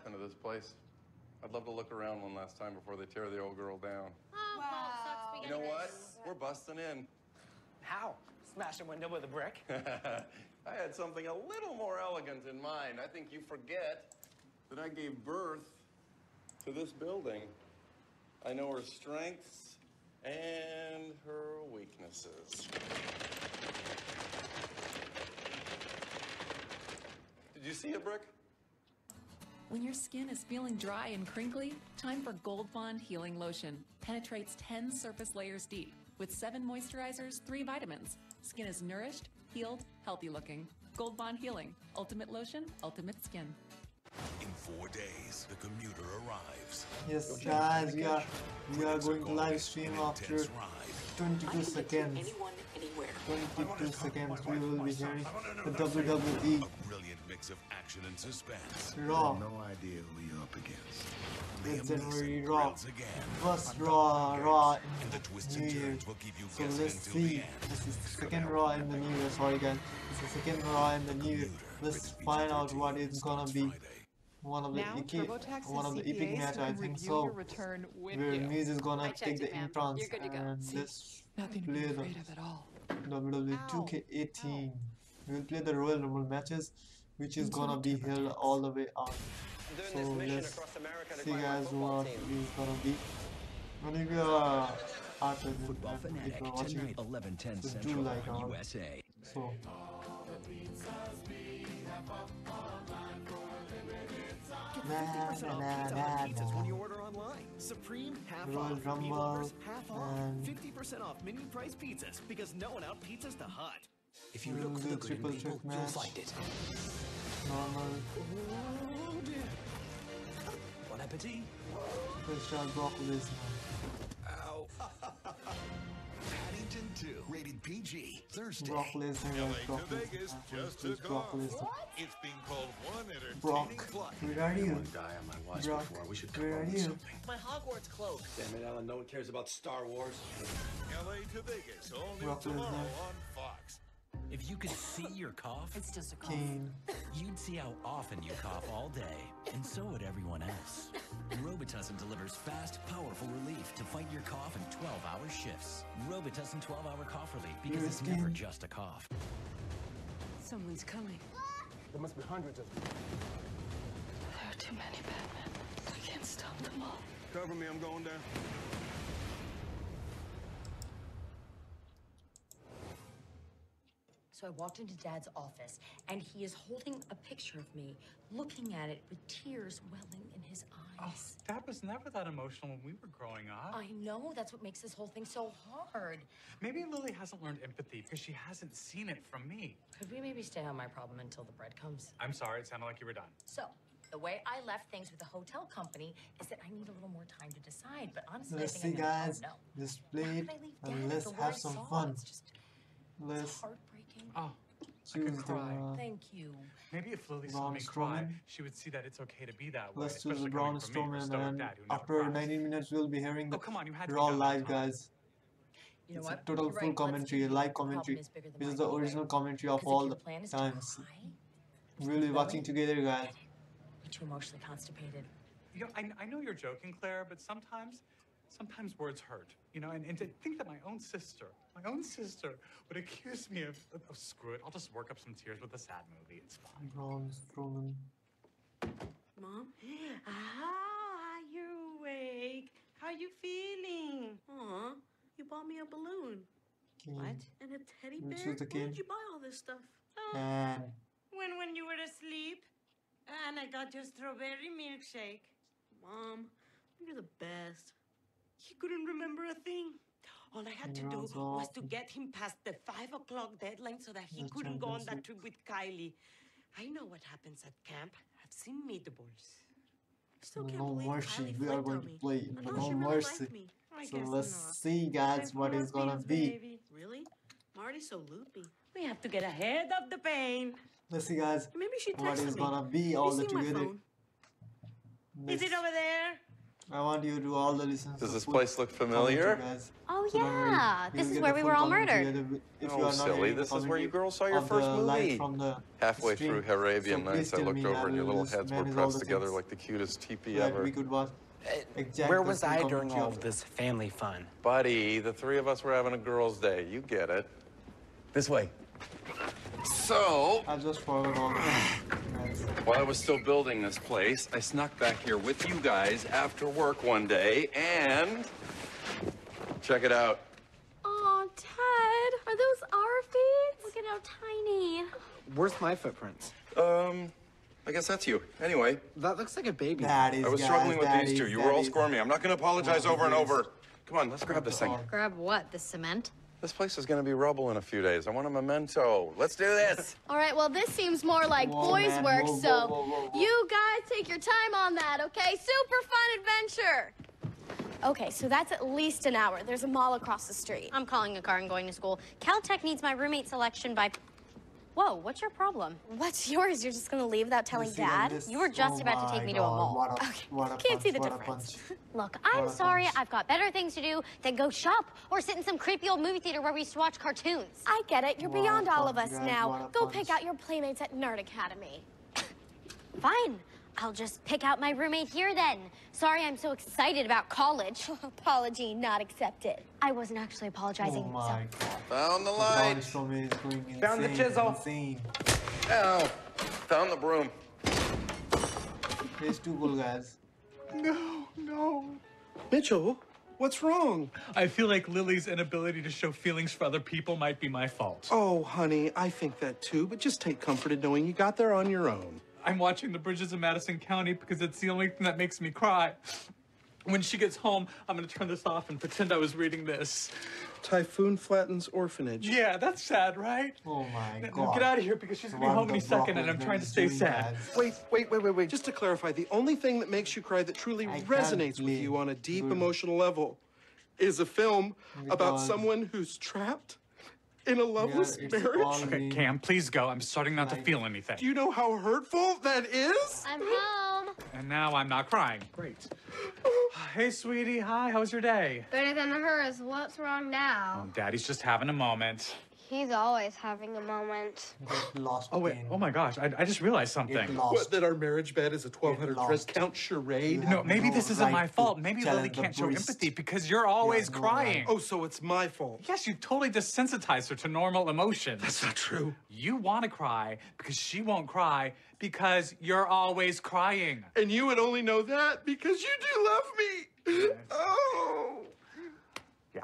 happened to this place. I'd love to look around one last time before they tear the old girl down. Oh, wow. Sucks we You know what? We're busting in. How? Smash a window with a brick? I had something a little more elegant in mind. I think you forget that I gave birth to this building. I know her strengths and her weaknesses. Did you see a brick? When your skin is feeling dry and crinkly, time for Gold Bond Healing Lotion. Penetrates 10 surface layers deep with 7 moisturizers, 3 vitamins. Skin is nourished, healed, healthy looking. Gold Bond Healing. Ultimate lotion, ultimate skin. In 4 days, the commuter arrives. Yes, guys, we are going to live stream after 22 seconds. 22 seconds, we will be hearing the WWE. A brilliant mix of action and suspense. Raw. No idea who you're up against. It's January Raw. Again. First Raw And the twists in and New Year. turns will keep you So guessing let's until the see. end. This is the second Raw in the New Year. Sorry guys. It's the second Raw in the New Year. Let's find out what it's gonna be. One of the epic match, I think so. Where Miz is gonna take the entrance and let's play the WWE 2K18. We'll play the Royal Rumble matches, which is gonna be held all the way out. So let's see guys what it's gonna be. And if you are after this, if you're watching it, 11:10 so do Central like on our USA. so. Get 50% off Pizza Hut pizzas when you order online. Supreme, half Royal off. Rumble, Meatloafers, half off. and 50% off mini price pizzas because no one out pizzas the Hut. If you we'll look for do the good in triple people, threat you'll match. find it. Normal. Oh dear. Bon appetit. Let's start Brock Lesnar. Ow. Paddington 2, rated PG, Thursday. Brock Lesnar LA and Brock to Vegas Lesnar. just Who's took Brock off. Lesnar? It's being called one entertaining Brock, flight. where are you? Die on my watch Brock, before. We should where come are up with you? something. My Hogwarts cloak. Damn it, Alan. No one cares about Star Wars. LA to Vegas, all new Brock tomorrow Lesnar. on Fox. If you could see your cough, It's just a cough. Kane. you'd see how often you cough all day, and so would everyone else. Robitussin delivers fast, powerful relief to fight your cough in 12-hour shifts. Robitussin 12-hour cough relief because it's never just a cough. Someone's coming. There must be hundreds of them. There are too many Batmen. I can't stop them all. Cover me, I'm going down. So I walked into Dad's office, and he is holding a picture of me, looking at it with tears welling in his eyes. Dad was never that emotional when we were growing up. I know, that's what makes this whole thing so hard. Maybe Lily hasn't learned empathy because she hasn't seen it from me. Could we maybe stay on my problem until the bread comes? I'm sorry, it sounded like you were done. So, the way I left things with the hotel company is that I need a little more time to decide, but honestly, Let's I see think I'm guys. gonna Let's How play it could I leave and Dad let's after what have I some saw? fun. It's Let's heartbreaking. Oh, I choose could cry. the Thank you. Maybe if Lily saw Braun me cry, Strowman. she would see that it's okay to be that way. let's choose the especially Braun coming from me, your Strowman, stoic and dad who never after cries. 19 minutes we'll be hearing the Oh, come on, you had to be Raw done live that time. guys. You know It's a what? total You're full right. Let's commentary, do it. live The problem commentary. is bigger than This is mine the anyway. original commentary of 'Cause if all your the plan is to times. cry, We'll be watching together guys. you're too emotionally constipated. You know, I know you're joking, Claire, but sometimes words hurt. You know, and to think that my own sister would accuse me of screw it. I'll just work up some tears with a sad movie. It's fine. Braun Strowman. Mom? Ah, you're awake. How you feeling? Aw, you bought me a balloon. Kane. And a teddy We'll bear? choose the When king. did you buy all this stuff? Oh, And when you were asleep. And I got your strawberry milkshake. Mom, you're the best. He couldn't remember a thing. All I had to do Runs was off. to get him past the 5 o'clock deadline so that he The couldn't go on that championship. trip with Kylie. I know what happens at camp. I've seen meatballs. Still can't No believe Mercy. Kylie We are flipped going on to me. play I No know she really Mercy. liked me. I So guess let's not. see guys what Poor is gonna things, be. baby. Really? Marty's so loopy. We have to get ahead of the pain. Let's see guys Maybe she what texted is me. gonna be Have all you the seen my together. phone? Is it over there? I want you to do all the listens. Does this place look familiar? Oh, yeah. This is where we were all murdered. Oh, silly. This is where you girls saw your first movie. Halfway through Arabian Nights, I looked over and your little heads were pressed together like the cutest teepee ever. We could watch. Where was I during all of this family fun? Buddy, the three of us were having a girls' day. You get it. This way. So, I just forgot all while I was still building this place, I snuck back here with you guys after work one day and check it out. Oh, Ted, are those our feet? Look at how tiny. Where's my footprints? I guess that's you. Anyway. That looks like a baby. I was struggling with these two. You were all squirmy. I'm not going to apologize over and over. Come on, let's grab this thing. Grab what? The cement? This place is going to be rubble in a few days. I want a memento. Let's do this. All right, well, this seems more like boys' work, so you guys take your time on that, okay? Super fun adventure. Okay, so that's at least an hour. There's a mall across the street. I'm calling a car and going to school. Caltech needs my roommate selection by... Whoa, what's your problem? What's yours? You're just gonna leave without telling Dad? You were just about to take me to a mall. Can't see the difference. Look, I'm sorry. I've got better things to do than go shop or sit in some creepy old movie theater where we used to watch cartoons. I get it. You're beyond all of us now. Go pick out your playmates at Nerd Academy. Fine. I'll just pick out my roommate here then. Sorry I'm so excited about college. Apology not accepted. I wasn't actually apologizing. Oh my God. Found the light. Found the chisel. Ow. Found the broom. Here's two cool guys. No. Mitchell, what's wrong? I feel like Lily's inability to show feelings for other people might be my fault. Oh, honey, I think that too, but just take comfort in knowing you got there on your own. I'm watching The Bridges of Madison County because it's the only thing that makes me cry. When she gets home, I'm gonna turn this off and pretend I was reading this. Typhoon Flattens Orphanage. Yeah, that's sad, right? Oh my Now, God. get out of here because she's gonna be home any second and I'm trying to stay sad. Wait. Just to clarify, the only thing that makes you cry that truly resonates with you on a deep emotional level is a film about someone who's trapped in a loveless marriage. Okay, Cam, please go. I'm starting not to feel anything. Do you know how hurtful that is? I'm home. And now I'm not crying. Great. Hey, sweetie. Hi, how was your day? Better than hers. What's wrong now? Oh, Daddy's just having a moment. He's always having a moment. Lost. Oh, wait. Oh, my gosh. I just realized something. What, that our marriage bed is a 1,200 dress count charade? No, maybe this isn't my fault. Maybe Lily can't show empathy because you're always crying. Oh, so it's my fault. Yes, you totally desensitized her to normal emotions. That's not true. You want to cry because she won't cry because you're always crying. And you would only know that because you do love me. Yes. Oh. Yeah.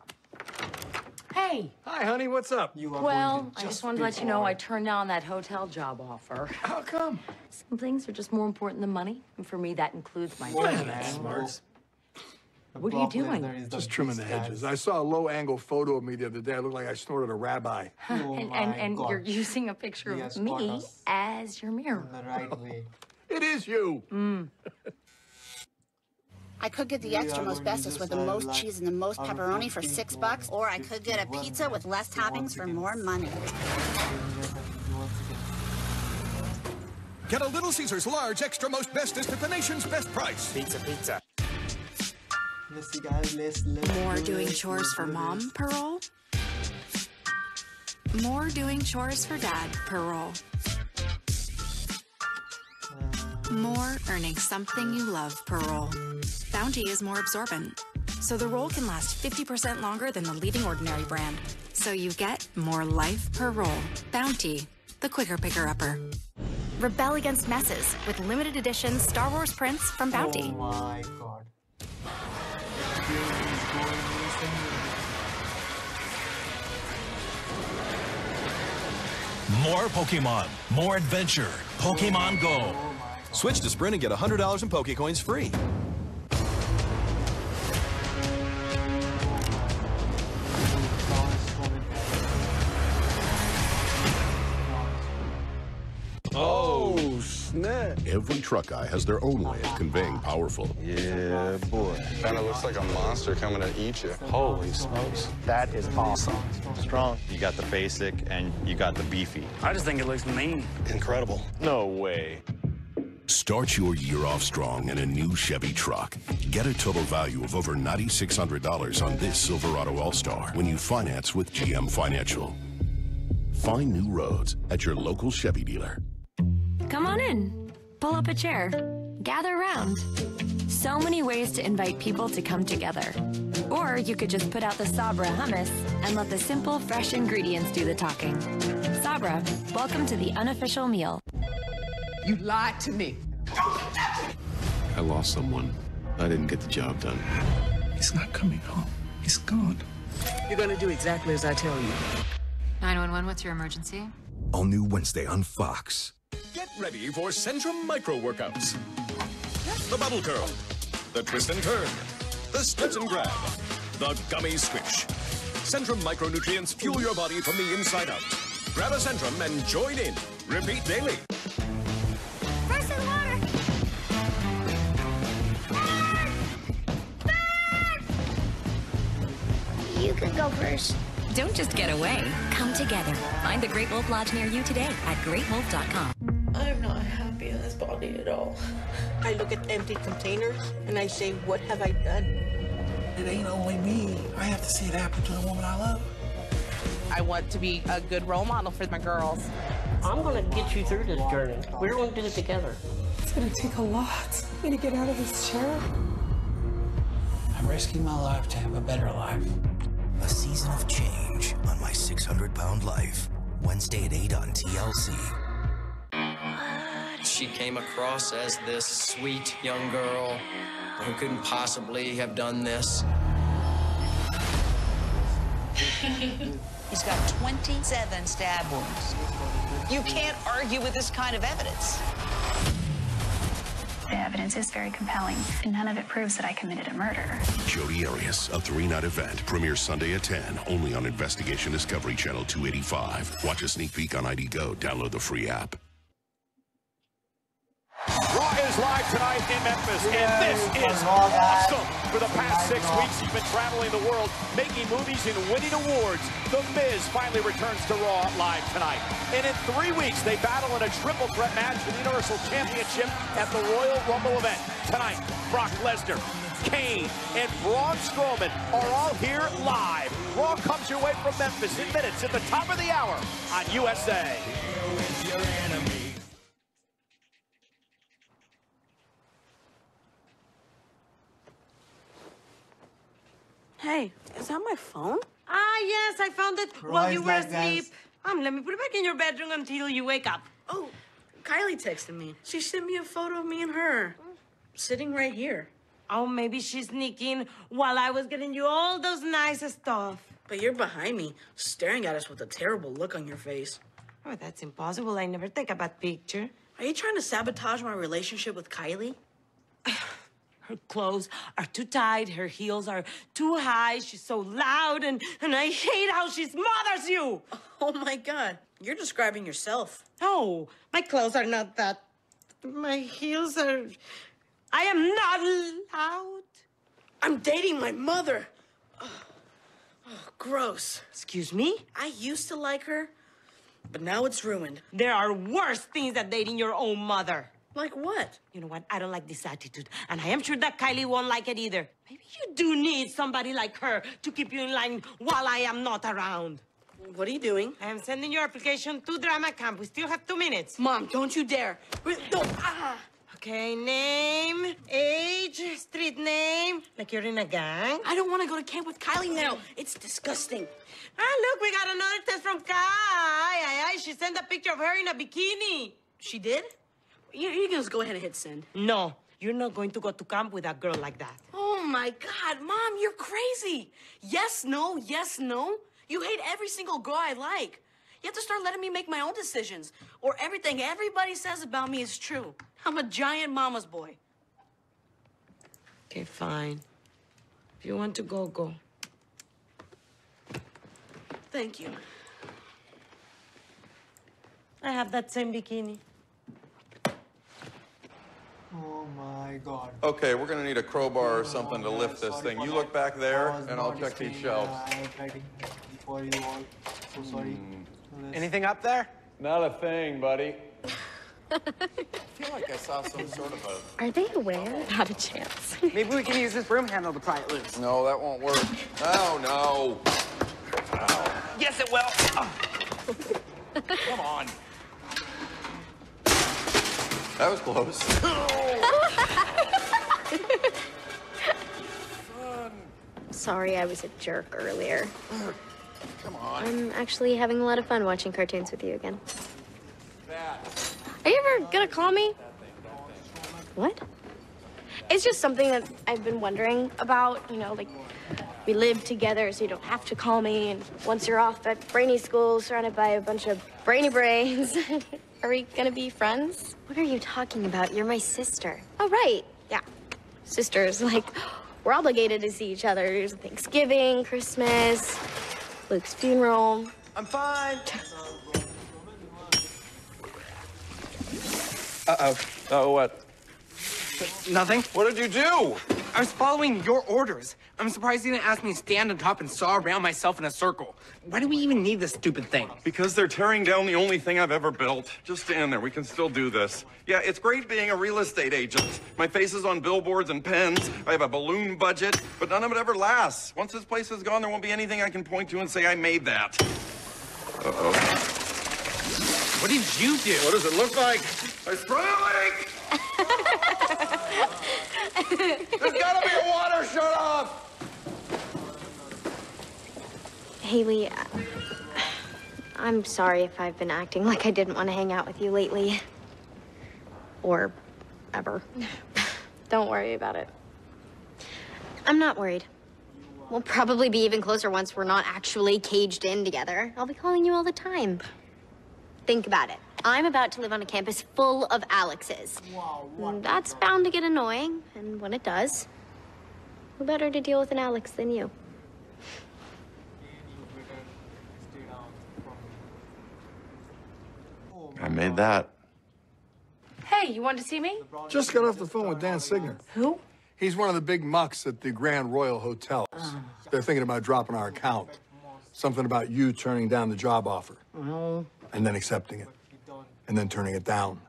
Hey. Hi, honey. What's up? Well, I just wanted to let you know I turned down that hotel job offer. How come? Some things are just more important than money. And for me, that includes my Smart. What are you doing? Just trimming the hedges. I saw a low-angle photo of me the other day. I looked like I snorted a rabbi. And you're using a picture of me as your mirror. In the right way. It is you. I could get the extra most bestest with the most cheese and the most pepperoni for $6, or I could get a pizza with less toppings for more money. Get a Little Caesars large extra most bestest at the nation's best price. Pizza. Let's see, guys. Let's More doing chores for mom per roll? More doing chores for dad per roll. More earning something you love per roll. Bounty is more absorbent, so the roll can last 50% longer than the leading ordinary brand. So you get more life per roll. Bounty, the quicker picker-upper. Rebel against messes with limited edition Star Wars prints from Bounty. Oh my God. More Pokemon, more adventure. Pokemon Go. Switch to Sprint and get $100 in Pokecoins free. Oh, snap. Every truck guy has their own way of conveying powerful. Yeah, boy. Kind of looks like a monster coming to eat you. Holy smokes. That is awesome. Strong. You got the basic and you got the beefy. I just think it looks mean. Incredible. No way. Start your year off strong in a new Chevy truck. Get a total value of over $9,600 on this Silverado All-Star when you finance with GM Financial. Find new roads at your local Chevy dealer. Come on in. Pull up a chair. Gather around. So many ways to invite people to come together. Or you could just put out the Sabra hummus and let the simple, fresh ingredients do the talking. Sabra, welcome to the unofficial meal. You lied to me. I lost someone. I didn't get the job done. He's not coming home. He's gone. You're gonna do exactly as I tell you. 911, what's your emergency? All new Wednesday on Fox. Get ready for Centrum Micro Workouts. The Bubble Curl, the Twist and Turn, the Stretch and Grab, the Gummy Squish. Centrum micronutrients fuel your body from the inside out. Grab a Centrum and join in. Repeat daily. First in water. You can go first. Don't just get away. Come together. Find the Great Wolf Lodge near you today at greatwolf.com. I'm not happy in this body at all. I look at empty containers and I say, what have I done? It ain't only me. I have to see it happen to the woman I love. I want to be a good role model for my girls. I'm gonna get you through this journey. We're gonna do it together. It's gonna take a lot for me to get out of this chair. I'm risking my life to have a better life. A season of change on My 600-Pound Life. Wednesday at 8 on TLC. She came across as this sweet young girl who couldn't possibly have done this. He's got 27 stab wounds. You can't argue with this kind of evidence. The evidence is very compelling, and none of it proves that I committed a murder. Jodi Arias, a 3-night event, premieres Sunday at 10, only on Investigation Discovery Channel 285. Watch a sneak peek on ID Go. Download the free app. Raw is live tonight in Memphis, and this is awesome. For the past 6 weeks, he's been traveling the world, making movies and winning awards. The Miz finally returns to Raw live tonight. And in 3 weeks, they battle in a triple threat match for the Universal Championship at the Royal Rumble event. Tonight, Brock Lesnar, Kane, and Braun Strowman are all here live. Raw comes your way from Memphis in minutes at the top of the hour on USA. Hey, is that my phone? Ah, yes, I found it while you were asleep. Let me put it back in your bedroom until you wake up. Oh, Kylie texted me. She sent me a photo of me and her sitting right here. Oh, maybe she's sneaking while I was getting you all those nice stuff. But you're behind me, staring at us with a terrible look on your face. Oh, that's impossible. I never take a bad picture. Are you trying to sabotage my relationship with Kylie? Her clothes are too tight, her heels are too high, she's so loud, and I hate how she smothers you! Oh my God, you're describing yourself. No, my clothes are not that. My heels are... I am not loud. I'm dating my mother. Oh, gross. Excuse me? I used to like her, but now it's ruined. There are worse things than dating your own mother. Like what? You know what? I don't like this attitude. And I am sure that Kylie won't like it either. Maybe you do need somebody like her to keep you in line while I am not around. What are you doing? I am sending your application to drama camp. We still have 2 minutes. Mom, don't you dare. No. Okay, name, age, street name. Like you're in a gang. I don't want to go to camp with Kylie now. It's disgusting. Ah, look, we got another text from Kai. She sent a picture of her in a bikini. She did? You can just go ahead and hit send. No, you're not going to go to camp with a girl like that. Oh, my God. Mom, you're crazy. Yes, no, yes, no. You hate every single girl I like. You have to start letting me make my own decisions, or everything everybody says about me is true. I'm a giant mama's boy. Okay, fine. If you want to go, go. Thank you. I have that same bikini. Oh my God. Okay, we're gonna need a crowbar or something to lift this thing. You look back there, and I'll check these shelves. For you all. So sorry. Anything up there? Not a thing, buddy. feel like I saw some sort of a... Are they aware? Not a chance. Maybe we can use this broom handle to pry it loose. No, that won't work. Oh, no. Oh. Yes, it will. Oh. Come on. That was close. Sorry I was a jerk earlier. Come on. I'm actually having a lot of fun watching cartoons with you again. Are you ever gonna call me? What? It's just something that I've been wondering about, you know, like, we live together so you don't have to call me, and once you're off at brainy school surrounded by a bunch of brainy brains, are we gonna be friends? What are you talking about? You're my sister. Oh, right. Yeah. Sisters, like, we're obligated to see each other. There's Thanksgiving, Christmas, Luke's funeral. I'm fine. Uh-oh. Oh, what? Nothing. What did you do? I was following your orders. I'm surprised you didn't ask me to stand on top and saw around myself in a circle. Why do we even need this stupid thing? Because they're tearing down the only thing I've ever built. Just stand there. We can still do this. Yeah, it's great being a real estate agent. My face is on billboards and pens. I have a balloon budget, but none of it ever lasts. Once this place is gone, there won't be anything I can point to and say I made that. Uh-oh. What did you do? What does it look like? I sprung a leak! There's gotta be a water shut off! Haley, I'm sorry if I've been acting like I didn't want to hang out with you lately. Or ever. Don't worry about it. I'm not worried. We'll probably be even closer once we're not actually caged in together. I'll be calling you all the time. Think about it. I'm about to live on a campus full of Alexes. And that's bound to get annoying, and when it does, who better to deal with an Alex than you? I made that. Hey, you wanted to see me? Just got off the phone with Dan Signer. Who? He's one of the big mucks at the Grand Royal Hotels. They're thinking about dropping our account. Something about you turning down the job offer. Well, and then accepting it. And then turning it down.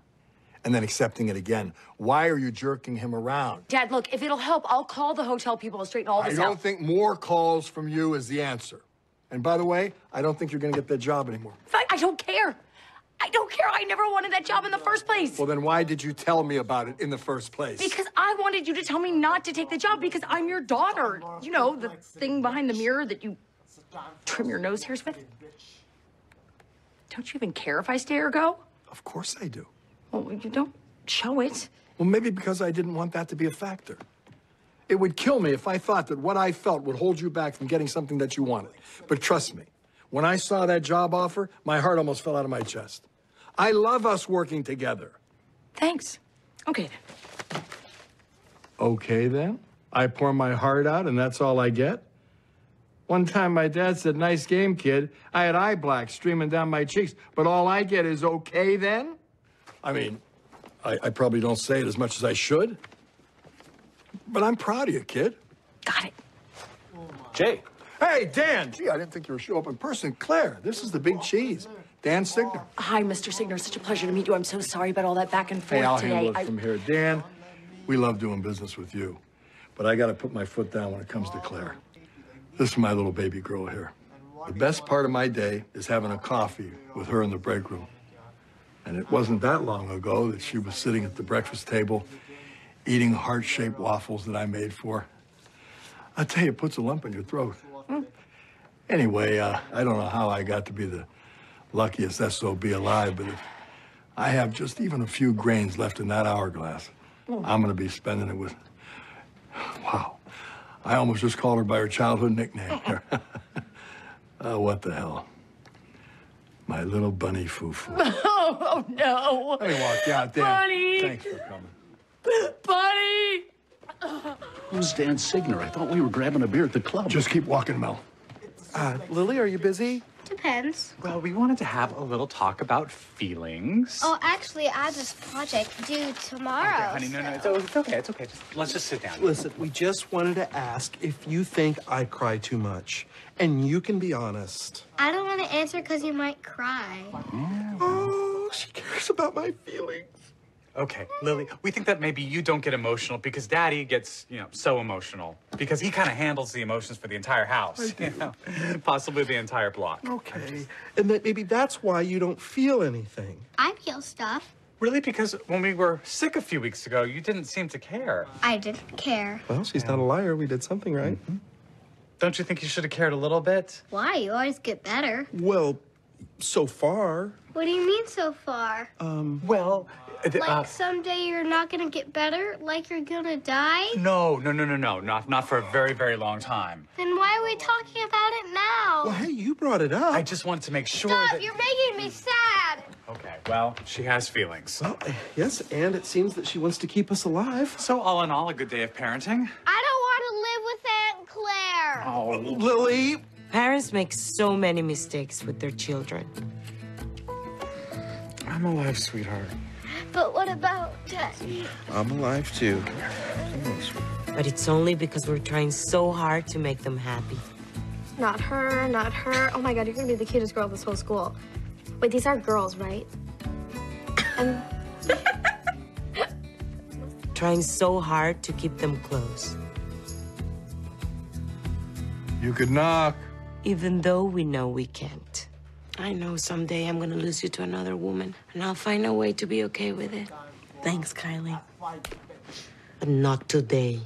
And then accepting it again. Why are you jerking him around? Dad, look, if it'll help, I'll call the hotel people and straighten all this out. I don't think more calls from you is the answer. And by the way, I don't think you're going to get that job anymore. I don't care. I don't care. I never wanted that job in the first place. Well, then why did you tell me about it in the first place? Because I wanted you to tell me not to take the job because I'm your daughter. You know, the thing behind the mirror that you trim your nose hairs with. Don't you even care if I stay or go? Of course I do. Well, you don't show it. Well, maybe because I didn't want that to be a factor. It would kill me if I thought that what I felt would hold you back from getting something that you wanted. But trust me, when I saw that job offer, my heart almost fell out of my chest. I love us working together. Thanks. Okay, then. Okay, then? I pour my heart out and that's all I get? One time my dad said, "Nice game, kid." I had eye black streaming down my cheeks, but all I get is okay then? I mean, I probably don't say it as much as I should, but I'm proud of you, kid. Got it. Jay. Hey, Dan. Gee, I didn't think you were show up in person. Claire, this is the big cheese. Dan Signer. Hi, Mr. Signer. Such a pleasure to meet you. I'm so sorry about all that back and forth Hey, I'll today. handle it from here. Dan, we love doing business with you, but I got to put my foot down when it comes to Claire. This is my little baby girl here. The best part of my day is having a coffee with her in the break room. And it wasn't that long ago that she was sitting at the breakfast table eating heart-shaped waffles that I made for her. I tell you, it puts a lump in your throat. Anyway, I don't know how I got to be the luckiest SOB alive, but if I have just even a few grains left in that hourglass, I'm going to be spending it with... Wow. I almost just called her by her childhood nickname. What the hell? My little bunny foo-foo. Oh, no. Let me walk you out, Dan. Bunny. Thanks for coming. Bunny. Who's Dan Signer? I thought we were grabbing a beer at the club. Just keep walking, Mel. Lily, are you busy? Depends. Well, we wanted to have a little talk about feelings. Oh, actually, I have this project due tomorrow. Okay, honey, no, it's okay, it's okay. Let's just sit down. Listen, we just wanted to ask if you think I cry too much. And you can be honest. I don't want to answer because you might cry. Oh, She cares about my feelings. Okay, Lily, we think that maybe you don't get emotional because Daddy gets, so emotional. Because he kind of handles the emotions for the entire house. Possibly the entire block. Okay, and that maybe that's why you don't feel anything. I feel stuff. Really? Because when we were sick a few weeks ago, you didn't seem to care. I didn't care. Well, she's not a liar. We did something right. Mm-hmm. Don't you think you should have cared a little bit? Why? You always get better. Well, so far. What do you mean so far? Well... Like someday you're not gonna get better? Like you're gonna die? No. Not for a very, very long time. Then why are we talking about it now? Well, hey, you brought it up. I just wanted to make sure Stop! that... You're making me sad! Okay, well, she has feelings. Well, yes, and it seems that she wants to keep us alive. So all in all, a good day of parenting? I don't want to live with Aunt Claire! Oh, Lily! Parents make so many mistakes with their children. I'm alive, sweetheart. But what about Daddy? I'm alive, too. Come on, sweetie. But it's only because we're trying so hard to make them happy. Not her, not her. Oh my God, you're gonna be the cutest girl at this whole school. Wait, these are girls, right? And... Trying so hard to keep them close. You could knock. Even though we know we can't. I know someday I'm gonna lose you to another woman, and I'll find a way to be okay with it. Thanks, Kylie. But not today.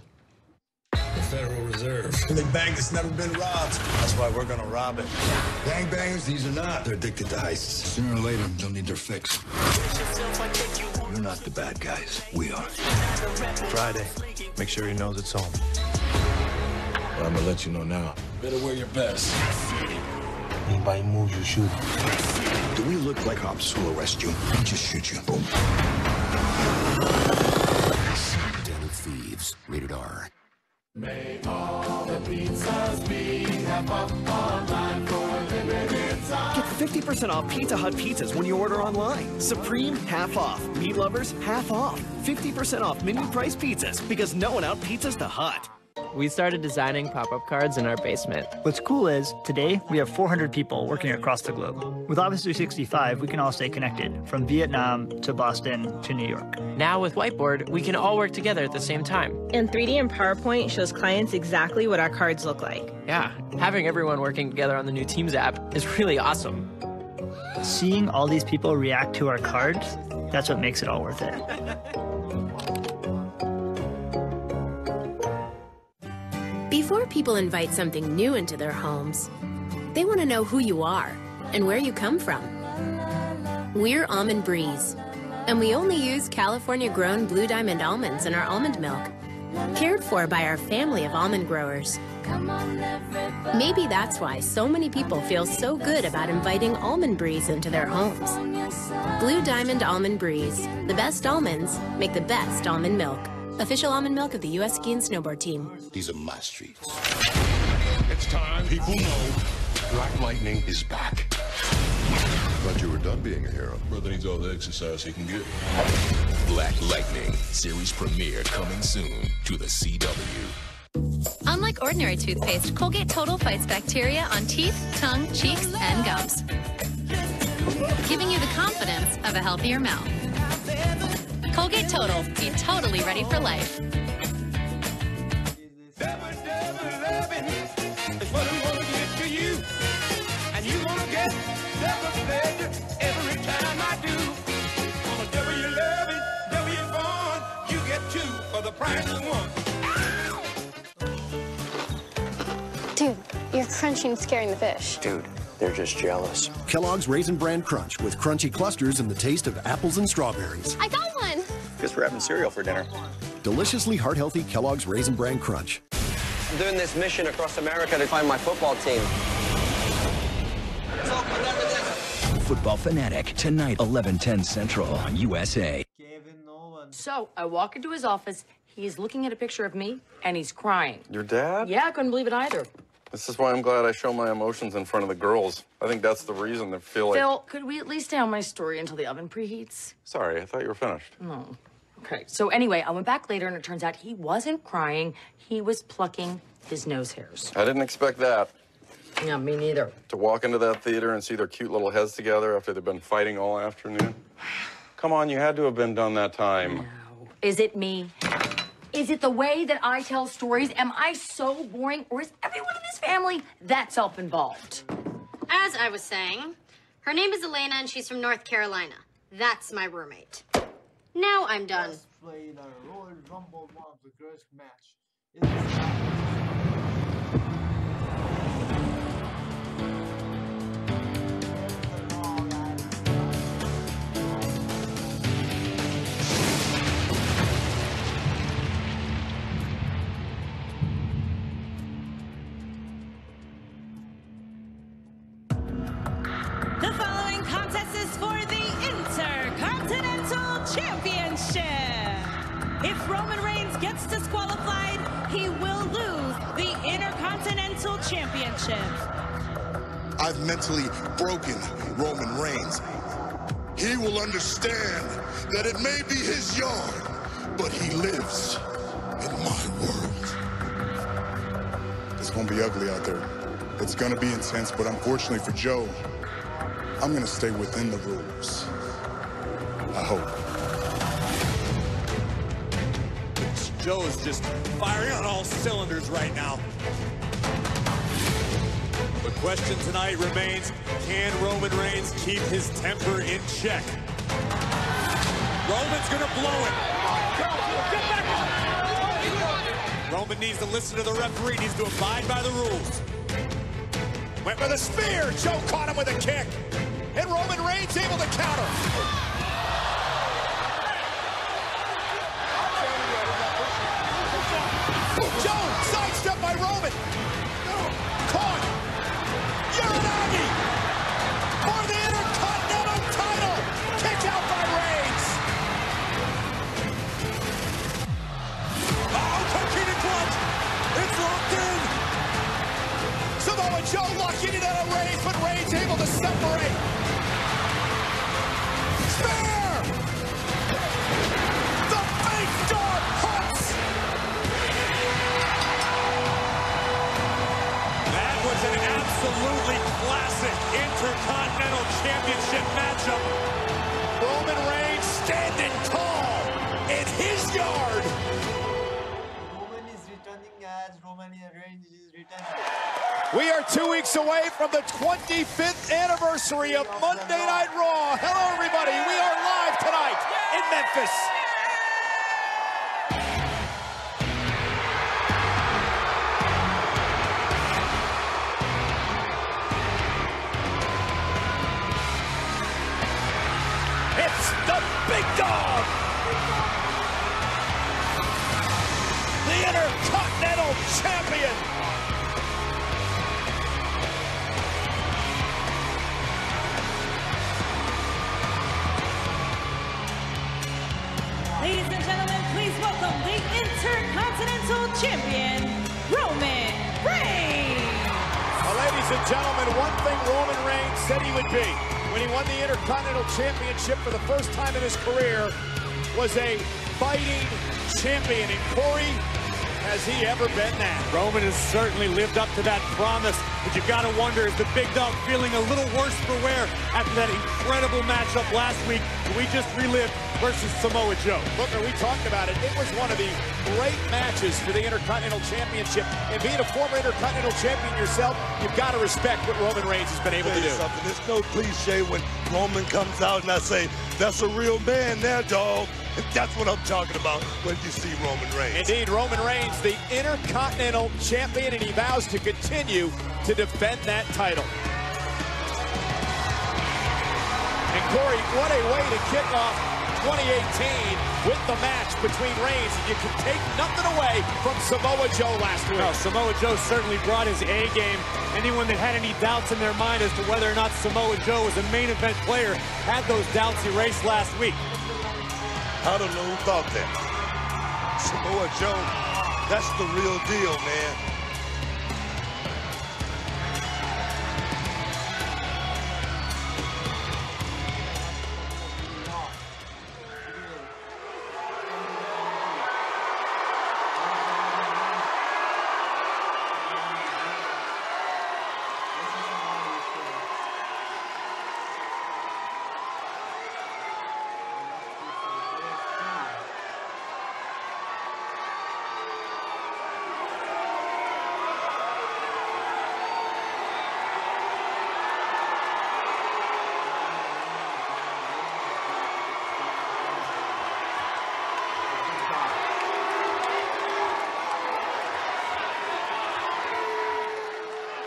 The Federal Reserve. They bank that's never been robbed. That's why we're gonna rob it. Gangbangers, these are not. They're addicted to heists. Sooner or later, they'll need their fix. You're not the bad guys. We are. Friday. Make sure he knows it's home. But I'm gonna let you know now. Better wear your best. Anybody moves, you shoot. Do we look like cops who'll arrest you and just shoot you? Boom. Den of Thieves. Rated R. May all the pizzas be half up online for a limited time. Get 50% off Pizza Hut pizzas when you order online. Supreme, half off. Meat lovers, half off. 50% off menu price pizzas because no one out pizzas the Hut. We started designing pop-up cards in our basement. What's cool is, today, we have 400 people working across the globe. With Office 365, we can all stay connected, from Vietnam to Boston to New York. Now with Whiteboard, we can all work together at the same time. And 3D and PowerPoint shows clients exactly what our cards look like. Yeah, having everyone working together on the new Teams app is really awesome. Seeing all these people react to our cards, that's what makes it all worth it. Before people invite something new into their homes, they want to know who you are and where you come from. We're Almond Breeze, and we only use California-grown Blue Diamond almonds in our almond milk, cared for by our family of almond growers. Maybe that's why so many people feel so good about inviting Almond Breeze into their homes. Blue Diamond Almond Breeze. The best almonds make the best almond milk. Official almond milk of the U.S. Ski and Snowboard Team. These are my streets. It's time people know Black Lightning is back. Thought you were done being a hero. Brother needs all the exercise he can get. Black Lightning, series premiere coming soon to the CW. Unlike ordinary toothpaste, Colgate Total fights bacteria on teeth, tongue, cheeks, and gums, giving you the confidence of a healthier mouth. Colgate Total, be totally ready for life. Dude, you're crunching and scaring the fish. Dude, they're just jealous. Kellogg's Raisin Bran Crunch with crunchy clusters and the taste of apples and strawberries. I got one! Guess we're having cereal for dinner. Deliciously heart-healthy Kellogg's Raisin Bran Crunch. I'm doing this mission across America to find my football team. Football Fanatic, tonight, 11:10 Central on USA. So I walk into his office, he's looking at a picture of me, and he's crying. Your dad? Yeah, I couldn't believe it either. This is why I'm glad I show my emotions in front of the girls. I think that's the reason they feel like... Phil, could we at least stay on my story until the oven preheats? Sorry, I thought you were finished. No. Okay, so anyway, I went back later, and it turns out he wasn't crying. He was plucking his nose hairs. I didn't expect that. Yeah, me neither. To walk into that theater and see their cute little heads together after they've been fighting all afternoon? Come on, you had to have been done that time. No. Is it me? Is it the way that I tell stories? Am I so boring? Or is everyone in this family that self-involved? As I was saying, her name is Elena and she's from North Carolina. That's my roommate. Now I'm done. Let's play the Royal Rumble, one of the greatest match. The following contest is for the Intercontinental Championship. If Roman Reigns gets disqualified, he will lose the Intercontinental Championship. I've mentally broken Roman Reigns. He will understand that it may be his yard, but he lives in my world. It's gonna be ugly out there. It's gonna be intense, but unfortunately for Joe, I'm gonna stay within the rules. I hope. Joe is just firing on all cylinders right now. The question tonight remains, can Roman Reigns keep his temper in check? Roman's gonna blow it. Roman needs to listen to the referee, needs to abide by the rules. Went with a spear, Joe caught him with a kick. And Roman Reigns able to counter. Joe, sidestep by Roman. Caught. Uranagi for the Intercontinental title. Kick out by Reigns. Oh, Coquina clutch. It's locked in. Samoa Joe locking it out of Reigns, but Reigns able to separate. Spear! The big dog hunts! That was an absolutely classic Intercontinental Championship matchup. Roman Reigns standing tall in his yard. Roman is returning as Roman Reigns is returning. We are 2 weeks away from the 25th anniversary of Monday Night Raw. Hello, everybody. We are live tonight in Memphis. It's the big dog. The Intercontinental Champion. Ladies and gentlemen, please welcome the Intercontinental Champion, Roman Reigns. Ladies and gentlemen, one thing Roman Reigns said he would be when he won the Intercontinental Championship for the first time in his career was a fighting champion. And Corey, has he ever been that? Roman has certainly lived up to that promise, but you got to wonder, is the big dog feeling a little worse for wear after that incredible matchup last week that we just relived versus Samoa Joe? Booker, we talked about it. It was one of the great matches for the Intercontinental Championship. And being a former Intercontinental Champion yourself, you've got to respect what Roman Reigns has been able to do. There's no cliche when Roman comes out and I say, that's a real man there, dog. And that's what I'm talking about when you see Roman Reigns. Indeed, Roman Reigns, the Intercontinental Champion, and he vows to continue to defend that title. And Corey, what a way to kick off 2018 with the match between Reigns. You can take nothing away from Samoa Joe last week. No, Samoa Joe certainly brought his A game. Anyone that had any doubts in their mind as to whether or not Samoa Joe was a main event player had those doubts erased last week. I don't know who thought that. Samoa Joe, that's the real deal, man.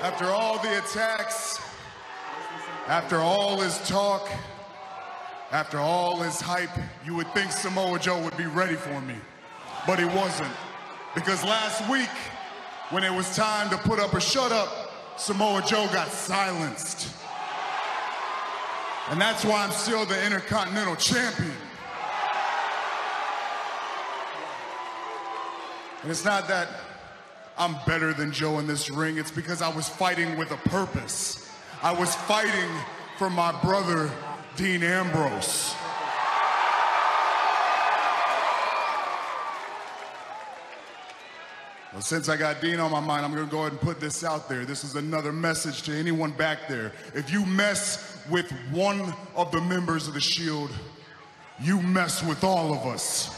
After all the attacks, after all his talk, after all his hype, you would think Samoa Joe would be ready for me. But he wasn't. Because last week, when it was time to put up or shut up, Samoa Joe got silenced. And that's why I'm still the Intercontinental Champion. And it's not that I'm better than Joe in this ring, it's because I was fighting with a purpose. I was fighting for my brother, Dean Ambrose. Well, since I got Dean on my mind, I'm gonna go ahead and put this out there. This is another message to anyone back there. If you mess with one of the members of the Shield, you mess with all of us.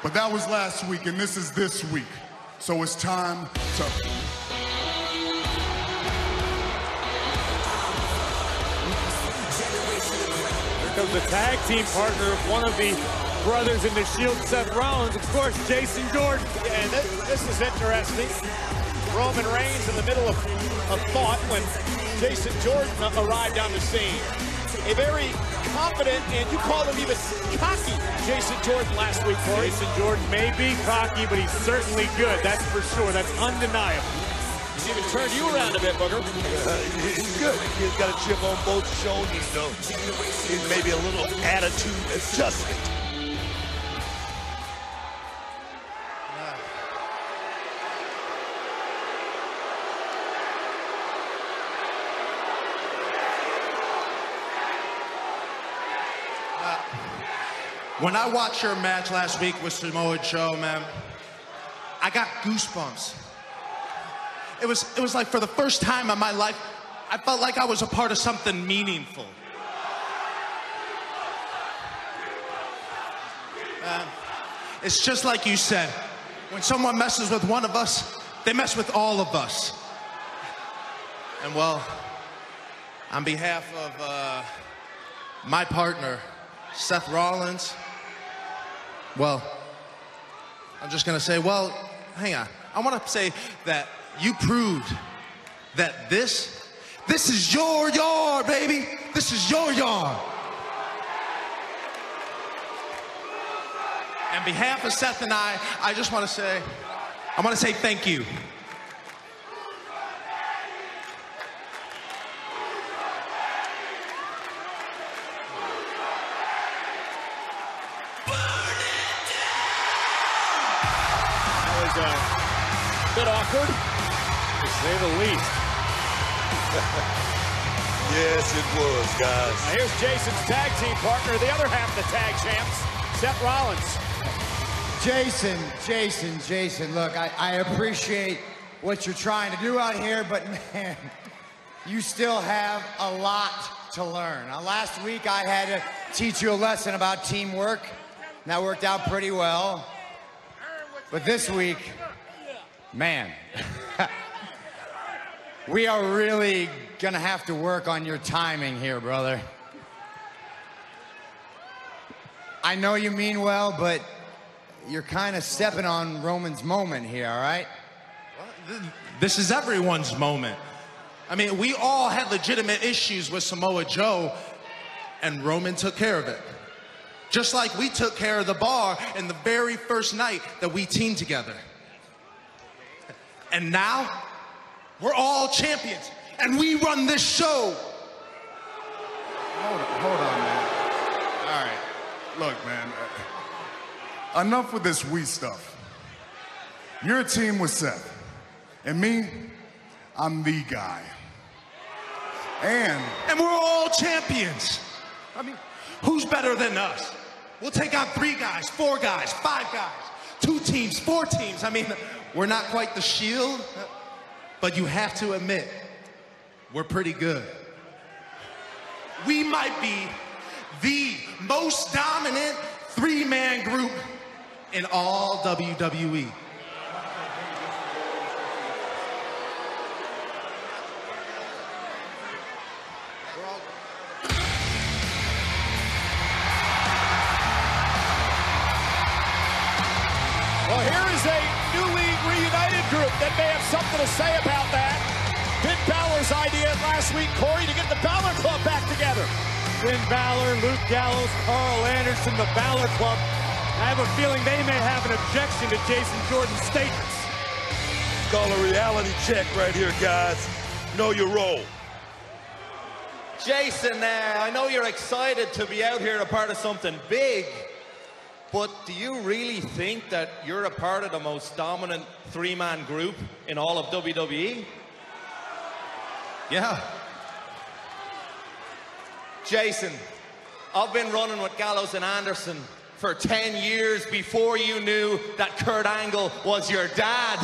But that was last week, and this is this week. So it's time to... Here comes the tag team partner of one of the brothers in the Shield, Seth Rollins, of course, Jason Jordan. And this is interesting. Roman Reigns in the middle of thought when Jason Jordan arrived on the scene. A very confident, and you called him even cocky, Jason Jordan last week, Corey. Jason Jordan may be cocky, but he's certainly good. That's for sure. That's undeniable. He's even turned you around a bit, Booker. He's good. He's got a chip on both shoulders, though. He's maybe a little attitude adjustment. When I watched your match last week with Samoa Joe, man, I got goosebumps. It was like for the first time in my life, I felt like I was a part of something meaningful. It's just like you said, when someone messes with one of us, they mess with all of us. And well, on behalf of my partner, Seth Rollins, well, I'm just gonna say, well, hang on. I wanna say that you proved that this is your yard, baby. This is your yard. On behalf of Seth and I just wanna say, thank you. A bit awkward, to say the least. Yes, it was, guys. Now here's Jason's tag team partner, the other half of the tag champs, Seth Rollins. Jason, look, I appreciate what you're trying to do out here, but man, you still have a lot to learn. Now, last week I had to teach you a lesson about teamwork, and that worked out pretty well. But this week, man, we are really gonna have to work on your timing here, brother. I know you mean well, but you're kind of stepping on Roman's moment here, all right? This is everyone's moment. I mean, we all had legitimate issues with Samoa Joe, and Roman took care of it. Just like we took care of the bar in the very first night that we teamed together. And now, we're all champions, and we run this show. Hold on, man. All right, look, man. Enough with this we stuff. You're a team with Seth, and me, I'm the guy. And we're all champions. I mean, who's better than us? We'll take on 3 guys, 4 guys, 5 guys, 2 teams, 4 teams. I mean, we're not quite the Shield, but you have to admit, we're pretty good. We might be the most dominant 3-man group in all WWE. Well, here is is a newly reunited group that may have something to say about that. Finn Balor's idea last week, Corey, to get the Balor Club back together. Finn Balor, Luke Gallows, Carl Anderson, the Balor Club. I have a feeling they may have an objection to Jason Jordan's statements. It's called a reality check right here, guys. Know your role. Jason, I know you're excited to be out here a part of something big, but do you really think that you're a part of the most dominant three-man group in all of WWE? Yeah. Jason, I've been running with Gallows and Anderson for 10 years before you knew that Kurt Angle was your dad.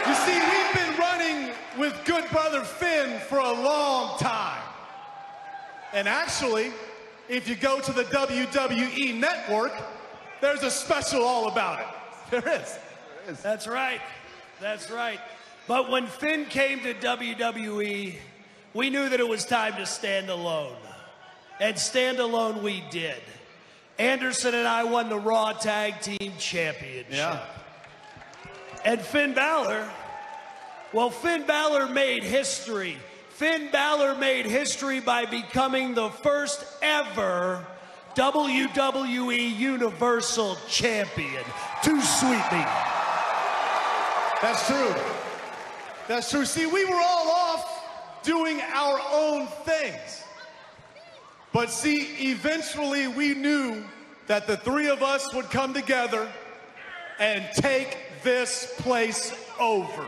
You see, we've been running with good brother Finn for a long time. And actually, if you go to the WWE Network, there's a special all about it. There is. That's right. That's right. But when Finn came to WWE, we knew that it was time to stand alone. And stand alone we did. Anderson and I won the Raw Tag Team Championship. Yeah. And Finn Balor, well, Finn Balor made history. Finn Balor made history by becoming the first ever WWE Universal Champion. Too sweet me. That's true. That's true. See, we were all off doing our own things. But see, eventually we knew that the three of us would come together and take this place over.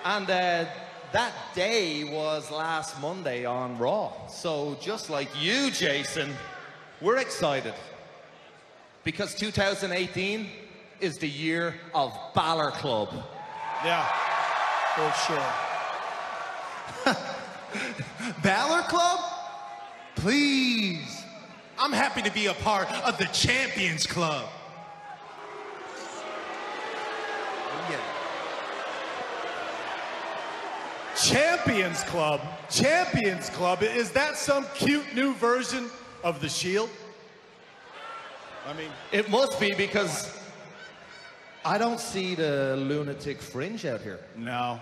And that day was last Monday on Raw. So just like you, Jason, we're excited. Because 2018 is the year of Balor Club. Yeah, for sure. Balor Club? Please. I'm happy to be a part of the Champions Club. Champions Club? Champions Club? Is that some cute new version of the Shield? I mean, it must be, because I don't see the lunatic fringe out here. No.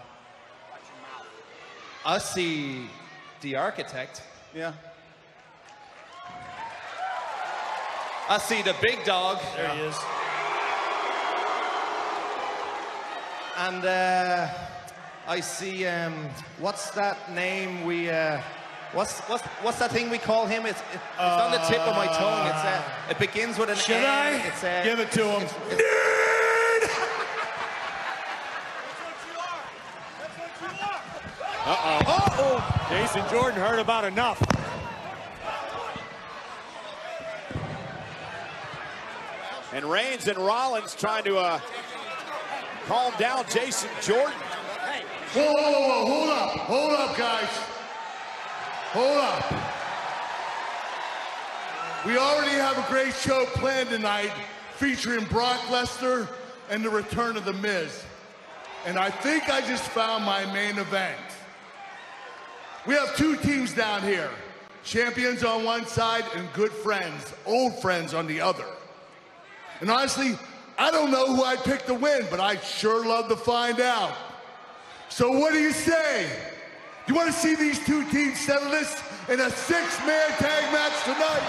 I see the architect. Yeah. I see the big dog. There he is. And I see, what's that name we, what's that thing we call him? It's on the tip of my tongue. It's, it begins with an Should N. I? It's, give it to him. Uh-oh. Jason Jordan heard about enough. And Reigns and Rollins trying to calm down Jason Jordan. Whoa, whoa, whoa, hold up. Hold up, guys. Hold up. We already have a great show planned tonight featuring Brock Lesnar and the return of The Miz. And I think I just found my main event. We have two teams down here. Champions on one side and good friends, old friends on the other. And honestly, I don't know who I'd pick to win, but I'd sure love to find out. So what do you say? You want to see these two teams settle this in a six-man tag match tonight?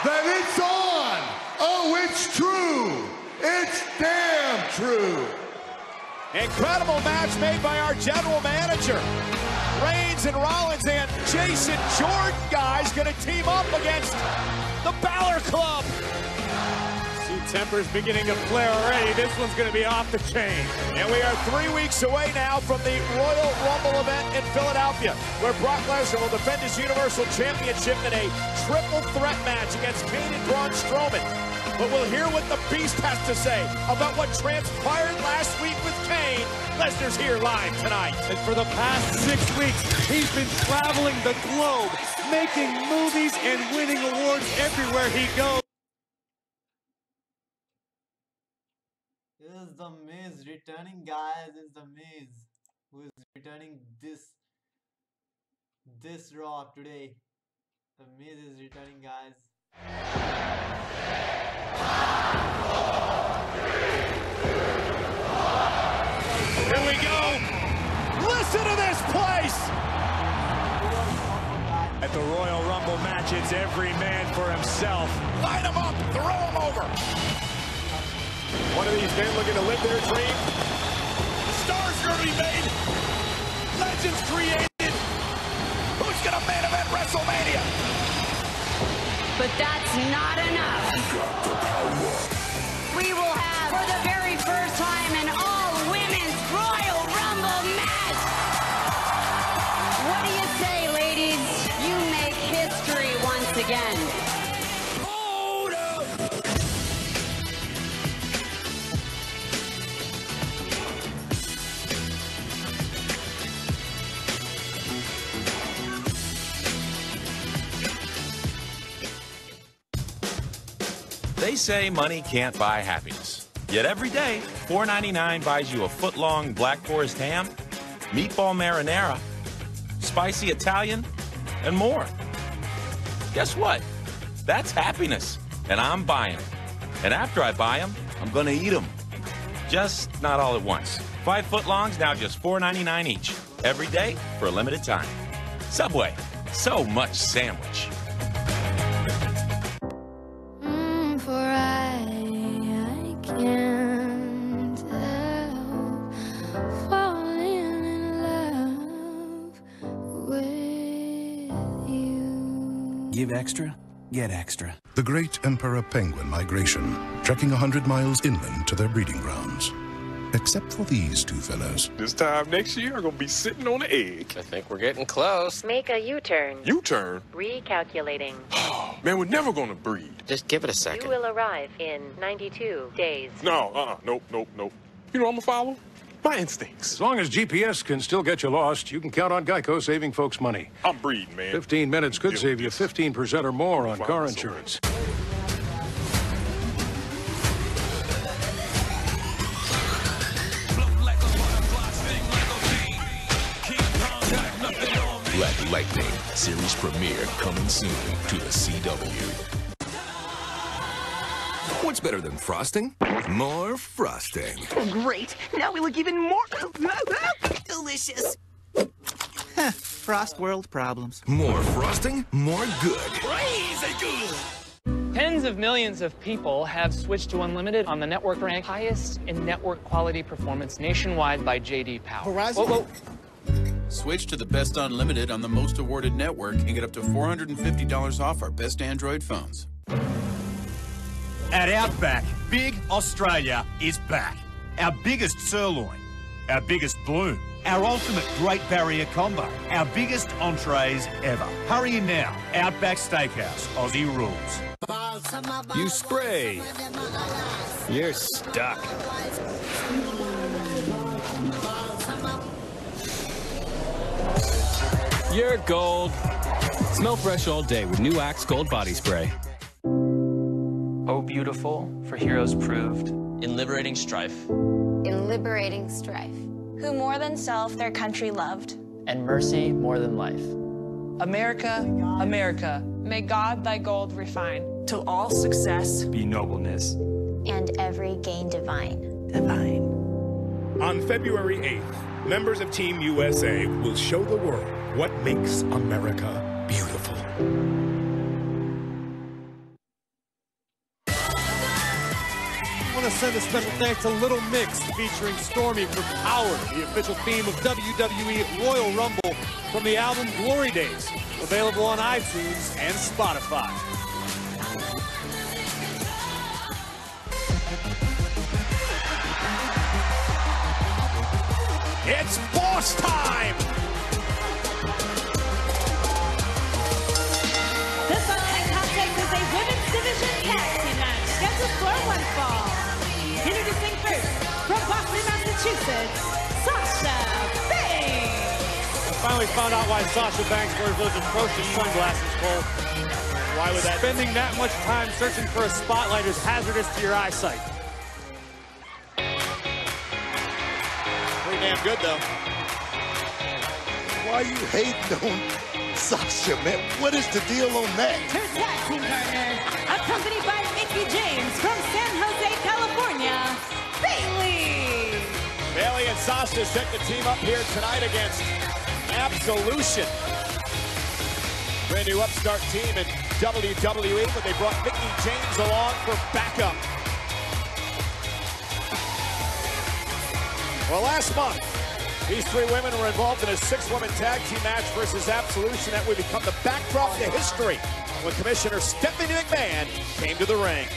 Then it's on! Oh, it's true! It's damn true! Incredible match made by our general manager. Reigns and Rollins and Jason Jordan, guys, gonna team up against the Balor Club. See tempers beginning to flare already. This one's gonna be off the chain. And we are 3 weeks away now from the Royal Rumble event in Philadelphia, where Brock Lesnar will defend his Universal Championship in a triple threat match against Kane and Braun Strowman. but we'll hear what the Beast has to say about what transpired last week with Kane. Lesnar's here live tonight. And for the past 6 weeks, he's been traveling the globe, making movies and winning awards everywhere he goes. Is the Miz returning, guys? Is the Miz who is returning this Raw today? The Miz is returning, guys. Here we go. Listen to this place. At the Royal Rumble match, it's every man for himself. Line them up. Throw them over. One of these men looking to live their dream. Stars are going to be made. Legends created. Who's going to main event WrestleMania? But that's not enough. We will have, for the very first time, an all-women's Royal Rumble match. What do you say, ladies? You make history once again. They say money can't buy happiness. Yet every day, $4.99 buys you a foot-long Black Forest ham, meatball marinara, spicy Italian, and more. Guess what? That's happiness, and I'm buying them. And after I buy them, I'm gonna eat them. Just not all at once. 5 footlongs now just $4.99 each. Every day for a limited time. Subway, so much sandwich. For I can't help falling in love with you. Give extra, get extra. The great emperor penguin migration, trekking 100 miles inland to their breeding grounds. Except for these two fellas. This time next year, I'm gonna be sitting on an egg. I think we're getting close. Make a U-turn. U-turn? Recalculating. Man, we're never gonna breed. Just give it a second. You will arrive in 92 days. No, nope. You know I'm gonna follow my instincts. As long as GPS can still get you lost, you can count on Geico saving folks money. I'm breeding, man. 15 minutes could save you 15% or more on car insurance. Black Lightning series premiere coming soon to the CW. What's better than frosting? More frosting. Oh, great. Now we look even more delicious. Frost world problems. More frosting, more good. Crazy good. Tens of millions of people have switched to Unlimited on the network ranked highest in network quality performance nationwide by J.D. Power. Whoa. Switch to the best Unlimited on the most awarded network and get up to $450 off our best Android phones. At Outback, Big Australia is back. Our biggest sirloin, our biggest bloom, our ultimate Great Barrier combo, our biggest entrees ever. Hurry in now. Outback Steakhouse, Aussie rules. You spray. You're stuck. You're gold. Smell fresh all day with new Axe Gold Body Spray. Oh, beautiful, for heroes proved. In liberating strife. In liberating strife. Who more than self their country loved. And mercy more than life. America, America. May God thy gold refine. Till all success be nobleness. And every gain divine. Divine. On February 8th, members of Team USA will show the world what makes America beautiful. I want to send a special thanks to Little Mix featuring Stormy for Power, the official theme of WWE Royal Rumble from the album Glory Days, available on iTunes and Spotify. It's boss time! This Monday Night Contest is a women's division tag team match scheduled It's Sasha Banks. I finally found out why Sasha Banks wears those atrocious sunglasses, Cole. Why would that? Spending that much time searching for a spotlight is hazardous to your eyesight. Pretty damn good, though. Why you hating on Sasha, man? What is the deal on that? Her tag team partner, accompanied by Mickie James from San Jose, California, Bayley. Bayley and Sasha set the team up here tonight against Absolution. Brand new upstart team in WWE, but they brought Mickie James along for backup. Well, last month, these three women were involved in a six-woman tag team match versus Absolution that would become the backdrop to history when Commissioner Stephanie McMahon came to the ring.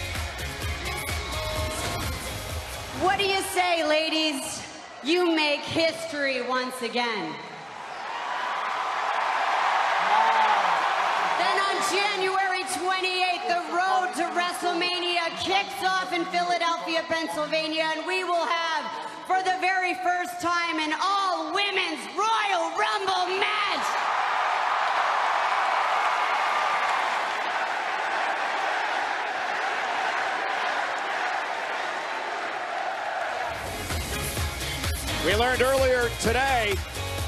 What do you say, ladies? You make history once again. Then on January 28th, the road to WrestleMania kicks off in Philadelphia, Pennsylvania, and we will have, for the very first time, an all-women's Royal Rumble match. We learned earlier today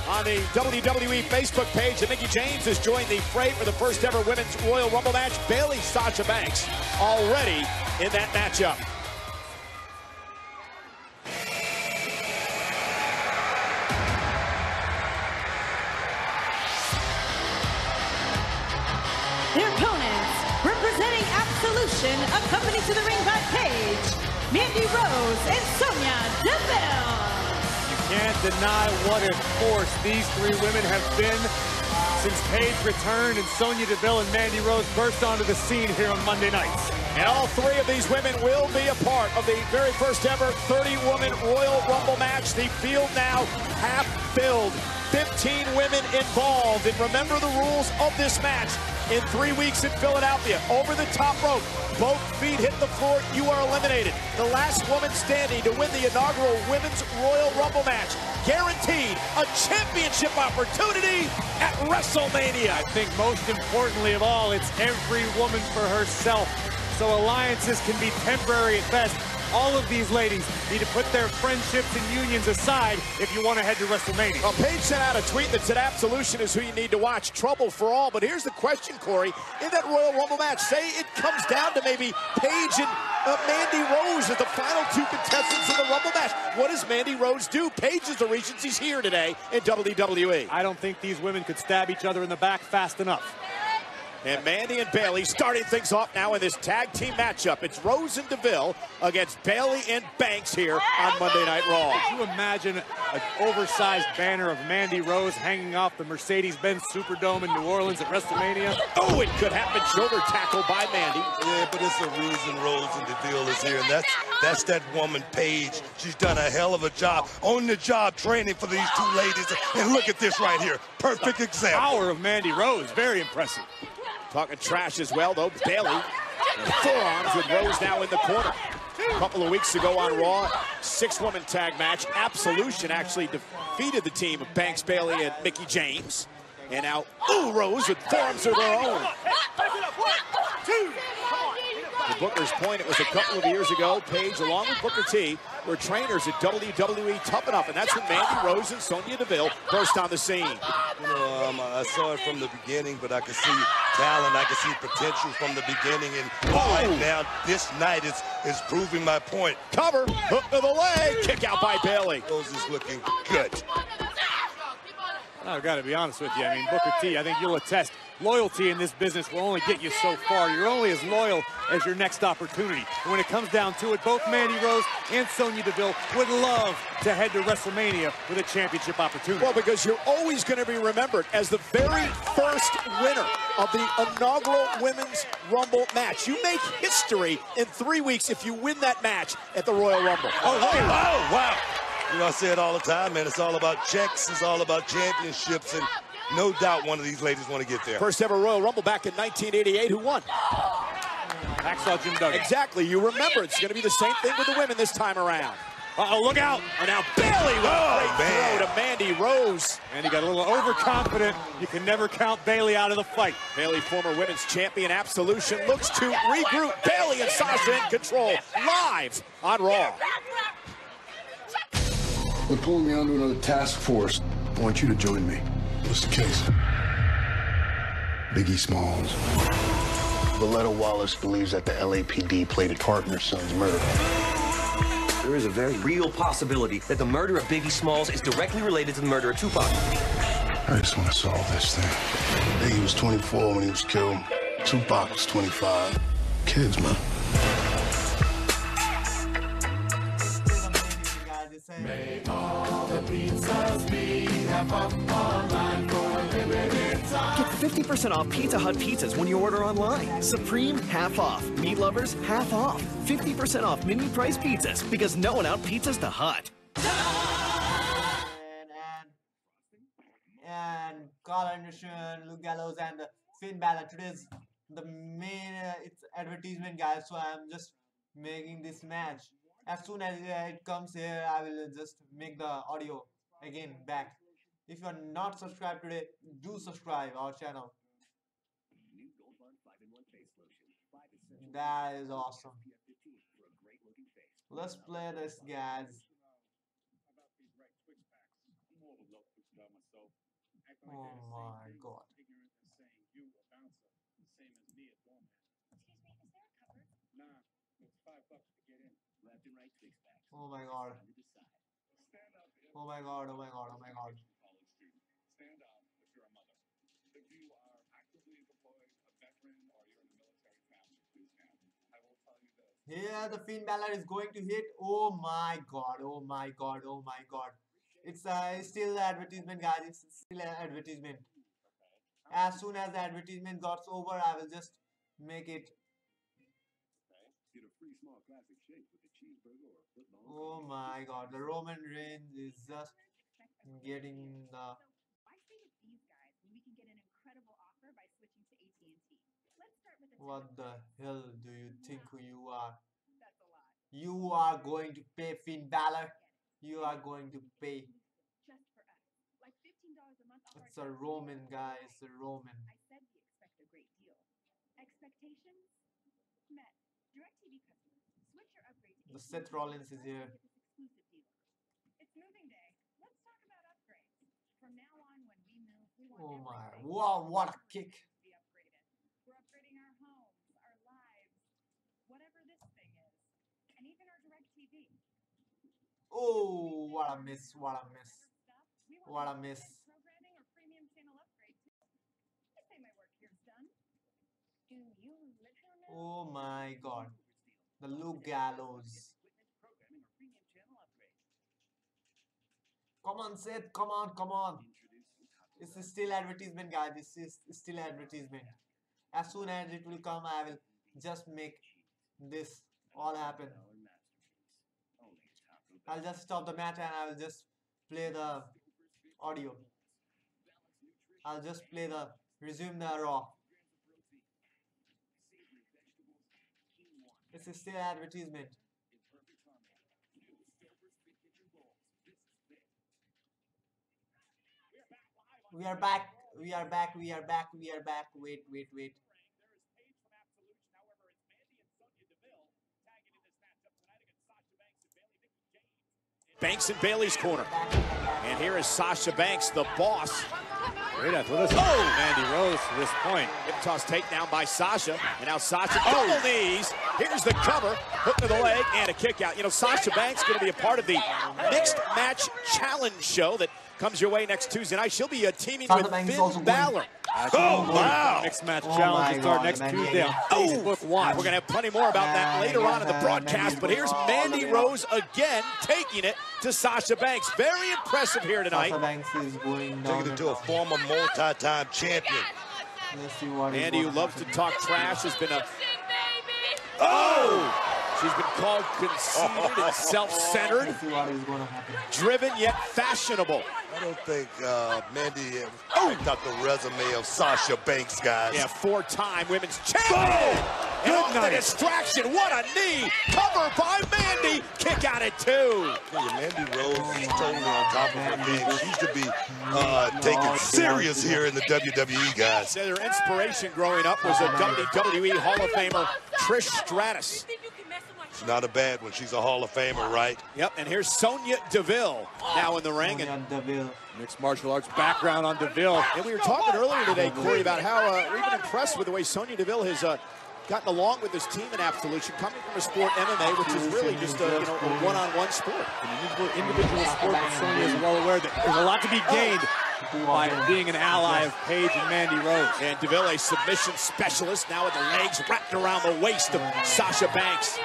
on the WWE Facebook page that Mickie James has joined the fray for the first ever women's Royal Rumble match. Bayley, Sasha Banks already in that matchup. Their opponents, representing Absolution, accompanied to the ring by Paige, Mandy Rose, and Sonya Deville. Can't deny what a force these three women have been since Paige returned and Sonya Deville and Mandy Rose burst onto the scene here on Monday nights. And all three of these women will be a part of the very first ever 30-woman Royal Rumble match. The field now half filled. 15 women involved. And remember the rules of this match. In 3 weeks in Philadelphia, over the top rope, both feet hit the floor, you are eliminated. The last woman standing to win the inaugural Women's Royal Rumble match. Guaranteed a championship opportunity at WrestleMania. I think most importantly of all, it's every woman for herself. So alliances can be temporary at best. All of these ladies need to put their friendships and unions aside if you want to head to WrestleMania. Well, Paige sent out a tweet that said Absolution is who you need to watch. Trouble for all. But here's the question, Corey. In that Royal Rumble match, say it comes down to maybe Paige and Mandy Rose as the final two contestants in the Rumble match. What does Mandy Rose do? Paige is the reason she's here today in WWE. I don't think these women could stab each other in the back fast enough. And Mandy and Bayley starting things off now in this tag team matchup. It's Rose and Deville against Bayley and Banks here on Monday Night Raw. Can you imagine an oversized banner of Mandy Rose hanging off the Mercedes-Benz Superdome in New Orleans at WrestleMania? Oh, it could happen. Shoulder tackle by Mandy. Yeah, but it's the reason Rose and Deville is here, and that's that woman, Paige. She's done a hell of a job, on the job training for these two ladies. And look at this right here. Perfect example. Power of Mandy Rose, very impressive. Talking trash as well, though. Bayley, forearms with Rose now in the corner. A couple of weeks ago on Raw, six-woman tag match. Absolution actually defeated the team of Banks, Bayley, and Mickie James. And now, Rose with forearms of her own. To Booker's point, it was a couple of years ago. Paige, along with Booker T, were trainers at WWE Tough Enough, and that's when Mandy Rose and Sonya Deville burst on the scene. You know, I saw it from the beginning, but I could see talent, I could see potential from the beginning, and right now, this night is proving my point. Cover, hook to the leg, kick out by Bayley. Rose is looking good. I've got to be honest with you. I mean, Booker T, I think you'll attest, loyalty in this business will only get you so far. You're only as loyal as your next opportunity. And when it comes down to it, both Mandy Rose and Sonya Deville would love to head to WrestleMania with a championship opportunity. Well, because you're always going to be remembered as the very first winner of the inaugural Women's Rumble match. You make history in 3 weeks if you win that match at the Royal Rumble. Oh, wow. You know, I say it all the time, man. It's all about checks. It's all about championships. And no doubt one of these ladies want to get there. First ever Royal Rumble back in 1988. Who won? Hacksaw Jim Duggan. Exactly. You remember it's going to be the same thing with the women this time around. Uh-oh, look out. And now Bayley with a great throw to Mandy Rose. And he got a little overconfident. You can never count Bayley out of the fight. Bayley, former women's champion, Absolution, looks to regroup. Bayley and Sasha in control, live on Raw. They're pulling me onto another task force. I want you to join me. What's the case? Biggie Smalls. Valletta Wallace believes that the LAPD played a part in her son's murder. There is a very real possibility that the murder of Biggie Smalls is directly related to the murder of Tupac. I just want to solve this thing. Biggie was 24 when he was killed. Tupac was 25. Kids, man. May all the pizzas be half off online for a limited time. Get 50% off Pizza Hut pizzas when you order online. Supreme, half off. Meat lovers, half off. 50% off mini price pizzas because no one out pizzas the Hut. And Carl Anderson, Luke Gallows, and Finn Balor. Today's the main it's advertisement, guys. So I'm just making this match. As soon as it comes here, I will just make the audio again back. If you are not subscribed today, do subscribe our channel. That is awesome. Let's play this, guys. Oh my god. Oh my god. Oh my god, oh my god, oh my god. Stand up if you're a mother. If you are actively employed, a veteran, or you're in a military family, please stand. I will tell you this. Here the Finn Balor is going to hit. Oh my god, oh my god, oh my god. It's still advertisement, guys. It's still an advertisement. As soon as the advertisement gets over, I will just make it. Oh my god, the Roman Reigns is just getting the... What the hell do you think who you are? You are going to pay, Finn Balor. You are going to pay. It's a Roman, guy. It's a Roman. The Seth Rollins is here. Oh my, wow, what a kick. We're upgrading our homes, our lives, whatever this thing is, and even our direct TV. Oh, what a miss, what a miss. What a miss. Programming or premium channel upgrade too. I say my work here's done. Do you literally? Oh my god. The Luke Gallows. Come on, Seth. Come on, come on. This is still advertisement, guys. This is still advertisement. As soon as it will come, I will just make this all happen. I'll just stop the match and I will just play the audio. I'll just play the resume the Raw. This is still advertisement. We are back. We are back. We are back. We are back. Wait, wait, wait. Banks in Bayley's corner. And here is Sasha Banks, the boss. Great athleticism. Oh! Mandy Rose to this point. Hip toss takedown by Sasha. And now Sasha double knees. Here's the cover. Hook to the leg and a kick out. You know, Sasha Banks going to be a part of the Mixed Match Challenge show that comes your way next Tuesday night. She'll be teaming with Finn Balor. Oh, wow. Mixed Match Challenge will start next Tuesday on Facebook Watch. We're going to have plenty more about that later on in the broadcast. But here's Mandy Rose again taking it to Sasha Banks. Very impressive here tonight. Sasha Banks is going down. Taking it to a former multi-time champion. Let's see what Mandy, who loves to talk trash, has been a... Oh! She's been called conceited and self-centered. Let's see what is going to happen. Driven yet fashionable. I don't think Mandy picked up the resume of Sasha Banks, guys. Yeah, four-time women's champion. And Good off the night. distraction. What a knee. Cover by Mandy. Kick out at 2. Yeah, Mandy Rose is totally on top of her game. She's to be taken serious here in the WWE, guys. Their inspiration growing up was a WWE Hall of Famer, Trish Stratus. She's not a bad one. She's a Hall of Famer, right? Yep, and here's Sonya Deville now in the ring. And Mixed martial arts background on Deville. we were talking earlier today, Corey, about how we've been impressed with the way Sonya Deville has gotten along with this team in Absolution, coming from a sport, MMA, which is really just a one-on-one sport. An individual sport, but Sonya is well aware that there's a lot to be gained by being an ally of Paige and Mandy Rose. And Deville, a submission specialist, now with the legs wrapped around the waist of Sasha Banks.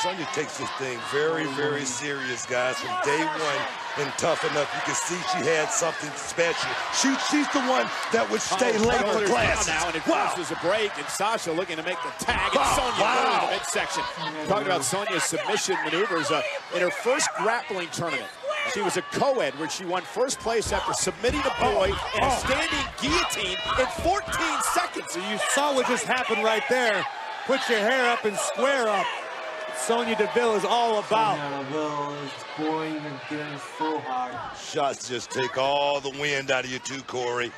Sonya takes this thing very, very serious, guys. From day one, and tough enough, you can see she had something special. She's the one that would stay late for class. Now, and it forces a break, and Sasha looking to make the tag, and Sonya in the midsection. Talking about Sonya's submission maneuvers in her first grappling tournament. She was a co-ed where she won first place after submitting a boy in a standing guillotine in 14 seconds. So you saw what just happened right there. Put your hair up and square up. Sonya Deville is all about. Sonya Deville is going and getting so hard. Shots just take all the wind out of you too, Corey.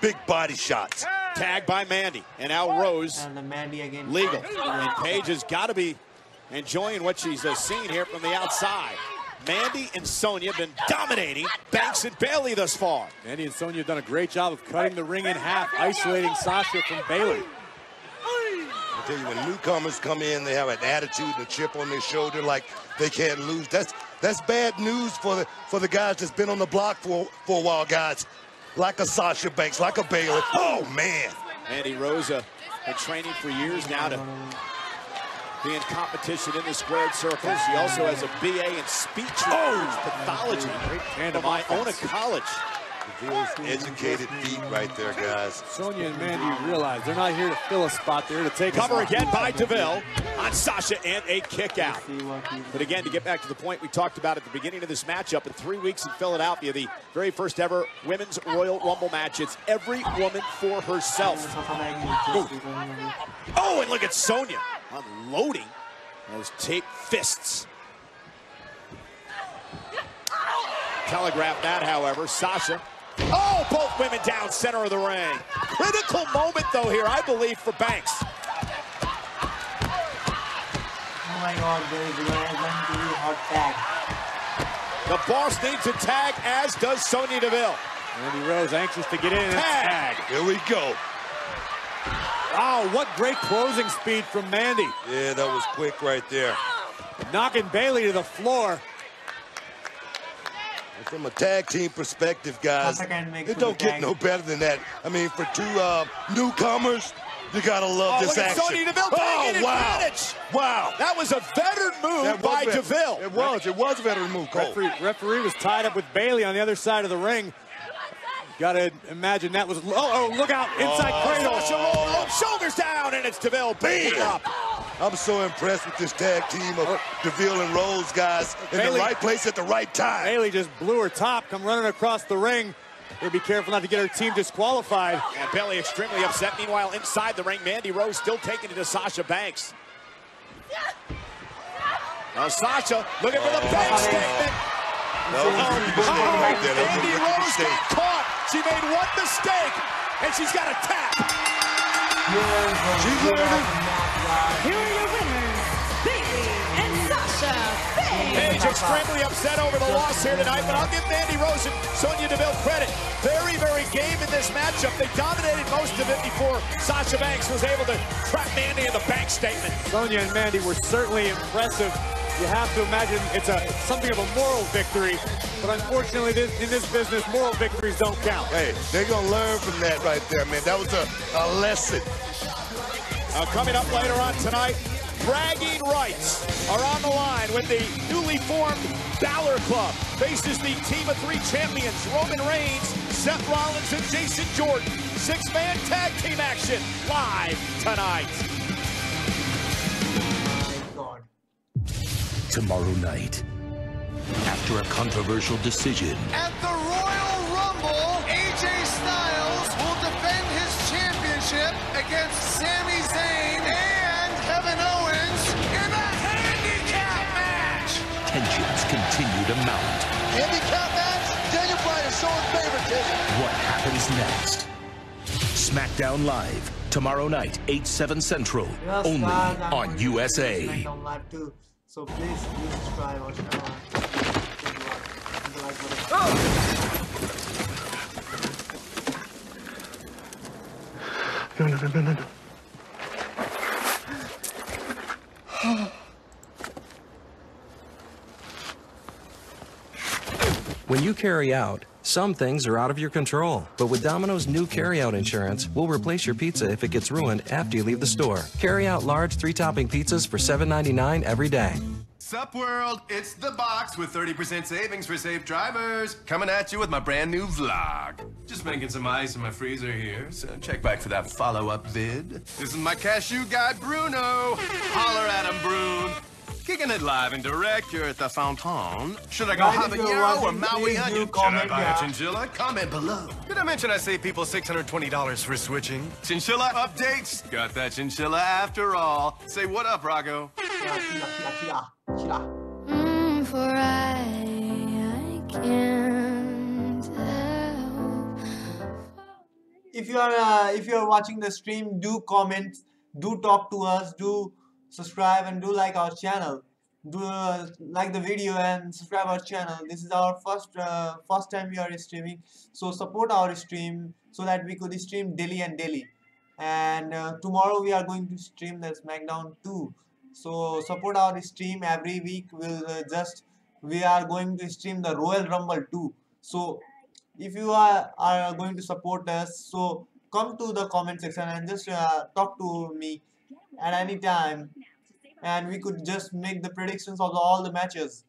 Big body shots. Tagged by Mandy, and now Rose. And the Mandy again. Legal. And Paige has got to be enjoying what she's seen here from the outside. Mandy and Sonya have been dominating Banks and Bailey thus far. Mandy and Sonya have done a great job of cutting the ring in half, isolating Sasha from Bailey. I tell you, when newcomers come in, they have an attitude and a chip on their shoulder like they can't lose. That's bad news for the guys that's been on the block for a while, guys. Like a Sasha Banks, like a Bailey. Oh, man. Mandy Rose been training for years now to be in competition in the squared circle. She also has a BA in speech pathology from Iona College. Deville's educated feet right there, guys. Sonya and Mandy realize they're not here to fill a spot. They're here to take cover again by Deville on Sasha, and a kick out. But again, to get back to the point we talked about at the beginning of this matchup, in 3 weeks in Philadelphia, the very first ever Women's Royal Rumble match, it's every woman for herself. Oh, and look at Sonya unloading those taped fists. Telegraph that, however. Sasha. Oh, both women down center of the ring. Critical moment, though, here, I believe, for Banks. Oh my God, there is a hot tag. The boss needs a tag, as does Sonya Deville. Mandy Rose anxious to get in. Tag. Here we go. Wow, what great closing speed from Mandy. Yeah, that was quick right there. Knocking Bailey to the floor. From a tag team perspective, guys, it don't get no better than that. I mean, for two newcomers, you gotta love this action. Sonya Deville taking advantage. Wow. That was a veteran move by Deville. It was a veteran move, Cole. Referee was tied up with Bailey on the other side of the ring. Gotta imagine that was, oh, look out, inside cradle. Sasha roll, shoulders down, and it's Deville picking up. I'm so impressed with this tag team of Deville and Rose, guys, in the right place at the right time. Bailey just blew her top, come running across the ring. They'll be careful not to get her team disqualified. And Bailey extremely upset. Meanwhile, inside the ring, Mandy Rose still taking it to Sasha Banks. Now Sasha looking for the bank statement. Mandy Rose got caught. She made one mistake, and she's got a tap. She's learning. Here are your winners, Bailey and Sasha Banks. Paige extremely upset over the loss here tonight, but I'll give Mandy Rose and Sonya Deville credit. Very, very game in this matchup. They dominated most of it before Sasha Banks was able to trap Mandy in the bank statement. Sonya and Mandy were certainly impressive. You have to imagine it's something of a moral victory, but unfortunately in this business, moral victories don't count. Hey, they're going to learn from that right there, man. That was a lesson. Coming up later on tonight, bragging rights are on the line when the newly formed Balor Club faces the team of 3 champions, Roman Reigns, Seth Rollins, and Jason Jordan. 6-man tag team action live tonight. Tomorrow night, after a controversial decision, At the Royal Rumble, AJ Styles will defend his championship tensions continue to mount. Handicap match, Daniel Bryan is showing favoritism. What happens next? SmackDown Live, tomorrow night, 8/7 Central, only on USA. SmackDown Live too. So please subscribe our channel. No. When you carry out, some things are out of your control. But with Domino's new carry-out insurance, we'll replace your pizza if it gets ruined after you leave the store. Carry out large 3-topping pizzas for $7.99 every day. Sup world, it's the box with 30% savings for safe drivers. Coming at you with my brand new vlog. Just making some ice in my freezer here, so check back for that follow-up vid. This is my cashew guy, Bruno. Holler at him, Brune. Kicking it live and direct here at the Fountain. Should I go habanero or Maui onion? Should I buy a chinchilla? Comment below. Did I mention I save people $620 for switching? Chinchilla updates. Got that chinchilla after all. Say what up, Rago? For I can't help. If you are watching the stream, do comment, do talk to us, do subscribe and do like our channel. Do like the video and subscribe our channel. This is our first time we are streaming, so support our stream so that we could stream daily and daily. And tomorrow we are going to stream the SmackDown 2. So support our stream every week. We are going to stream the Royal Rumble 2. So if you are going to support us, so come to the comment section and just talk to me at any time, and we could just make the predictions of all the matches.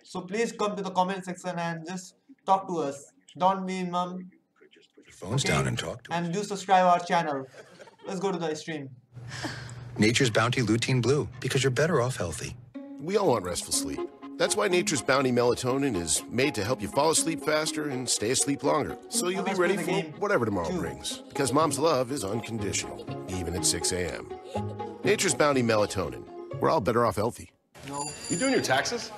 So please come to the comment section and just talk to us. Don't be mum. Put your phones down and talk to us. And do subscribe our channel. Let's go to the stream. Nature's Bounty Lutein Blue, because you're better off healthy. We all want restful sleep. That's why Nature's Bounty Melatonin is made to help you fall asleep faster and stay asleep longer, so you'll be ready for whatever tomorrow brings. Because mom's love is unconditional, even at 6 a.m. Nature's Bounty Melatonin. We're all better off healthy. No. You doing your taxes?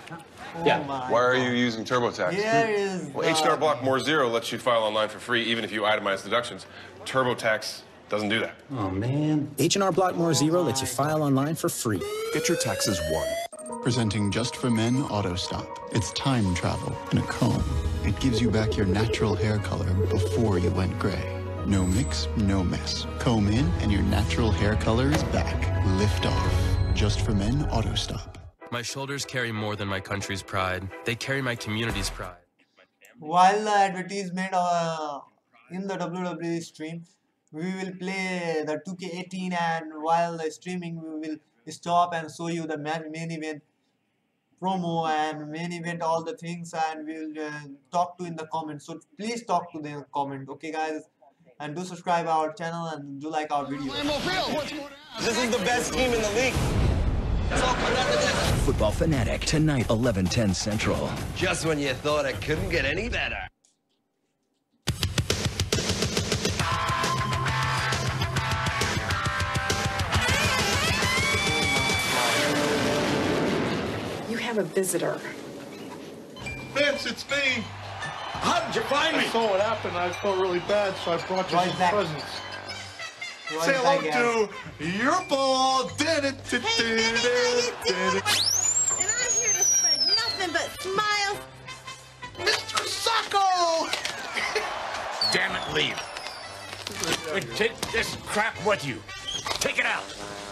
Yeah. Why are you using TurboTax? Here is Well, H&R Block More Zero lets you file online for free even if you itemize deductions. TurboTax doesn't do that. Oh, man. H&R Block More Zero lets you file online for free. Get your taxes won. Presenting Just for Men Auto Stop. It's time travel in a comb. It gives you back your natural hair color before you went gray. No mix, no mess. Comb in and your natural hair color is back. Lift off. Just for Men Auto Stop. My shoulders carry more than my country's pride. They carry my community's pride. While the advertisement in the WWE stream, we will play the 2K18, and while the streaming, we will stop and show you the main event promo and main event, all the things, and we will talk to in the comments. So please talk to the comment, okay guys? And do subscribe our channel and do like our video. This is the best team in the league. Football Fanatic, tonight, 11/10 Central. Just when you thought it couldn't get any better. You have a visitor. Vince, it's me. How did you find me? I saw what happened. I felt really bad, so I brought you some presents. Say hello to your ball. And I'm here to spread nothing but smiles. Mr. Sacco! Damn it, leave. Take this crap with you. Take it out.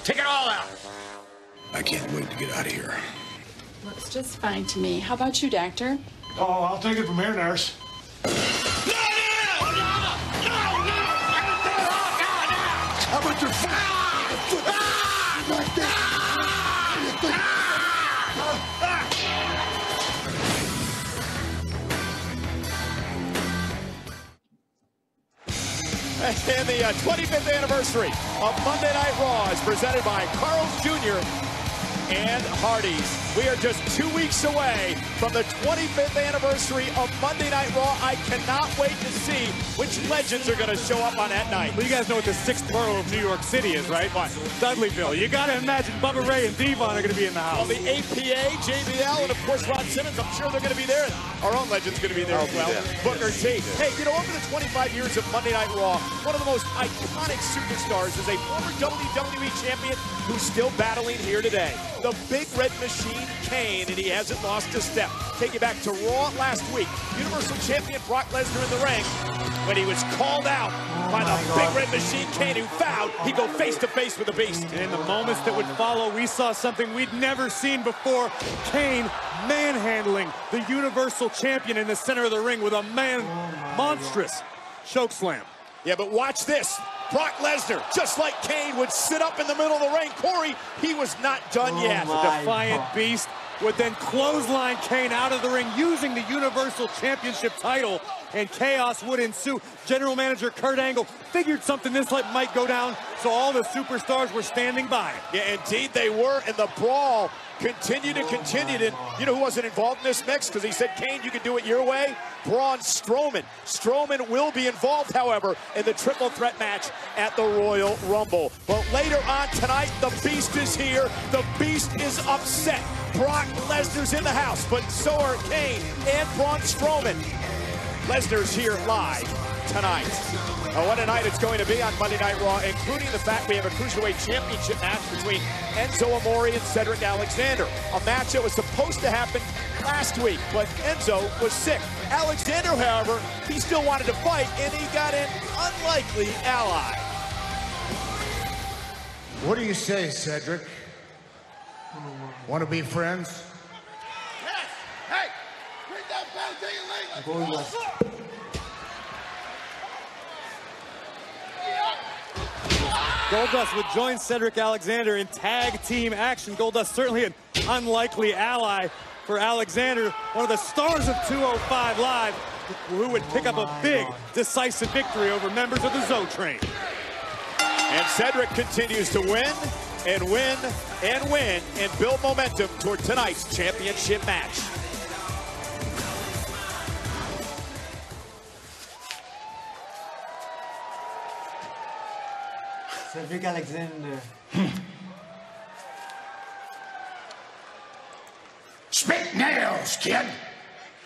Take it all out. I can't wait to get out of here. Looks just fine to me. How about you, doctor? Oh, I'll take it from here, nurse. How about your And the 25th anniversary of Monday Night Raw is presented by Carl's Jr. and Hardys. We are just 2 weeks away from the 25th anniversary of Monday Night Raw. I cannot wait to see which legends are going to show up on that night. Well, you guys know what the 6th borough of New York City is, right? What? Dudleyville. You got to imagine Bubba Ray and Devon are going to be in the house. Well, the APA, JBL, and of course Ron Simmons, I'm sure they're going to be there. Our own legend's going to be there as well. Booker T. Hey, you know, over the 25 years of Monday Night Raw, one of the most iconic superstars is a former WWE champion who's still battling here today. The Big Red Machine, Kane, and he hasn't lost a step. Take you back to Raw last week. Universal Champion Brock Lesnar in the ring when he was called out by the Big Red Machine, Kane, who vowed he'd go face-to-face with the Beast. And in the moments that would follow, we saw something we'd never seen before. Kane manhandling the Universal Champion in the center of the ring with a monstrous chokeslam. Yeah, but watch this. Brock Lesnar, just like Kane, would sit up in the middle of the ring. Corey, he was not done yet. The Defiant Beast would then clothesline Kane out of the ring using the Universal Championship title, and chaos would ensue. General Manager Kurt Angle figured something this might go down, so all the superstars were standing by. Yeah, indeed they were, and the brawl continued and continued. And you know who wasn't involved in this mix? Because he said, Kane, you can do it your way. Braun Strowman. Strowman will be involved, however, in the triple threat match at the Royal Rumble. But later on tonight, the Beast is here. The Beast is upset. Brock Lesnar's in the house, but so are Kane and Braun Strowman. Lesnar's here live tonight. What a night it's going to be on Monday Night Raw, including the fact we have a Cruiserweight Championship match between Enzo Amore and Cedric Alexander. A match that was supposed to happen last week, but Enzo was sick. Alexander, however, he still wanted to fight, and he got an unlikely ally. What do you say, Cedric? Want to be friends? Yes! Hey! Bring that bell to your leg! Goldust would join Cedric Alexander in tag team action. Goldust certainly an unlikely ally for Alexander, one of the stars of 205 Live, who would pick up a big, decisive victory over members of the Zo Train. And Cedric continues to win and win and win and build momentum toward tonight's championship match. Cedric Alexander. Spit nails, kid.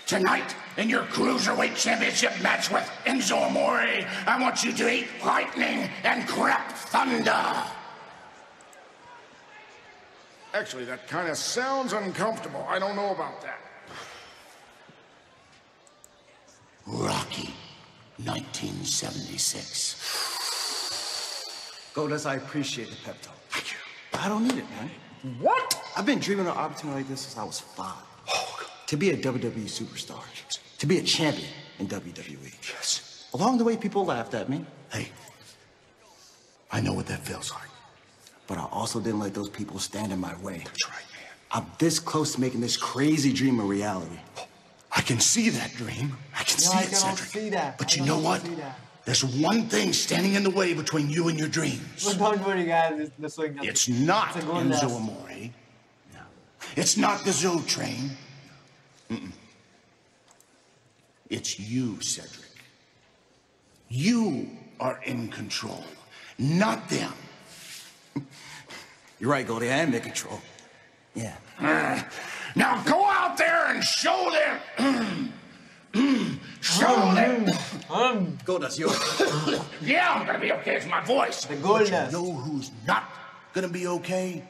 Tonight, in your Cruiserweight Championship match with Enzo Amore, I want you to eat lightning and crap thunder. Actually, that kind of sounds uncomfortable. I don't know about that. Rocky, 1976. Goldust, I appreciate the pep talk. Thank you. I don't need it, man. What? I've been dreaming of an opportunity like this since I was 5. To be a WWE superstar. To be a champion in WWE. Yes. Along the way, people laughed at me. Hey, I know what that feels like. But I also didn't let those people stand in my way. That's right, man. I'm this close to making this crazy dream a reality. I can see that dream. I can see it, Cedric. See that. But you know what? There's one thing standing in the way between you and your dreams. But don't worry, guys. It's not Enzo Amore. No. It's not the Zo Train. Mm-mm. It's you, Cedric. You are in control, not them. You're right, Goldie. I am in control. Yeah. Now go out there and show them. Show them. Goldust, you okay? Yeah, I'm gonna be okay. It's my voice. The But Goldust. you know who's not gonna be okay?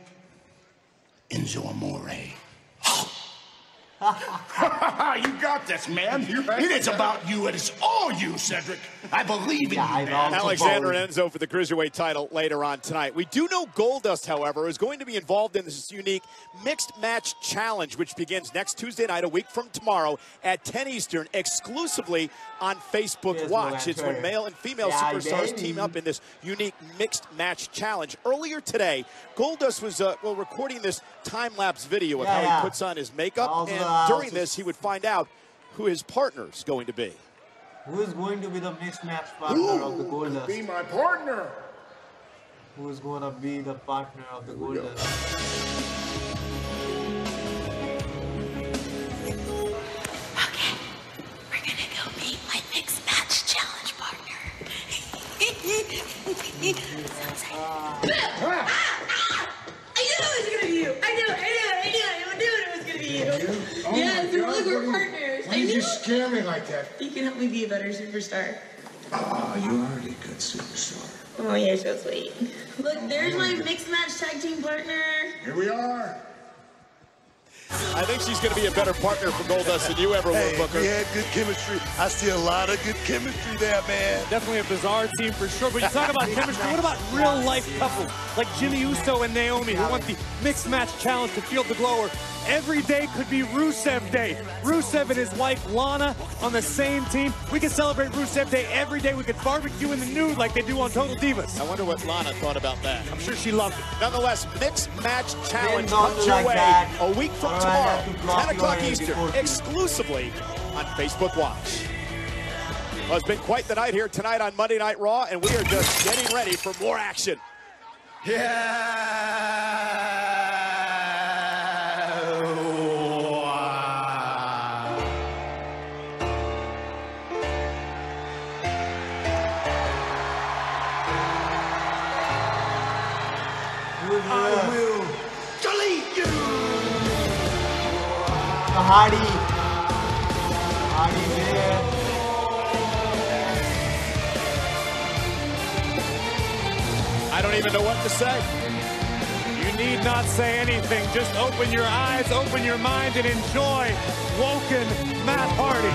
Enzo Amore. You got this, man. It is about you. It is all you, Cedric. I believe in you, man. Alexander and Enzo for the Cruiserweight title later on tonight. We do know Goldust, however, is going to be involved in this unique mixed match challenge, which begins next Tuesday night, a week from tomorrow, at 10 Eastern, exclusively on Facebook Watch. It's when male and female superstars team up in this unique mixed match challenge. Earlier today, Goldust was recording this time-lapse video of how he puts on his makeup, and during this, he would find out who his partner's going to be. Who is going to be the mixed match partner of the Goldust? Be my partner. Who is going to be the partner of the Goldust? you. Yes, look, we're partners. Why did you scare me like that? You can help me be a better superstar. Oh, you're already a good superstar. Oh, you're so sweet. Look, there's my mixed match tag team partner. Here we are. I think she's going to be a better partner for Goldust than you ever were, Booker. We had good chemistry. I see a lot of good chemistry there, man. Definitely a bizarre team for sure. But you talk about chemistry. What about real-life couples like Jimmy Uso and Naomi, who want the mixed match challenge to Field the Glower? Every day could be Rusev Day. Rusev and his wife Lana on the same team. We can celebrate Rusev Day every day. We could barbecue in the nude like they do on Total Divas. I wonder what Lana thought about that. I'm sure she loved it. Nonetheless, mixed match challenge comes your way a week from tomorrow, 10 o'clock Eastern, exclusively on Facebook Watch. Well, it's been quite the night here tonight on Monday Night Raw, and we are just getting ready for more action. I will delete you. Hardy there. I don't even know what to say. You need not say anything. Just open your eyes, open your mind, and enjoy Woken Matt Hardy.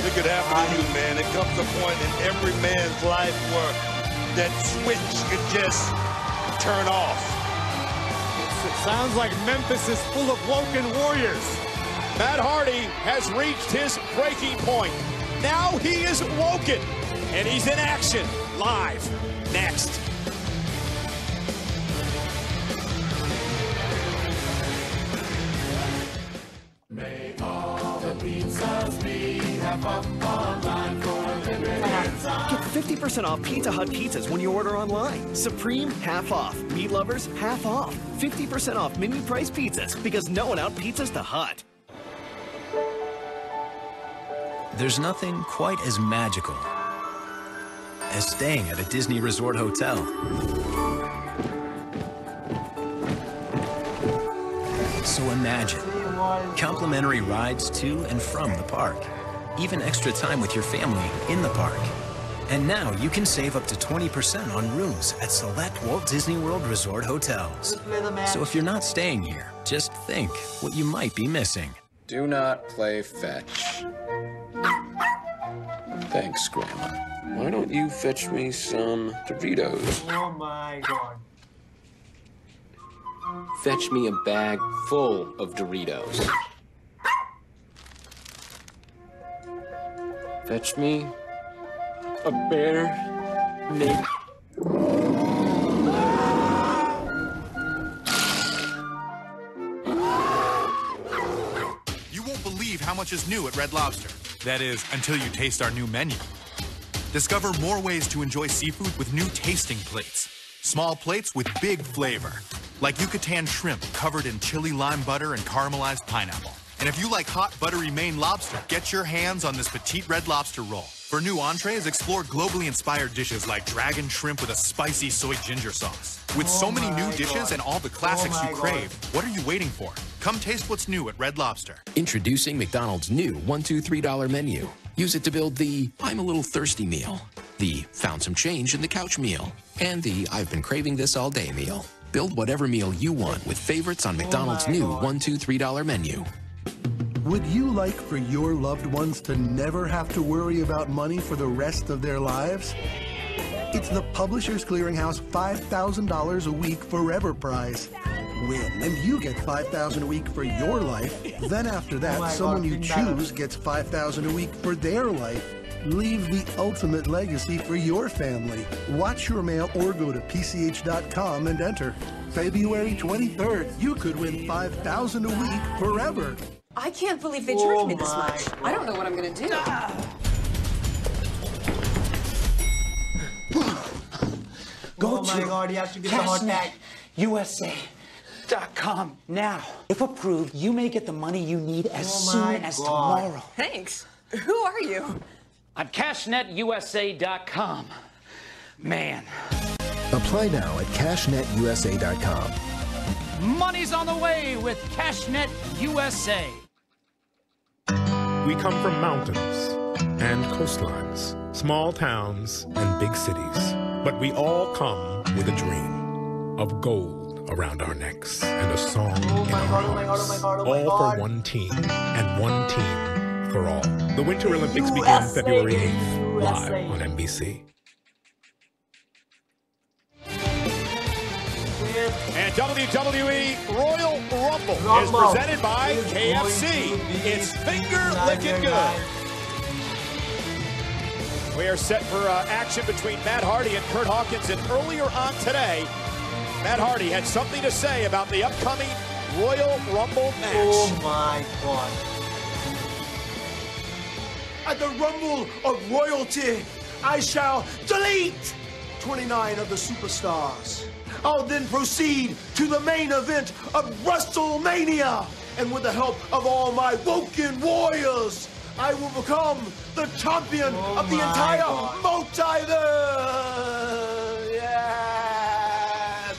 It could happen to you, man. It comes a point in every man's life where that switch could just turn off. It sounds like Memphis is full of woken warriors. Matt Hardy has reached his breaking point. Now he is woken, and he's in action live next. May all the pizzas be half up online for a limited time. Get 50% off Pizza Hut pizzas when you order online. Supreme, half off. Meat lovers, half off. 50% off menu price pizzas because no one out pizzas the Hut. There's nothing quite as magical as staying at a Disney Resort hotel. So imagine complimentary rides to and from the park, even extra time with your family in the park. And now you can save up to 20% on rooms at select Walt Disney World Resort hotels. So if you're not staying here, just think what you might be missing. Do not play fetch. Thanks, Grandma. Why don't you fetch me some Doritos? Oh my God. Fetch me a bag full of Doritos. Fetch me a bear named... You won't believe how much is new at Red Lobster. That is, until you taste our new menu. Discover more ways to enjoy seafood with new tasting plates. Small plates with big flavor. Like Yucatan shrimp covered in chili lime butter and caramelized pineapple. And if you like hot, buttery Maine lobster, get your hands on this petite Red Lobster roll. For new entrees, explore globally inspired dishes like dragon shrimp with a spicy soy ginger sauce. With so many new dishes and all the classics you crave, what are you waiting for? Come taste what's new at Red Lobster. Introducing McDonald's new $1, $2, $3 menu. Use it to build the I'm a little thirsty meal, the found some change in the couch meal, and the I've been craving this all day meal. Build whatever meal you want with favorites on McDonald's new $1, $2, $3 menu. Would you like for your loved ones to never have to worry about money for the rest of their lives? It's the Publishers Clearinghouse $5,000 a week forever prize. Win, and you get $5,000 a week for your life. Then after that, someone you choose gets $5,000 a week for their life. Leave the ultimate legacy for your family. Watch your mail or go to PCH.com and enter. February 23rd, you could win $5,000 a week forever. I can't believe they charged me this much. I don't know what I'm gonna do. Go to CashNetUSA.com now. If approved, you may get the money you need as soon as tomorrow. Thanks. Who are you? I'm CashNetUSA.com. Man. Apply now at CashNetUSA.com. Money's on the way with CashNet USA. We come from mountains and coastlines, small towns and big cities. But we all come with a dream of gold around our necks and a song in our hearts. All for one team and one team for all. The Winter Olympics begin February 8th, live on NBC. And WWE Royal Rumble is presented by KFC. It's finger licking good. We are set for action between Matt Hardy and Kurt Hawkins. And earlier on today, Matt Hardy had something to say about the upcoming Royal Rumble match. Oh my God. At the Rumble of Royalty, I shall delete 29 of the superstars. I'll then proceed to the main event of WrestleMania. And with the help of all my Woken Warriors, I will become the champion of the entire multiverse. Yes.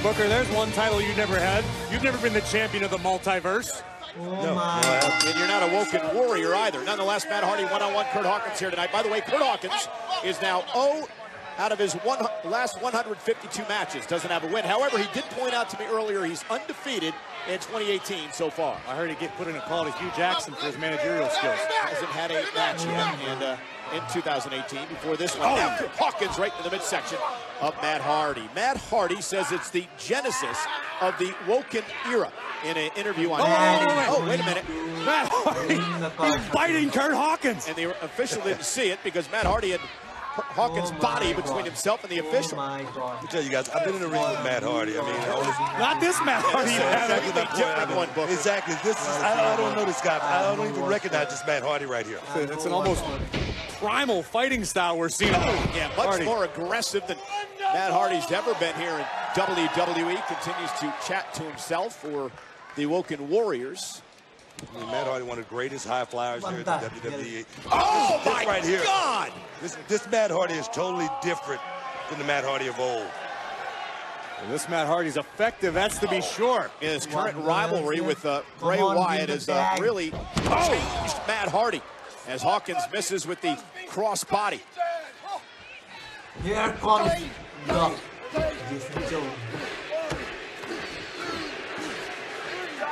Booker, there's one title you never had. You've never been the champion of the multiverse. And you're not a Woken Warrior either. Nonetheless, Matt Hardy one-on-one Kurt Hawkins here tonight. By the way, Kurt Hawkins is now 0 out of his last 152 matches. Doesn't have a win. However, he did point out to me earlier he's undefeated in 2018 so far. I heard he get put in a call to Hugh Jackson for his managerial skills. Hasn't had a match yet. And in 2018 before this one. Now Hawkins right in the midsection of Matt Hardy. Matt Hardy says it's the genesis of the Woken era in an interview on wait a minute. Matt Hardy, he's biting Kurt Hawkins. And the official didn't see it because Matt Hardy had Hawkins' body between himself and the official. Let me tell you guys, I've been in the ring with Matt Hardy. I mean, not this Matt Hardy. Exactly the point. Exactly. This is. I don't know this guy. I don't even recognize this Matt Hardy right here. It's an almost primal fighting style we're seeing. Yeah, much more aggressive than Matt Hardy's ever been here in WWE. Continues to chat to himself for the Woken Warriors. I mean, Matt Hardy, one of the greatest high flyers here in the WWE. Oh, this my right here, God! This Matt Hardy is totally different than the Matt Hardy of old. Well, this Matt Hardy's effective, that's to be sure. In his current rivalry with Bray Wyatt has really changed Matt Hardy as Hawkins misses with the cross body. Here comes the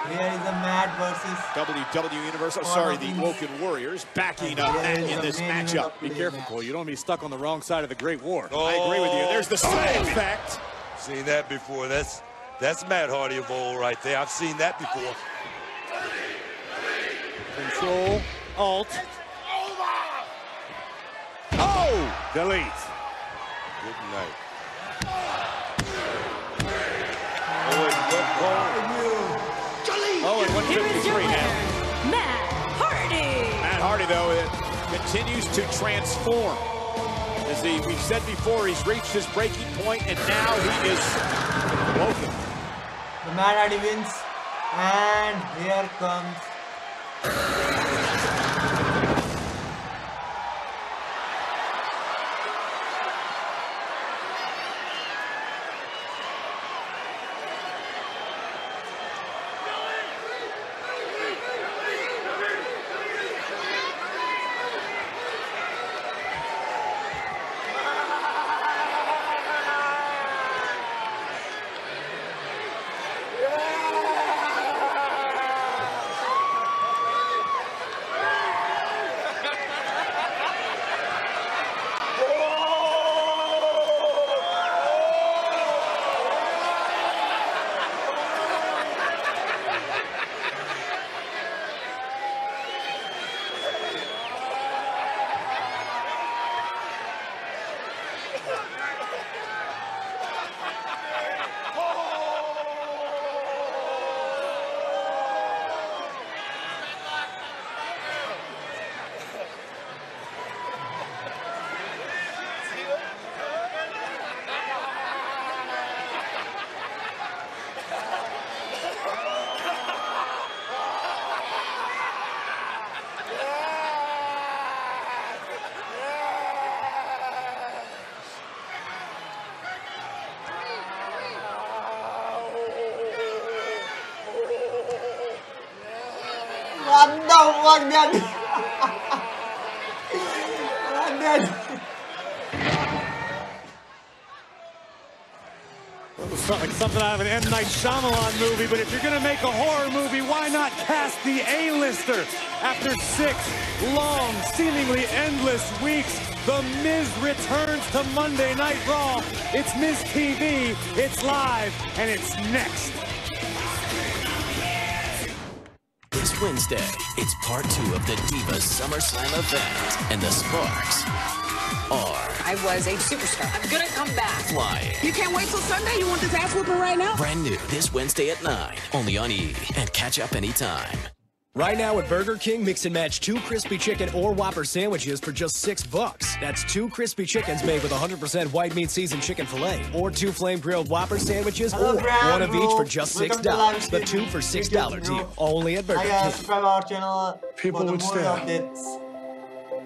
Here is the Matt versus WWE Universal, the Woken Warriors backing up Matt in this matchup. Be careful, Cole. You don't want to be stuck on the wrong side of the Great War. I agree with you. There's the side effect. Seen that before. That's Matt Hardy of old right there. I've seen that before. Control, Alt. Oh! Delete. Good night. Oh, and 153 now. Matt Hardy. Matt Hardy, though, continues to transform. As we've said before, he's reached his breaking point, and now he is woken. The Matt Hardy wins, and here comes. fuck that? Fuck that. It's not like something out of an M. Night Shyamalan movie, but if you're gonna make a horror movie, why not cast the A-lister? After 6 long, seemingly endless weeks, The Miz returns to Monday Night Raw. It's Miz TV, it's live, and it's next. This Wednesday, it's part 2 of the Divas SummerSlam event, and the Sparks are... I was a superstar. I'm gonna come back. Flying. You can't wait till Sunday? You want this ass whooping right now? Brand new this Wednesday at 9, only on E! And catch up anytime. Right now at Burger King, mix and match 2 crispy chicken or Whopper sandwiches for just $6. That's 2 crispy chickens made with 100% white meat seasoned chicken filet, or 2 flame grilled Whopper sandwiches, or 1 of each for just $6. The 2 for $6 deal, only at Burger King. Subscribe our channel. People would stare. Updates.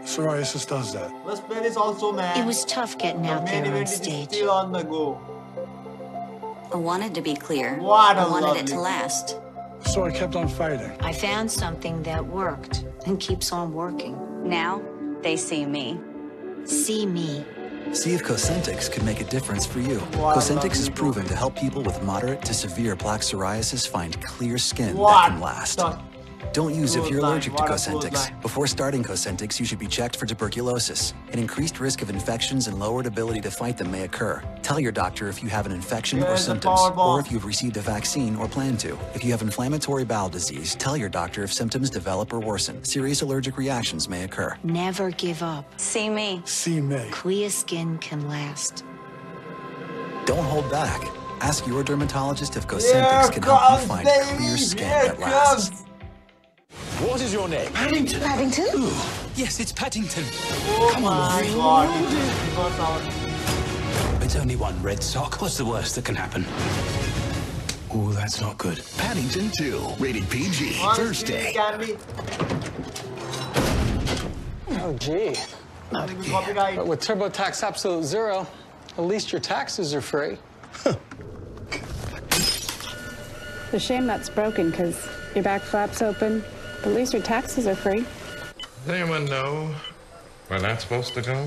Psoriasis does that. Let's play this also, man. It was tough getting out there on stage. Still on the go. I wanted to be clear. What I wanted it to last. So I kept on fighting. I found something that worked and keeps on working. Now, they see me. See me. See if Cosentyx could make a difference for you. Cosentyx is proven to help people with moderate to severe plaque psoriasis find clear skin that can last. Don't use if you're allergic to Cosentyx. Before starting Cosentyx, you should be checked for tuberculosis. An increased risk of infections and lowered ability to fight them may occur. Tell your doctor if you have an infection or symptoms, or if you've received a vaccine or plan to. If you have inflammatory bowel disease, tell your doctor if symptoms develop or worsen. Serious allergic reactions may occur. Never give up. See me. See me. Clear skin can last. Don't hold back. Ask your dermatologist if Cosentyx can help you find clear skin that lasts. What is your name? Paddington. Paddington? Ooh. Yes, it's Paddington. Oh Come my on. God. It's only one red sock. What's the worst that can happen? Ooh, that's not good. Paddington 2, rated PG, Thursday. Oh, gee. But with TurboTax Absolute Zero, at least your taxes are free. It's a shame that's broken because your back flap's open. But at least your taxes are free. Does anyone know where that's supposed to go?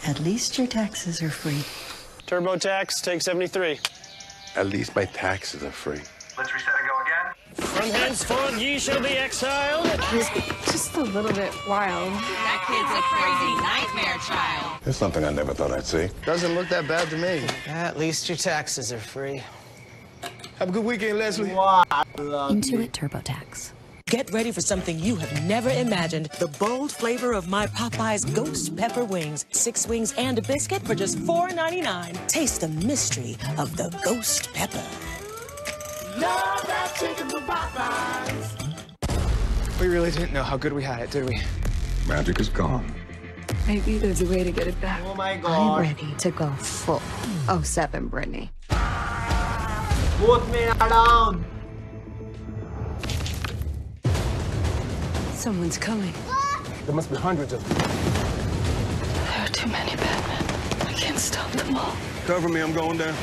At least your taxes are free. TurboTax, take 73. At least my taxes are free. Let's reset and go again. From henceforth, ye shall be exiled. He's just a little bit wild. That kid's a crazy nightmare child. There's something I never thought I'd see. Doesn't look that bad to me. At least your taxes are free. Have a good weekend, Leslie. Intuit TurboTax. Get ready for something you have never imagined. The bold flavor of my Popeye's Ghost Pepper Wings. 6 wings and a biscuit for just $4.99. Taste the mystery of the Ghost Pepper. Love that chicken from Popeyes. We really didn't know how good we had it, did we? Magic is gone. Maybe there's a way to get it back. Oh my I'm God. ready to go full 07 Brittany. Both men are down. Someone's coming. There must be hundreds of them. There are too many Batmen. I can't stop them all. Cover me, I'm going down.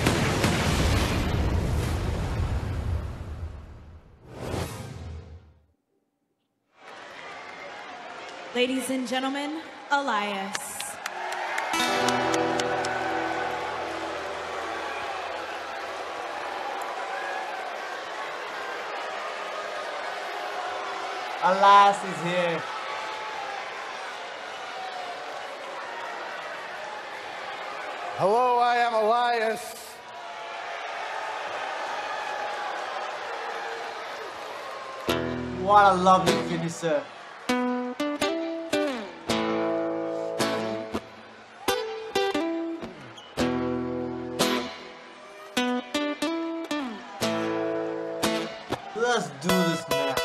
Ladies and gentlemen, Elias. Alas is here. Hello, I am Elias. What a lovely finisher. Let's do this match.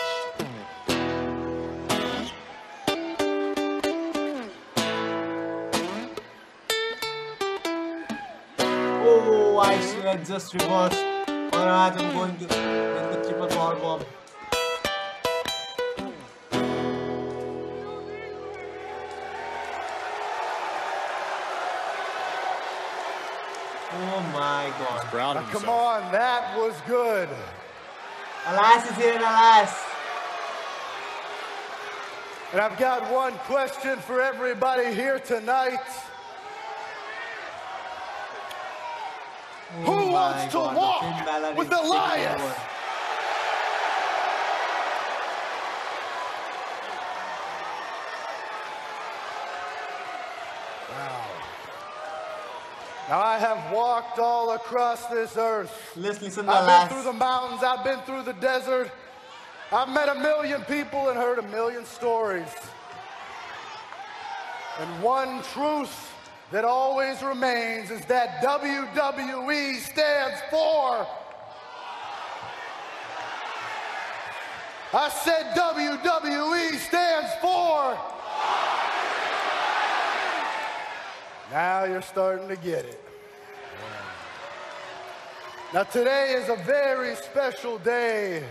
Oh, I should have just reversed. Alright, I'm going to get the triple power bomb. Oh my God. Now, come on, that was good. Alas is here, Alas. And I've got one question for everybody here tonight. Who wants to walk with Elias? Wow. Now I have walked all across this earth. Listen, I've been through the mountains, I've been through the desert. I've met 1 million people and heard 1 million stories. And one truth that always remains is that WWE stands for. I said WWE stands for. Now you're starting to get it. Now today is a very special day.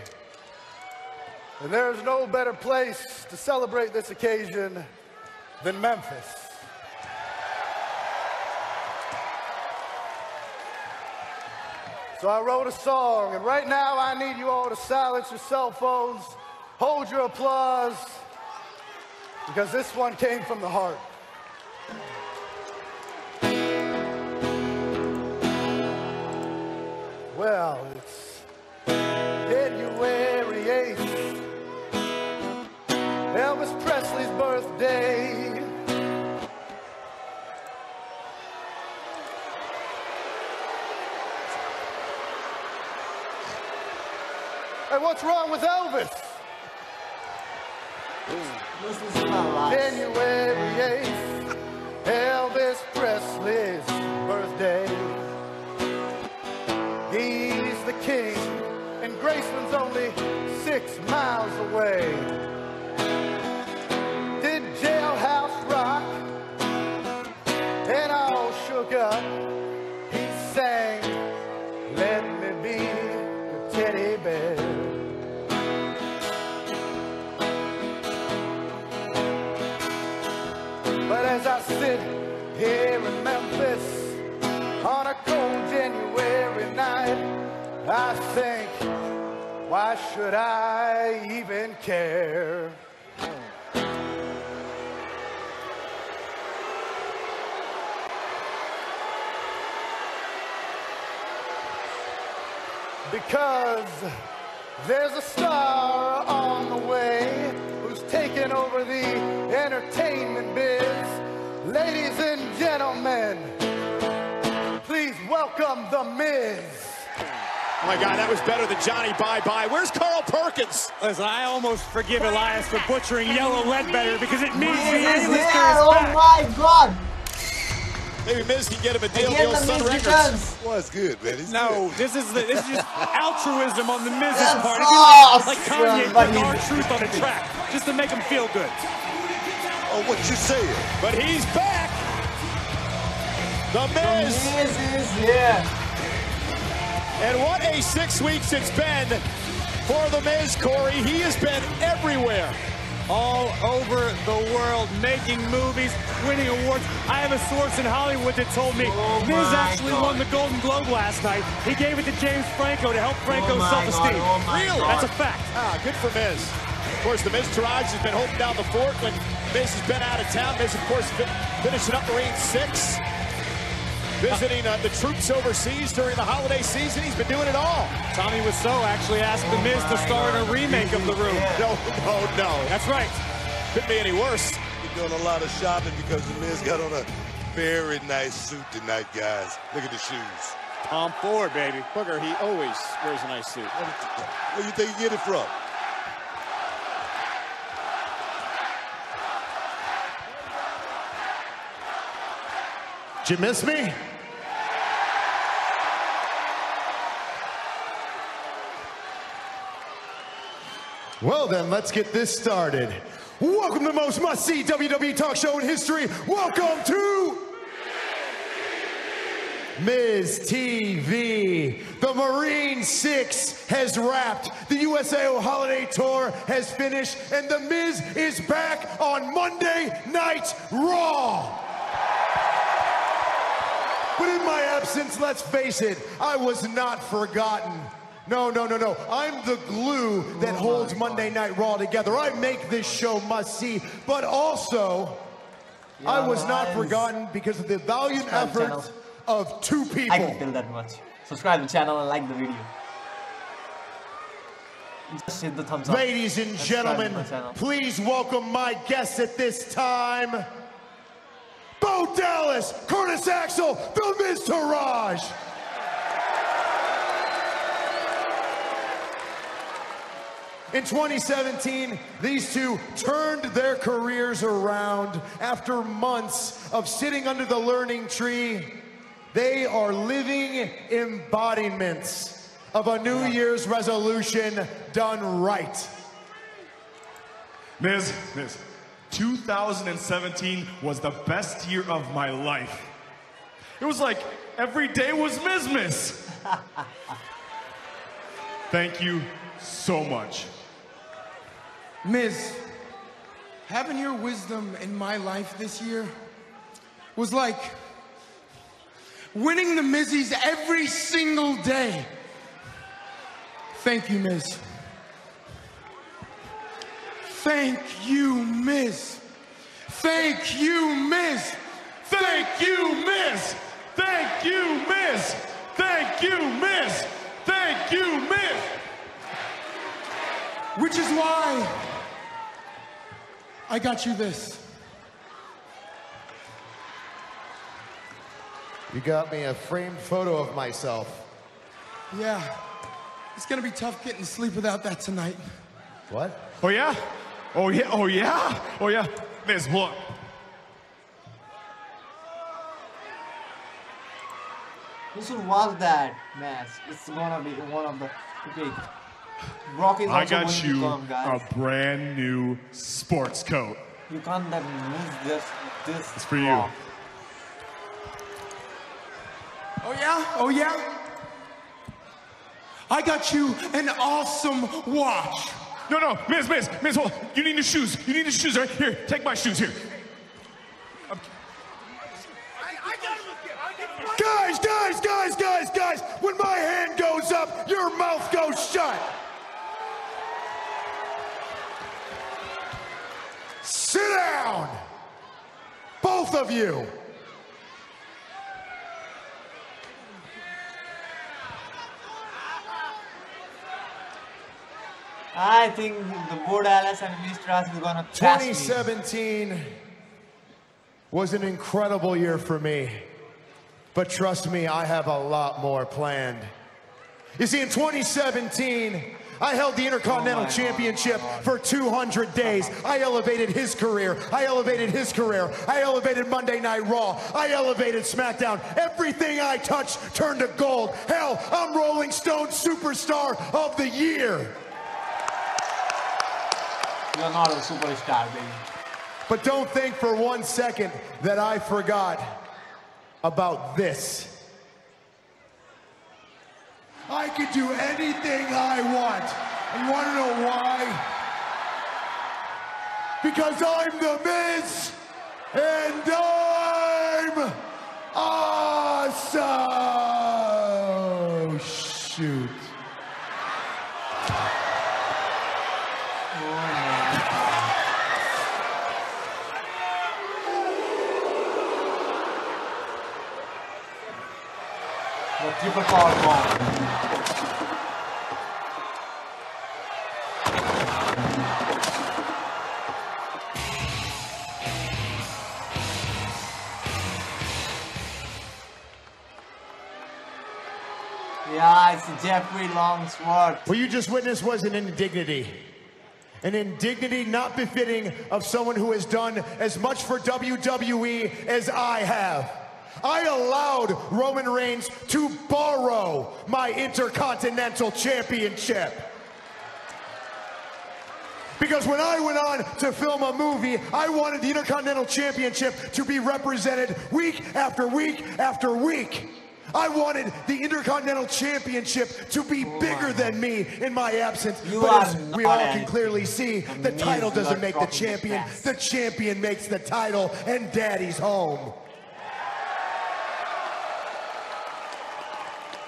And there's no better place to celebrate this occasion than Memphis. So I wrote a song, and right now I need you all to silence your cell phones, hold your applause, because this one came from the heart. Well, it's January 8th, Elvis Presley's birthday. Hey, what's wrong with Elvis? January 8th, Elvis Presley's birthday. He's the king, and Graceland's only 6 miles away. Did Jailhouse Rock, and all shook up. He sang, "Let me be your teddy bear." But as I sit here in Memphis on a cold January night, I think, why should I even care? Because there's a star on the way who's taking over the entertainment biz. Ladies and gentlemen, please welcome The Miz. Oh my God, that was better than Johnny Bye-Bye. Where's Carl Perkins? Listen, I almost forgive Elias for butchering Yellow Ledbetter because it means Miz is here. Oh my God. Maybe Miz can get him a deal with the old Sun Records. Well, it's good, man. It's no, good. this is just altruism on the Miz's part. awesome, Like Kanye putting our truth on a track just to make him feel good. Oh, what you saying? But he's back. The Miz. The Miz is here. And what a 6 weeks it's been for The Miz, Corey. He has been everywhere. All over the world, making movies, winning awards. I have a source in Hollywood that told me Miz actually won the Golden Globe last night. He gave it to James Franco to help Franco's self-esteem. Really? That's a fact. Ah, good for Miz. Of course, the Miz Taraj has been holding down the fort when Miz has been out of town. Miz, of course, finishing up Marine 6. Visiting the troops overseas during the holiday season. He's been doing it all. Tommy Wiseau actually asked The Miz to star in a remake of The Room. No. That's right. Couldn't be any worse. We're doing a lot of shopping because The Miz got on a very nice suit tonight, guys. Look at the shoes. Tom Ford, baby. Booger, he always wears a nice suit. Where do you think you get it from? Did you miss me? Well then, let's get this started. Welcome to the most must-see WWE talk show in history. Welcome to Miz TV. The Marine 6 has wrapped. The USAO Holiday Tour has finished, and The Miz is back on Monday Night Raw. But in my absence, let's face it, I was not forgotten. No. I'm the glue that holds Monday Night Raw together. I make this show must-see, but also, I was not forgotten because of the valiant effort of two people. I can feel that much. Subscribe to the channel and like the video. Just hit the thumbs up. Ladies and gentlemen, please welcome my guests at this time. Bo Dallas, Curtis Axel, the Miz Taraj. In 2017, these two turned their careers around. After months of sitting under the learning tree, they are living embodiments of a New Year's resolution done right. Miz, 2017 was the best year of my life. It was like every day was Miz. Thank you so much. Miz, having your wisdom in my life this year was like winning the Mizzies every single day. Thank you, Miz. Thank you, Miz. Thank you, Miz. Thank you, Miz. Thank you, Miz. Thank you, Miz. Thank you, Miz. Which is why I got you this. You got me a framed photo of myself. Yeah, it's gonna be tough getting to sleep without that tonight. What? Oh yeah? Oh yeah? Oh yeah? Oh yeah? Miz, look. You should watch that match. It's gonna be one of the big. Brock is also I got going you to come, guys. a brand new sports coat. You can't let miss this. It's for you. Brock. Oh yeah? Oh yeah? I got you an awesome watch. No, Miz, hold. You need new shoes. You need new shoes, right? Here, take my shoes, here. Guys, when my hand goes up, your mouth goes shut. Sit down, both of you. I think the Bo Dallas and Miz Taraj is gonna pass me. 2017 was an incredible year for me. But trust me, I have a lot more planned. You see, in 2017, I held the Intercontinental Championship for 200 days. I elevated his career. I elevated his career. I elevated Monday Night Raw. I elevated SmackDown. Everything I touched turned to gold. Hell, I'm Rolling Stone Superstar of the Year. You're not a superstar, baby. But don't think for 1 second that I forgot about this. I can do anything I want. And you want to know why? Because I'm the Miz, and I'm awesome. Oh, shoot. The triple power bomb. Yeah, it's Jeffrey Longsword. What you just witnessed was an indignity. An indignity not befitting of someone who has done as much for WWE as I have. I allowed Roman Reigns to borrow my Intercontinental Championship. Because when I went on to film a movie, I wanted the Intercontinental Championship to be represented week after week after week. I wanted the Intercontinental Championship to be bigger than me in my absence. But as we all can clearly see, the title doesn't make the champion. The champion makes the title, and Daddy's home.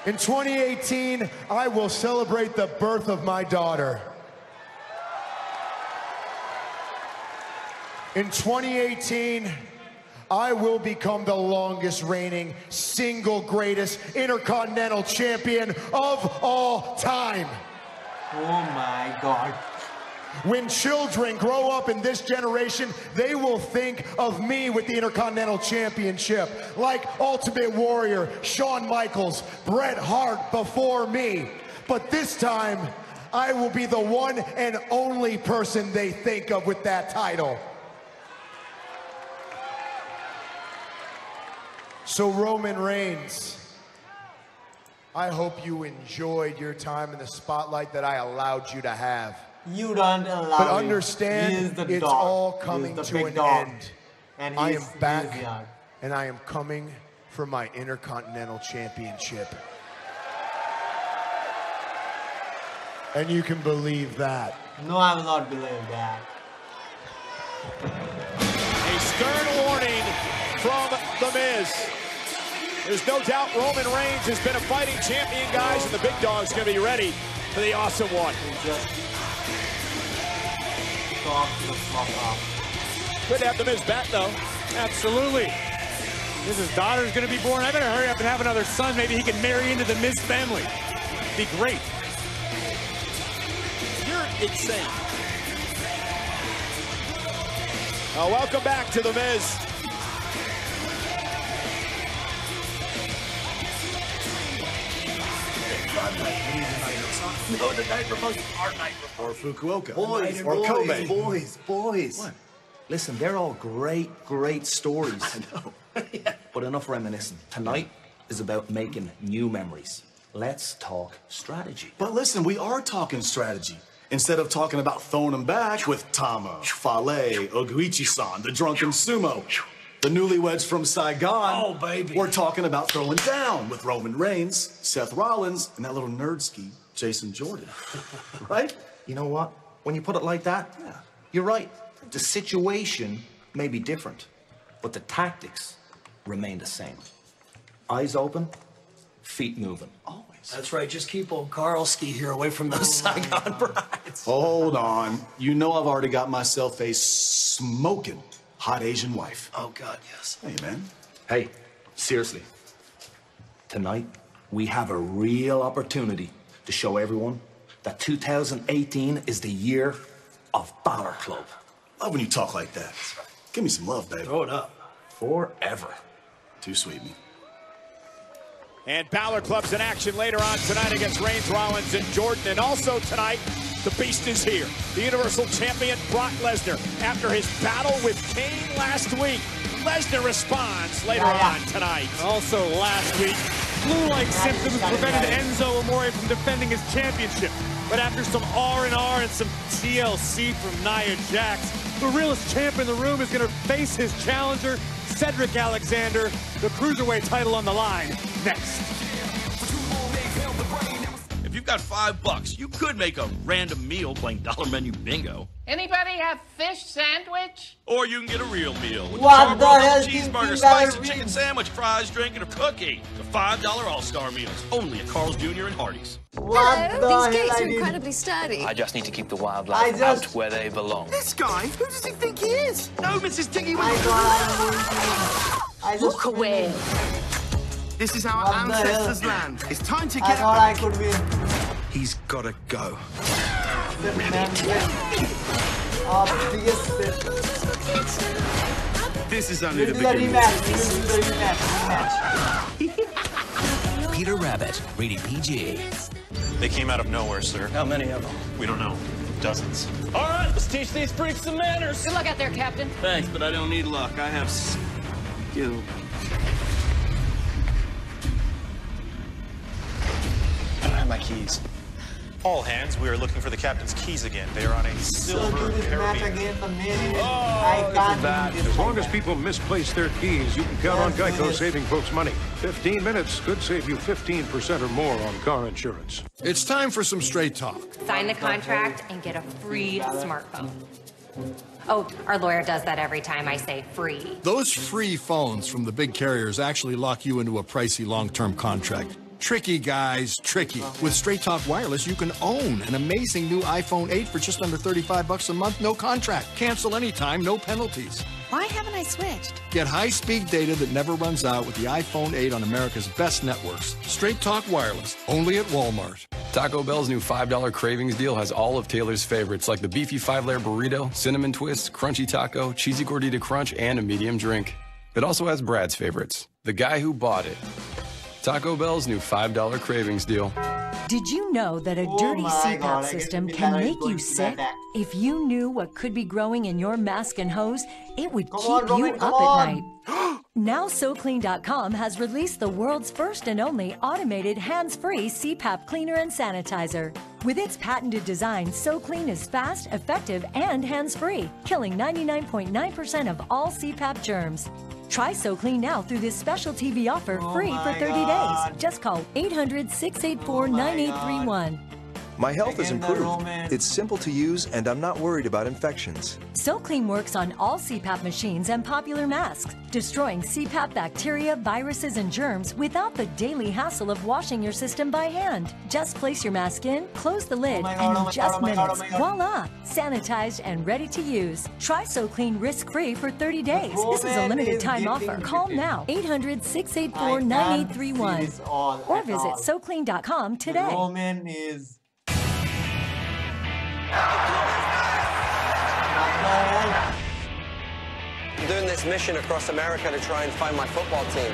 In 2018, I will celebrate the birth of my daughter. In 2018, I will become the longest reigning, single greatest Intercontinental Champion of all time. Oh my God. When children grow up in this generation, they will think of me with the Intercontinental Championship, like Ultimate Warrior, Shawn Michaels, Bret Hart before me. But this time, I will be the one and only person they think of with that title. So Roman Reigns, I hope you enjoyed your time in the spotlight that I allowed you to have. You don't allow But understand, it's all coming to an end. And I am back, and I am coming for my Intercontinental Championship. And you can believe that. No, I will not believe that. A stern warning from The Miz. There's no doubt Roman Reigns has been a fighting champion, guys, and the big dog's going to be ready for the awesome one. Good to have The Miz back, though. Absolutely. Miz's daughter's going to be born. I better hurry up and have another son. Maybe he can marry into the Miz family. Be great. You're insane. Welcome back to The Miz. No, the night remote. Our night remote. Or Fukuoka. Boys, or Kobe. Boys. What? Listen, they're all great stories. I know. But enough reminiscing. Tonight is about making new memories. Let's talk strategy. But listen, we are talking strategy. Instead of talking about throwing them back with Tama, Fale, Oguichi-san, the drunken sumo, the newlyweds from Saigon. Oh, baby. We're talking about throwing down with Roman Reigns, Seth Rollins, and that little nerdski, Jason Jordan. Right? You know what? When you put it like that, yeah, you're right. The situation may be different, but the tactics remain the same. Eyes open, feet moving. Always. That's right. Just keep old Karlski here away from those Saigon brides. Hold on. You know I've already got myself a smoking hot Asian wife. Oh, God, yes. Hey, man. Hey, seriously. Tonight, we have a real opportunity to show everyone that 2018 is the year of Balor Club. Love when you talk like that. Give me some love, baby. Throw it up. Forever. Too sweet, me. And Balor Club's in action later on tonight against Reigns, Rollins, and Jordan. And also tonight, the Beast is here. The Universal Champion, Brock Lesnar. After his battle with Kane last week, Lesnar responds later on tonight. Also last week, flu-like symptoms prevented Enzo Amore from defending his championship. But after some R&R and some TLC from Nia Jax, the realest champ in the room is going to face his challenger, Cedric Alexander, the Cruiserweight title on the line, next. If you've got $5, you could make a random meal playing Dollar Menu Bingo. Anybody have fish sandwich? Or you can get a real meal with What a the hell double cheeseburger, spicy chicken sandwich, fries, drink, and a cookie. The $5 All-Star Meals, only at Carl's Jr. and Hardee's. Hello? These gates are incredibly sturdy. I just need to keep the wildlife out where they belong. This guy? Who does he think he is? No, Mrs. Tiggy. Look away. This is our ancestors' land. It's time to I get thought I could win. He's gotta go. This is only the beginning. Peter Rabbit, rated PG. They came out of nowhere, sir. How many of them? We don't know. Dozens. All right, let's teach these freaks some manners. Good luck out there, Captain. Thanks, but I don't need luck. I have skill. I don't have my keys. All hands, we are looking for the captain's keys again. They are on a silver Caribbean. As long as people misplace their keys, you can count on Geico saving folks money. 15 minutes could save you 15% or more on car insurance. It's time for some straight talk. Sign the contract and get a free smartphone. Oh, our lawyer does that every time I say free. Those free phones from the big carriers actually lock you into a pricey long-term contract. Tricky, guys, tricky. With Straight Talk Wireless, you can own an amazing new iPhone 8 for just under $35 a month, no contract. Cancel anytime, no penalties. Why haven't I switched? Get high-speed data that never runs out with the iPhone 8 on America's best networks. Straight Talk Wireless, only at Walmart. Taco Bell's new $5 cravings deal has all of Taylor's favorites like the beefy 5-layer burrito, cinnamon twist, crunchy taco, cheesy gordita crunch, and a medium drink. It also has Brad's favorites, the guy who bought it. Taco Bell's new $5 cravings deal. Did you know that a dirty CPAP system can make you sick? If you knew what could be growing in your mask and hose, it would keep you up at night. Now SoClean.com has released the world's first and only automated hands-free CPAP cleaner and sanitizer. With its patented design, SoClean is fast, effective, and hands-free, killing 99.9% of all CPAP germs. Try SoClean now through this special TV offer free for 30 days. Just call 800-684-9831. My health has improved. It's simple to use, and I'm not worried about infections. SoClean works on all CPAP machines and popular masks, destroying CPAP bacteria, viruses, and germs without the daily hassle of washing your system by hand. Just place your mask in, close the lid, and in just minutes, voila, sanitized and ready to use. Try SoClean risk-free for 30 days. This is a limited time offer. Call now, 800-684-9831, or visit SoClean.com today. Roman is I'm doing this mission across America to try and find my football team.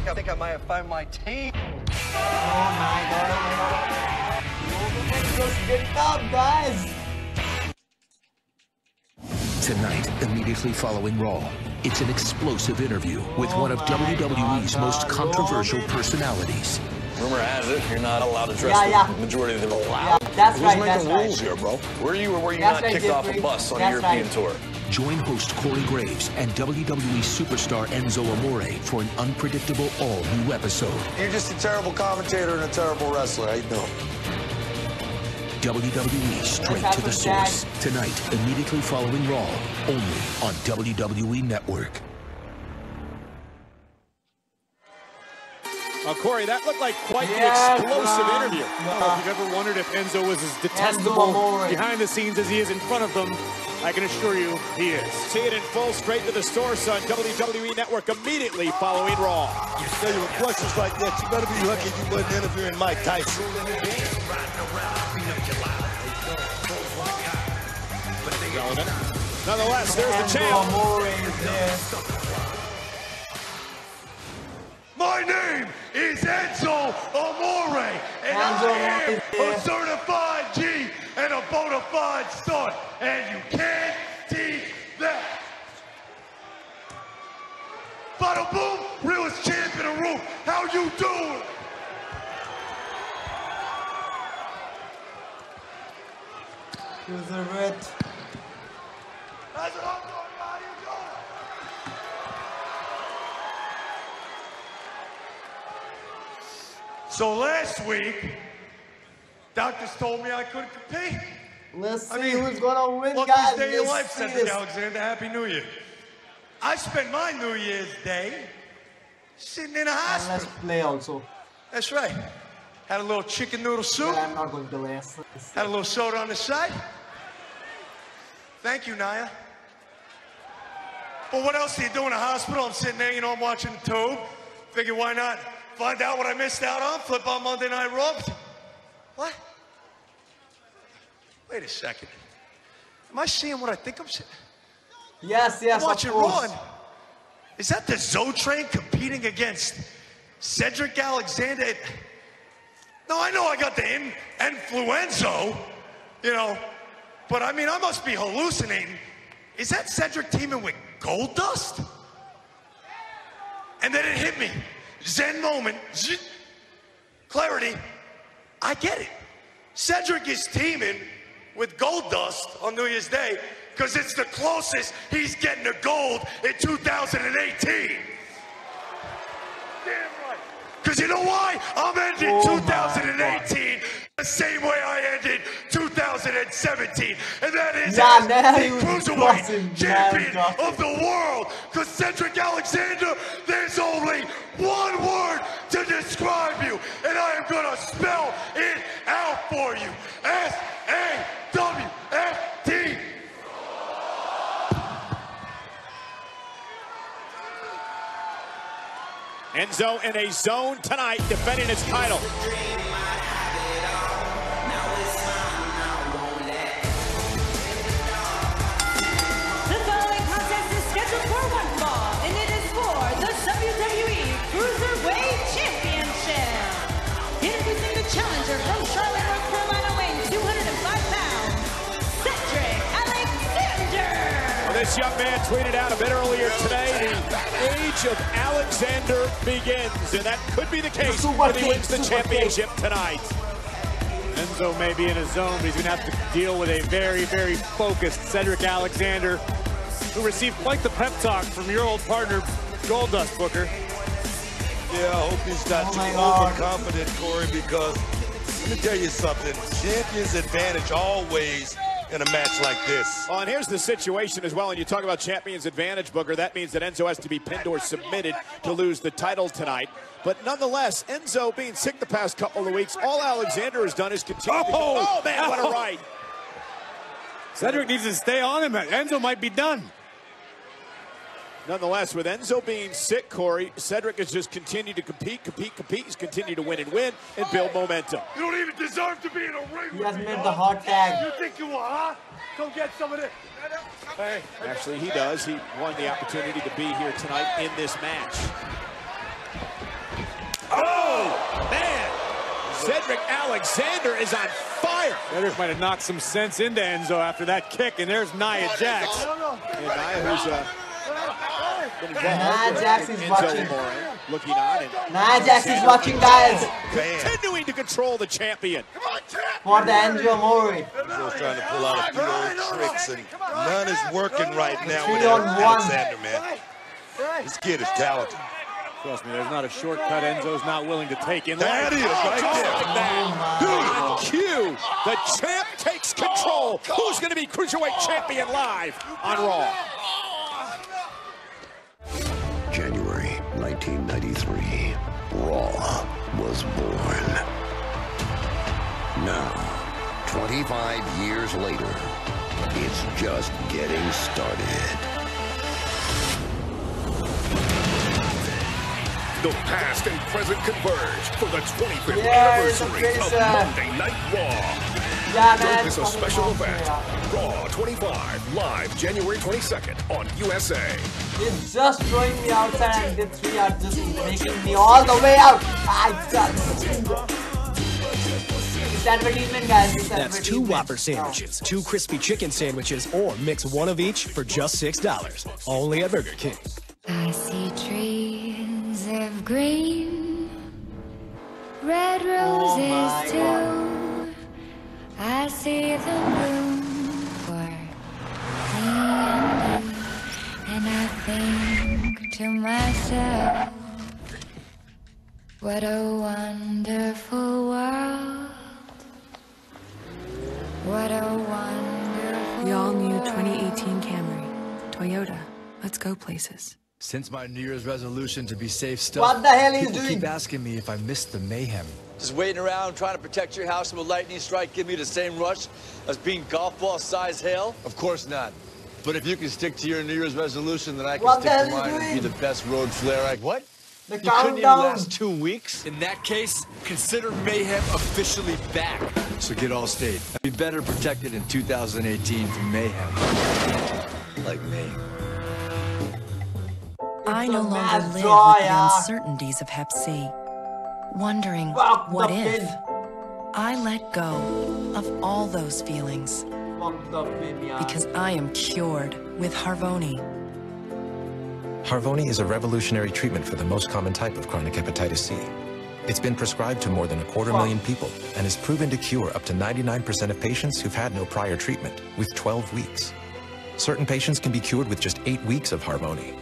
I think I might have found my team. Oh my god. Roman just get up, guys. Tonight, immediately following Raw, it's an explosive interview with one of WWE's most controversial personalities. Rumor has it you're not allowed to dress with the majority of them allowed. That's Who's making the rules here, bro? Were you or were you not kicked off a bus on a European tour? Join host Corey Graves and WWE superstar Enzo Amore for an unpredictable all-new episode. You're just a terrible commentator and a terrible wrestler. How you doing? WWE Straight to the Source. Tonight, immediately following Raw, only on WWE Network. Corey, that looked like quite the explosive interview. If you've ever wondered if Enzo was as detestable behind the scenes as he is in front of them, I can assure you he is. See it in full, Straight to the Source on WWE Network immediately following Raw. I tell you, with questions like that, you better be lucky you wasn't interviewing Mike Tyson. Relevant. Nonetheless, there's the champ. My name is Enzo Amore, and I am a certified G and a bona fide stud, and you can't teach that. Bada boom, realest champ in the room. How you doing? Deserve it. How's it all going? How you doing? So last week, doctors told me I couldn't compete. Let's see who's gonna win, guys. Luckiest day of your life, Cedric Alexander. Happy New Year. I spent my New Year's Day sitting in a hospital. Let's play also. That's right. Had a little chicken noodle soup. I'm not going to last. Had a little soda on the side. Thank you, Naya. But what else do you do in a hospital? I'm sitting there, I'm watching the tube. Figure, why not find out what I missed out on? Flip on Monday Night Raw. What? Wait a second. Am I seeing what I think I'm seeing? Yes, I'm watching Raw. Is that the Zoe Train competing against Cedric Alexander? No, I know I got the influenzo, but I mean, I must be hallucinating. Is that Cedric teaming with Goldust? And then it hit me. Zen moment. Clarity. I get it. Cedric is teaming with Goldust on New Year's Day because it's the closest he's getting to gold in 2018. Damn right. Because you know why? I'm ending 2018 the same way I ended 2017. And that is as the Cruiserweight champion of the world. Because Cedric Alexander, there's only one Enzo in a zone tonight, defending his title. The following contest is scheduled for one fall, and it is for the WWE Cruiserweight Championship. Introducing the challenger from Charlotte, North Carolina, weighing 205 pounds, Cedric Alexander. Well, this young man tweeted out a bit earlier today, the age of Alexander begins, and that could be the case when he wins the championship tonight. Enzo may be in a zone, but he's going to have to deal with a very, very focused Cedric Alexander, who received quite the pep talk from your old partner, Goldust, Booker. Yeah, I hope he's not too overconfident, Corey, because let me tell you something. Champion's advantage always in a match like this. Oh, and here's the situation as well, and you talk about champion's advantage, Booker. That means that Enzo has to be pinned or submitted to lose the title tonight. But nonetheless, Enzo being sick the past couple of weeks, all Alexander has done is continue. Oh man, what a right. Cedric needs to stay on him. Enzo might be done. Nonetheless, with Enzo being sick, Corey, Cedric has just continued to compete. He's continued to win and build momentum. You don't even deserve to be in a ring. He has made the hot tag. You think you will, huh? Go get some of this. Hey. Actually, he does. He won the opportunity to be here tonight in this match. Oh, man. Cedric Alexander is on fire. Cedric might have knocked some sense into Enzo after that kick, and there's Nia Jax. And Nia, who's Nia Jax is watching. Looking on. Nia Jax is watching, guys. Continuing to control the champion. For the Enzo Amore. Enzo's trying to pull out a few old tricks, and none is working right now with 3-on-1. Alexander, man. This kid is talented. Trust me, there's not a shortcut Enzo's not willing to take in. That is right there. Q, the champ takes control. Who's going to be Cruiserweight Champion live on Raw? January 1993, Raw was born. Now, 25 years later, it's just getting started. The past and present converge for the 25th anniversary of Monday Night Raw. Yeah, Don't miss a special event. Raw 25, live January 22nd on USA. He's just throwing me outside and the 3 are just making me all the way out. It's advertisement, guys. That's 2 Whopper sandwiches, 2 crispy chicken sandwiches, or mix one of each for just $6. Only at Burger King. I see trees of green, red roses too. I see them bloom for me and you, and I think to myself, what a wonderful world. What a wonderful The all-new 2018 Camry. Toyota. Let's go places. Since my New Year's resolution to be safe stuff, what the hell is people doing? keep asking me if I missed the mayhem. Just waiting around trying to protect your house from a lightning strike give me the same rush as being golf ball size hail? Of course not. But if you can stick to your New Year's resolution, then I can What stick the to hell mine is and be doing? the best road flare. What? The You couldn't even countdown. last 2 weeks? In that case, consider mayhem officially back. So get all state. Be better protected in 2018 from mayhem. Like me. I no longer live with joy, the uncertainties of Hep C, wondering Fuck what the if kid. I let go of all those feelings Fuck the kid, yeah. because I am cured with Harvoni. Harvoni is a revolutionary treatment for the most common type of chronic hepatitis C. It's been prescribed to more than 250,000 people and is proven to cure up to 99% of patients who've had no prior treatment with 12 weeks. Certain patients can be cured with just 8 weeks of Harvoni.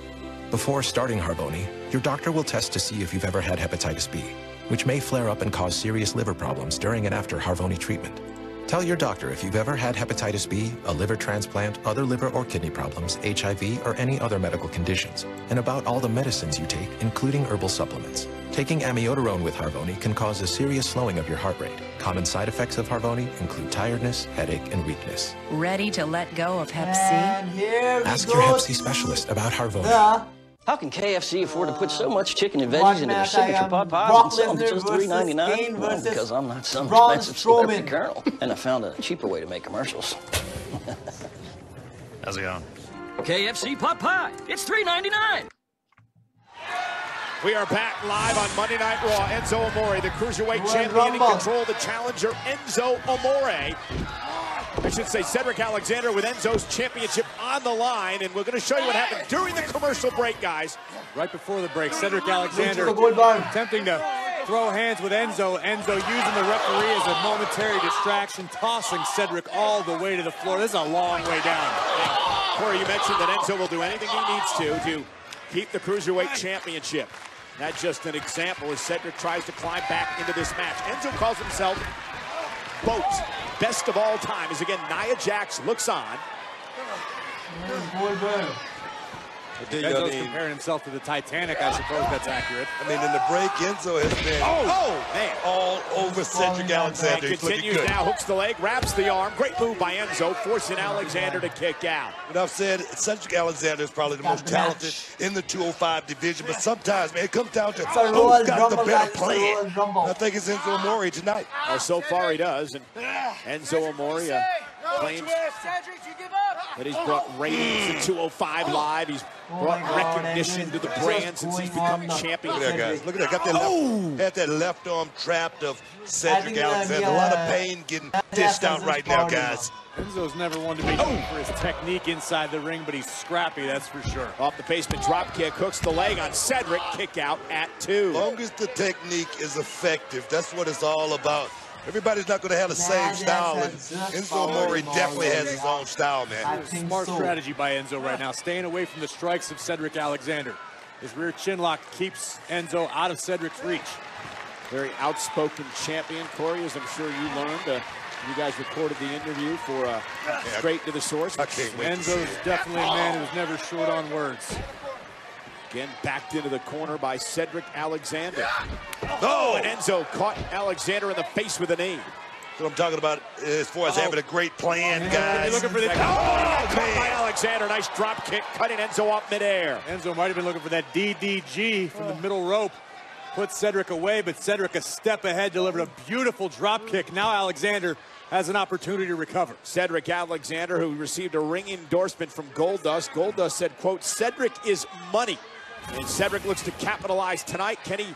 Before starting Harvoni, your doctor will test to see if you've ever had hepatitis B, which may flare up and cause serious liver problems during and after Harvoni treatment. Tell your doctor if you've ever had hepatitis B, a liver transplant, other liver or kidney problems, HIV, or any other medical conditions, and about all the medicines you take, including herbal supplements. Taking amiodarone with Harvoni can cause a serious slowing of your heart rate. Common side effects of Harvoni include tiredness, headache, and weakness. Ready to let go of Hep C? And here we Ask go your Hep to C specialist about Harvoni. the How can KFC afford to put so much chicken and veggies into their signature pot pies and sell them for just $3.99? Well, because I'm not some expensive celebrity colonel, and I found a cheaper way to make commercials. How's it going? KFC pot pie. It's $3.99. We are back live on Monday Night Raw. Enzo Amore, the Cruiserweight champion, in control. The challenger, Enzo Amore. I should say Cedric Alexander with Enzo's championship on the line. And we're going to show you what happened during the commercial break, guys. Right before the break, Cedric Alexander attempting to throw hands with Enzo. Enzo using the referee as a momentary distraction, tossing Cedric all the way to the floor. This is a long way down. Corey, you mentioned that Enzo will do anything he needs to keep the Cruiserweight championship. That's just an example as Cedric tries to climb back into this match. Enzo calls himself GOAT, best of all time, as again Nia Jax looks on. Enzo's comparing himself to the Titanic, I suppose that's accurate. I mean, in the break, Enzo has been man, all over Cedric Alexander. He's continues now, hooks the leg, wraps the arm. Great move by Enzo, forcing Alexander to kick out. But I've said Cedric Alexander is probably the most talented in the 205 division, but sometimes, man, it comes down to who's got the better plan. I think it's Enzo Amore tonight. So far he does, and Enzo Amore claims that he's brought ratings to 205 Live. He's brought recognition to the brand since he's become champion. Look at that, guys. Look at that. Got that had that left arm trapped of Cedric Alexander. A lot of pain getting dished out right now, guys. Enzo's never one to be known for his technique inside the ring, but he's scrappy, that's for sure. Off the basement drop kick, hooks the leg on Cedric, kick out at 2. As long as the technique is effective, that's what it's all about. Everybody's not going to have the same style, and Enzo Amore definitely has his own style, man. Smart strategy by Enzo right now, staying away from the strikes of Cedric Alexander. His rear chin lock keeps Enzo out of Cedric's reach. Very outspoken champion, Corey, as I'm sure you learned. You guys recorded the interview for Straight to the Source. Enzo's definitely a man who's never short on words. Again, backed into the corner by Cedric Alexander. And Enzo caught Alexander in the face with a knee. That's what I'm talking about as far as having a great plan, guys. Looking for the caught by Alexander. Nice drop kick, cutting Enzo off midair. Enzo might have been looking for that DDG from the middle rope. Put Cedric away, but Cedric a step ahead, delivered a beautiful drop kick. Now Alexander has an opportunity to recover. Cedric Alexander, who received a ring endorsement from Goldust. Goldust said, quote, "Cedric is money." And Cedric looks to capitalize tonight. Can he? Use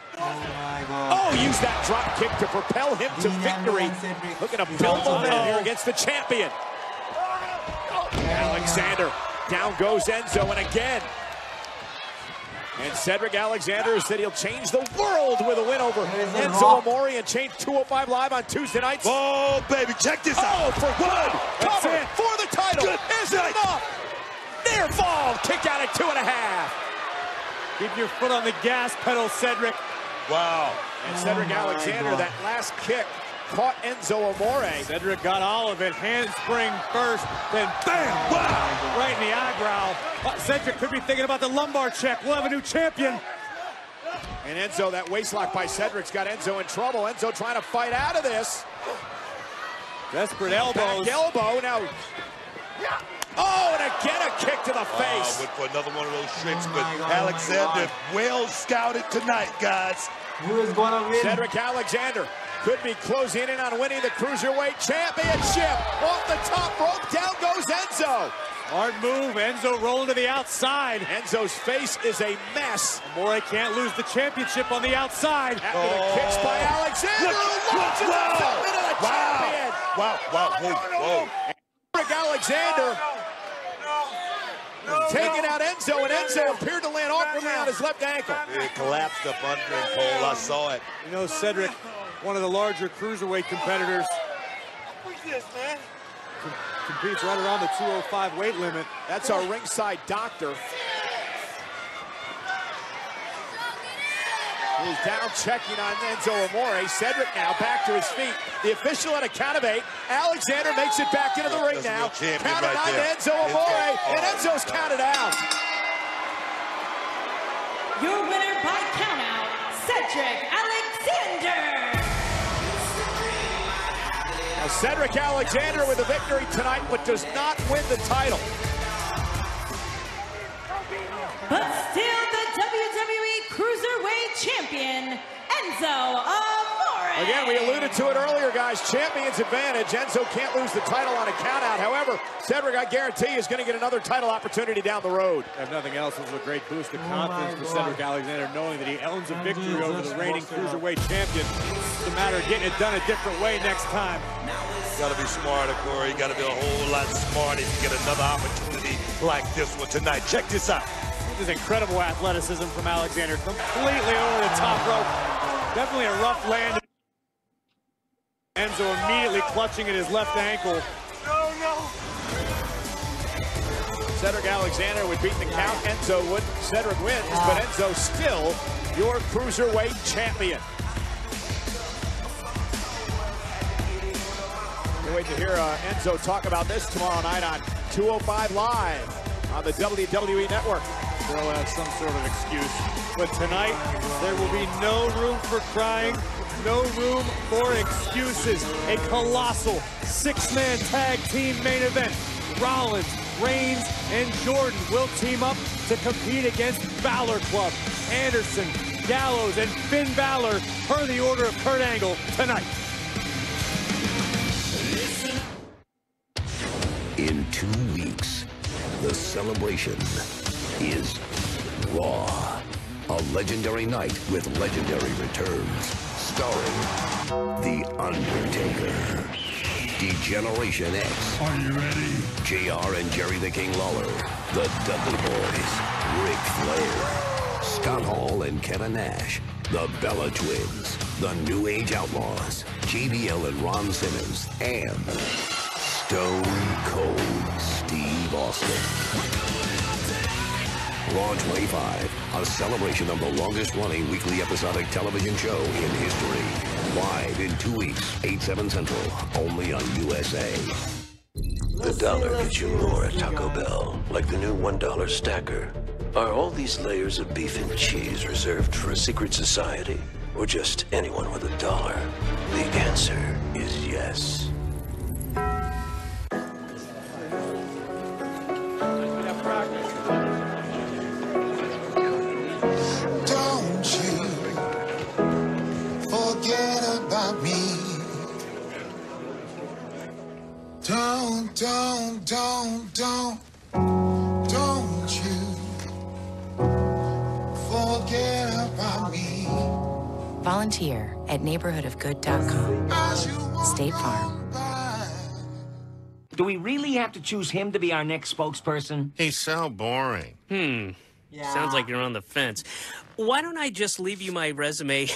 that drop kick to propel him to victory. Looking to build momentum here against the champion. Alexander, down goes Enzo, and again. And Cedric Alexander said he'll change the world with a win over Enzo Amore and change 205 Live on Tuesday nights. Oh, baby, check this out. For good. Cover for the title. Is it enough? Near fall. Kick out at 2.5. Keep your foot on the gas pedal, Cedric. Wow. And Cedric Alexander, that last kick, caught Enzo Amore. Cedric got all of it. Handspring first, then bam! Wow! Right in the eyebrow. Cedric could be thinking about the lumbar check. We'll have a new champion. And Enzo, that waistlock by Cedric's got Enzo in trouble. Enzo trying to fight out of this. Desperate elbows. Back elbow now. And again a kick to the face. Went for another one of those tricks, but Alexander well scouted tonight, guys. Who is going to win? Cedric Alexander could be closing in on winning the Cruiserweight Championship. Off the top rope, down goes Enzo. Hard move, Enzo rolling to the outside. Enzo's face is a mess. Amore can't lose the championship on the outside. After the kicks by Alexander, who launches himself into the champion. Whoa. Cedric Alexander taking out Enzo, and Enzo appeared to land awkwardly on his left ankle. It collapsed up under him, Cole. I saw it. You know, Cedric, one of the larger cruiserweight competitors. What's this, man? Competes right around the 205 weight limit. That's our ringside doctor. He's down checking on Enzo Amore. Cedric now back to his feet. The official at a count of 8. Alexander makes it back into the ring now. Count of 9 to Enzo Amore, and Enzo's counted out. Your winner by countout, Cedric Alexander. Now Cedric Alexander with a victory tonight, but does not win the title. But still the Enzo Amore. Again, we alluded to it earlier, guys. Champion's advantage. Enzo can't lose the title on a countout. However, Cedric, I guarantee, is going to get another title opportunity down the road. If nothing else, this was a great boost of confidence for Cedric Alexander, knowing that he owns a victory over the reigning cruiserweight champion. It's a matter of getting it done a different way next time. You got to be smarter, Corey. You got to be a whole lot smarter if you get another opportunity like this one tonight. Check this out. This is incredible athleticism from Alexander. Completely over the top rope. Definitely a rough land. Enzo immediately clutching at his left ankle. No. Cedric Alexander would beat the count. Enzo would. Cedric wins, but Enzo still your cruiserweight champion. We'll wait to hear Enzo talk about this tomorrow night on 205 Live on the WWE Network. They'll have some sort of excuse. But tonight, there will be no room for crying, no room for excuses. A colossal six-man tag team main event. Rollins, Reigns, and Jordan will team up to compete against Balor Club, Anderson, Gallows, and Finn Balor per the order of Kurt Angle tonight. In 2 weeks, the celebration is Raw. A legendary night with legendary returns. Starring The Undertaker, Degeneration X. Are you ready? JR and Jerry the King Lawler. The Dudley Boys. Ric Flair. Scott Hall and Kevin Nash. The Bella Twins. The New Age Outlaws. JBL and Ron Simmons. And Stone Cold Steve Austin. Raw 25, a celebration of the longest-running weekly episodic television show in history. Live in 2 weeks, 8/7 Central, only on USA. The dollar gets you more at Taco Bell, like the new $1 stacker. Are all these layers of beef and cheese reserved for a secret society, or just anyone with a dollar? The answer is yes. Don't you forget about me. Volunteer at neighborhoodofgood.com. State Farm. Do we really have to choose him to be our next spokesperson? He's so boring. Sounds like you're on the fence. Why don't I just leave you my resume?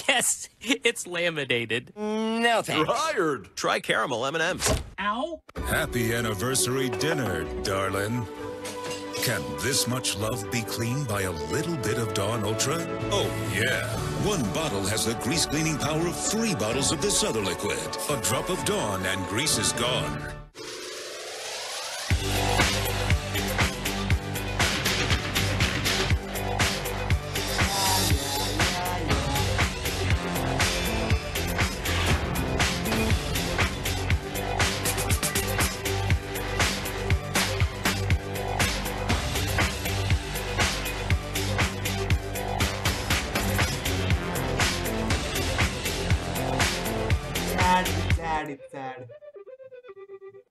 Yes, it's laminated. No thanks. You're hired. Try caramel M&M's. Ow. Happy anniversary dinner, darling. Can this much love be cleaned by a little bit of Dawn Ultra? Oh, yeah. One bottle has the grease cleaning power of 3 bottles of this other liquid. A drop of Dawn and grease is gone. It's sad.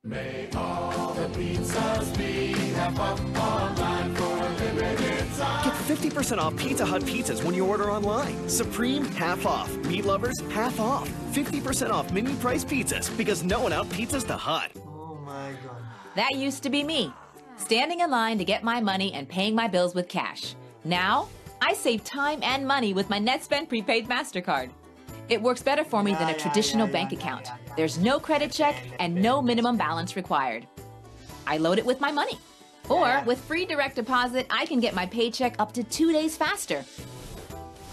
May all the pizzas be half up online for a limited time. Get 50% off Pizza Hut pizzas when you order online. Supreme, half off. Meat lovers, half off. 50% off mini price pizzas because no one out pizzas the Hut. Oh my god. That used to be me, standing in line to get my money and paying my bills with cash. Now, I save time and money with my NetSpend prepaid MasterCard. It works better for me than a traditional bank account. There's no credit check and no minimum balance required. I load it with my money. Or with free direct deposit, I can get my paycheck up to 2 days faster.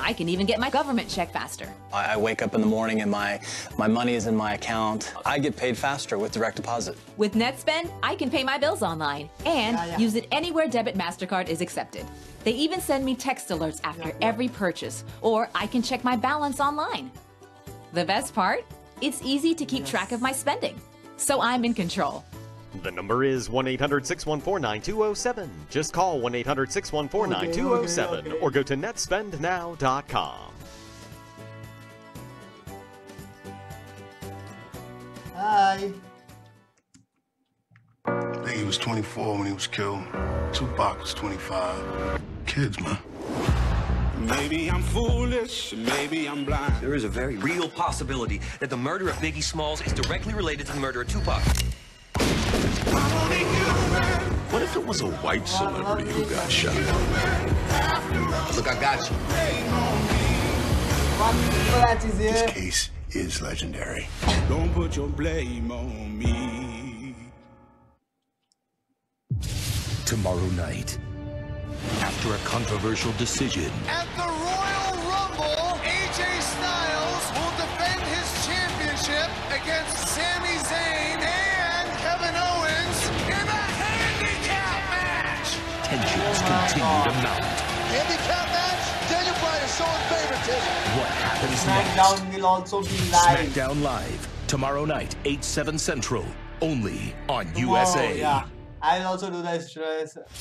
I can even get my government check faster. I wake up in the morning and my money is in my account. I get paid faster with direct deposit. With NetSpend, I can pay my bills online and use it anywhere debit MasterCard is accepted. They even send me text alerts after every purchase, or I can check my balance online. The best part? It's easy to keep track of my spending, so I'm in control. The number is 1-800-614-9207. Just call 1-800-614-9207 or go to netspendnow.com. bye. Biggie was 24 when he was killed. Tupac was 25. Kids, man. Maybe I'm foolish, maybe I'm blind. There is a very real possibility that the murder of Biggie Smalls is directly related to the murder of Tupac. What if it was a white celebrity who got shot? Look, I got you. This case is legendary. Don't put your blame on me. Tomorrow night, after a controversial decision, At the Royal Rumble, AJ Styles will defend his championship against Sami Zayn and Kevin Owens in a handicap match. tensions continue to mount. Handicap match? Daniel Bryan is showing favoritism. What happens SmackDown next? will also be live. SmackDown Live, tomorrow night, 8/7 Central, only on USA. Yeah. I'll also do this.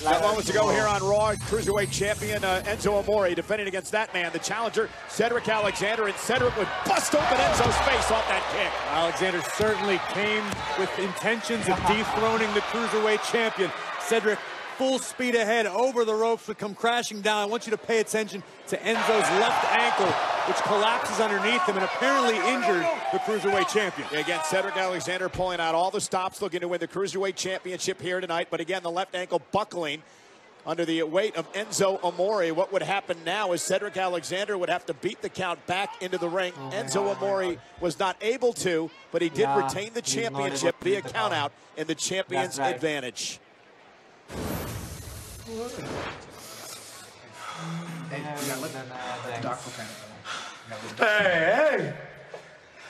Got moments to go here on Raw. Cruiserweight champion Enzo Amore defending against that man, the challenger, Cedric Alexander. And Cedric would bust open Enzo's face off that kick. Alexander certainly came with intentions of dethroning the Cruiserweight champion. Cedric full speed ahead over the ropes to come crashing down. I want you to pay attention to Enzo's left ankle, which collapses underneath him and apparently injured the Cruiserweight champion. Again, Cedric Alexander pulling out all the stops, looking to win the Cruiserweight Championship here tonight. But again, the left ankle buckling under the weight of Enzo Amore. What would happen now is Cedric Alexander would have to beat the count back into the ring. Enzo Amore was not able to, but he did retain the championship via countout in the champion's advantage. Hey!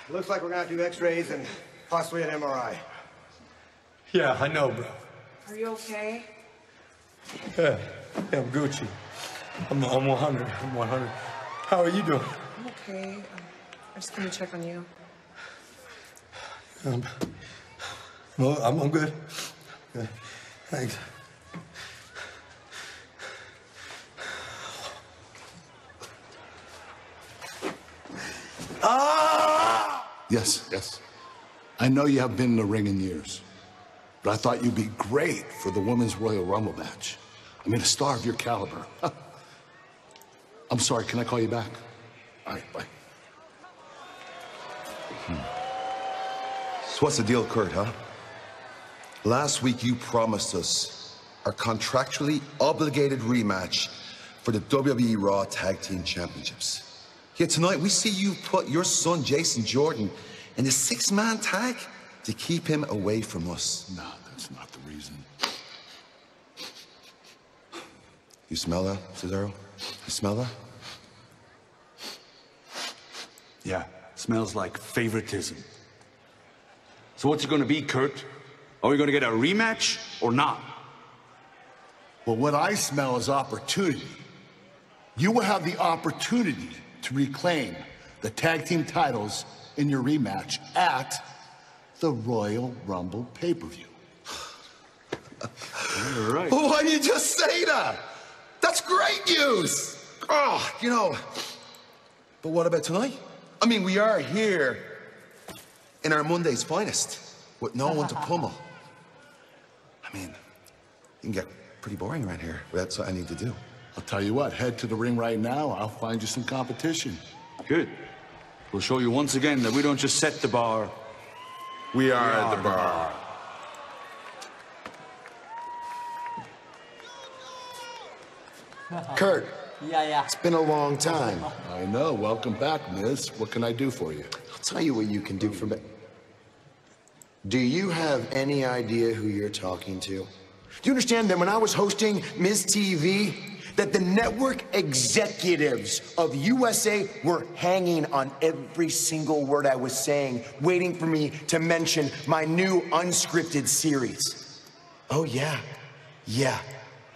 Looks like we're gonna have to do x-rays and possibly an MRI. Yeah, I know, bro. Are you okay? Yeah, I'm Gucci. I'm 100. I'm 100. How are you doing? I'm okay. I just came to check on you. I'm good. Yeah, thanks. Yes. I know you haven't been in the ring in years, but I thought you'd be great for the Women's Royal Rumble match. I mean, a star of your caliber. I'm sorry, can I call you back? All right, bye. So what's the deal, Kurt, huh? Last week you promised us a contractually obligated rematch for the WWE Raw Tag Team Championships. Yet tonight we see you put your son Jason Jordan in the 6-man tag to keep him away from us. No, that's not the reason. You smell that, Cesaro? You smell that? Yeah, smells like favoritism. So what's it gonna be, Kurt? Are we gonna get a rematch or not? Well, what I smell is opportunity. You will have the opportunity to reclaim the tag team titles in your rematch at the Royal Rumble pay-per-view. You're right. Well, why didn't you just say that? That's great news! Oh, you know, but what about tonight? I mean, we are here in our Monday's finest with no one to pummel. I mean, it can get pretty boring around here. That's what I need to do. I'll tell you what, head to the ring right now. I'll find you some competition. Good. We'll show you once again that we don't just set the bar. We are the bar. Kurt. Yeah. It's been a long time. I know. Welcome back, miss. What can I do for you? I'll tell you what you can do for me. Do you have any idea who you're talking to? Do you understand that when I was hosting Ms. TV, that the network executives of USA were hanging on every single word I was saying, waiting for me to mention my new unscripted series? Oh, yeah.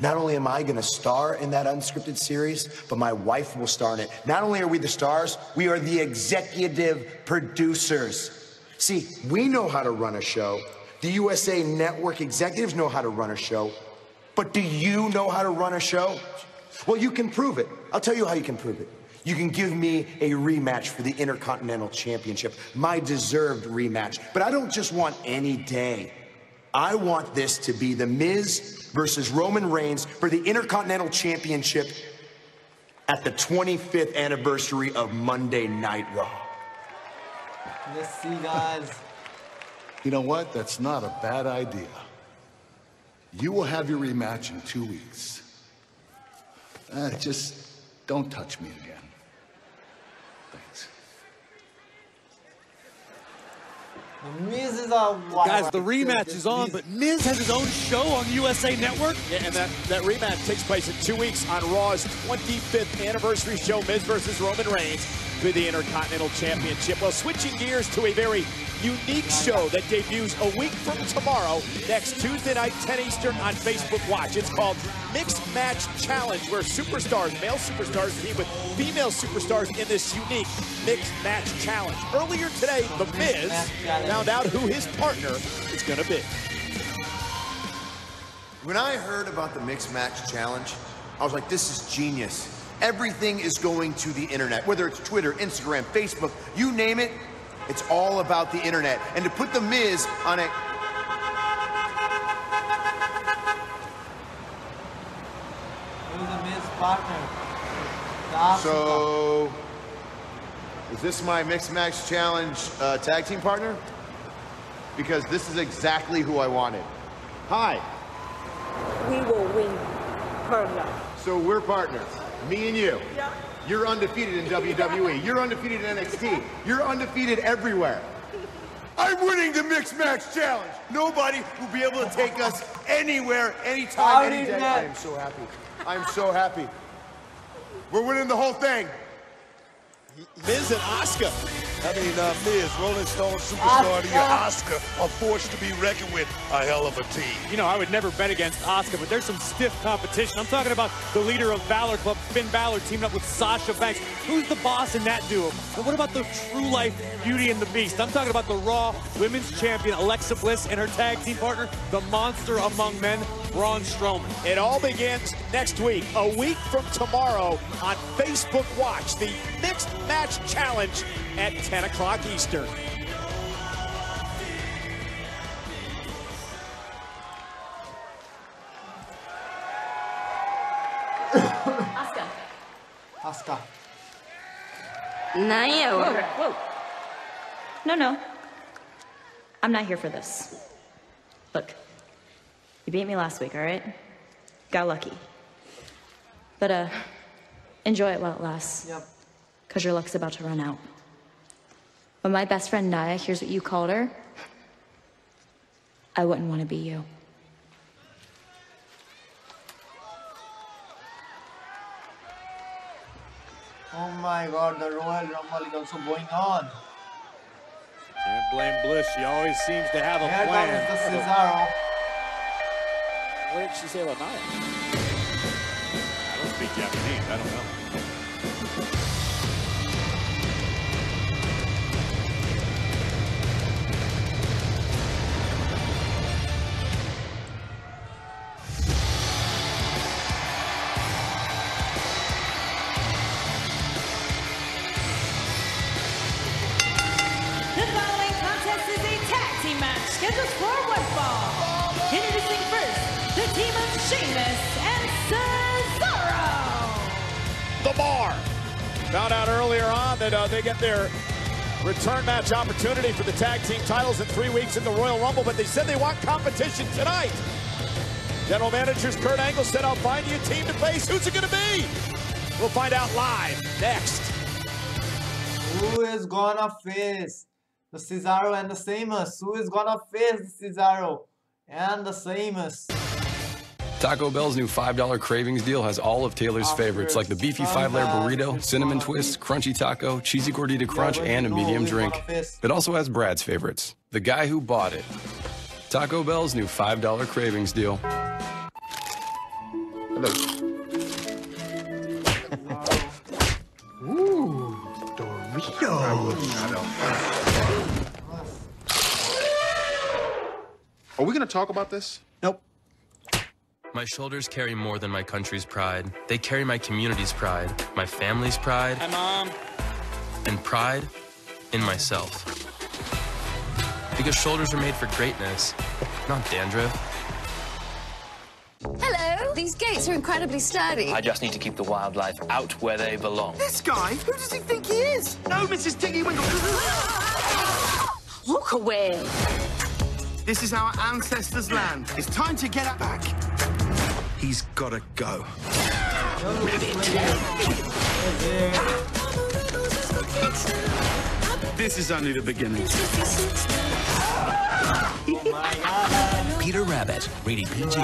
Not only am I gonna star in that unscripted series, but my wife will star in it. Not only are we the stars, we are the executive producers. See, we know how to run a show. The USA Network executives know how to run a show. But do you know how to run a show? Well, you can prove it. I'll tell you how you can prove it. You can give me a rematch for the Intercontinental Championship, my deserved rematch. But I don't just want any day. I want this to be The Miz versus Roman Reigns for the Intercontinental Championship at the 25th anniversary of Monday Night Raw. Let's see, guys. You know what? That's not a bad idea. You will have your rematch in 2 weeks. Just don't touch me again. Thanks. The Miz is a Guys, the rematch is on, but Miz has his own show on USA Network. Yeah, and that rematch takes place in 2 weeks on Raw's 25th anniversary show, Miz versus Roman Reigns for the Intercontinental Championship. Well, switching gears to a very unique show that debuts a week from tomorrow, next Tuesday night, 10 Eastern on Facebook Watch. It's called Mixed Match Challenge, where superstars, male superstars, team with female superstars in this unique Mixed Match Challenge. Earlier today, The Miz found out who his partner is going to be. When I heard about the Mixed Match Challenge, I was like, this is genius. Everything is going to the internet, whether it's Twitter, Instagram, Facebook, you name it, it's all about the internet. And to put The Miz on a... Who's the Miz partner? So, is this my Mixed Match Challenge tag team partner? Because this is exactly who I wanted. Hi. We will win, partner. So we're partners, me and you. Yeah. You're undefeated in WWE. You're undefeated in NXT. You're undefeated everywhere. I'm winning the Mixed Match Challenge. Nobody will be able to take us anywhere, anytime, any day. I am so happy. I'm so happy. We're winning the whole thing. Miz and Asuka. I mean, Miz, Rolling Stone superstar of the year, Asuka, a force to be reckoned with, a hell of a team. You know, I would never bet against Asuka, but there's some stiff competition. I'm talking about the leader of Balor Club, Finn Balor, teaming up with Sasha Banks. Who's the boss in that duo? And what about the true life Beauty and the Beast? I'm talking about the Raw Women's Champion, Alexa Bliss, and her tag team partner, the monster among men, Braun Strowman. It all begins next week, a week from tomorrow on Facebook Watch, the Mixed Match Challenge at 10 o'clock Eastern. Asuka. Whoa. No. I'm not here for this. Look, you beat me last week, all right? Got lucky. But, enjoy it while it lasts. Yep. Because your luck's about to run out. When my best friend Naya hears what you called her, I wouldn't want to be you. Oh my god, the Royal Rumble is also going on. Can't blame Bliss. She always seems to have a Here plan. comes the Cesaro. What did she say about Nia? I don't speak Japanese. I don't know. The following contest is a tag team match scheduled for one fall. Introducing first, the team of Sheamus and Cesaro. The Bar. Found out earlier on that they get their return match opportunity for the tag team titles in 3 weeks in the Royal Rumble, but they said they want competition tonight. General Managers Kurt Angle said, I'll find you a team to face. Who's it going to be? We'll find out live next. Who is gonna face the Cesaro and the Sheamus? Who is gonna face the Cesaro and the Sheamus? Taco Bell's new $5 cravings deal has all of Taylor's favorites, like the beefy 5-layer burrito, cinnamon twist, crunchy taco, cheesy gordita crunch, and a medium drink. It also has Brad's favorites, the guy who bought it. Taco Bell's new $5 cravings deal. Hello. Ooh, Doritos. Are we gonna talk about this? Nope. My shoulders carry more than my country's pride. They carry my community's pride, my family's pride. Hi, Mom. And pride in myself. Because shoulders are made for greatness, not dandruff. Hello. These gates are incredibly sturdy. I just need to keep the wildlife out where they belong. This guy? Who does he think he is? No, Mrs. Tiggy Winkle. Walk away. This is our ancestors' land. It's time to get it back. He's gotta go. This is only the beginning. Peter Rabbit, rated PG.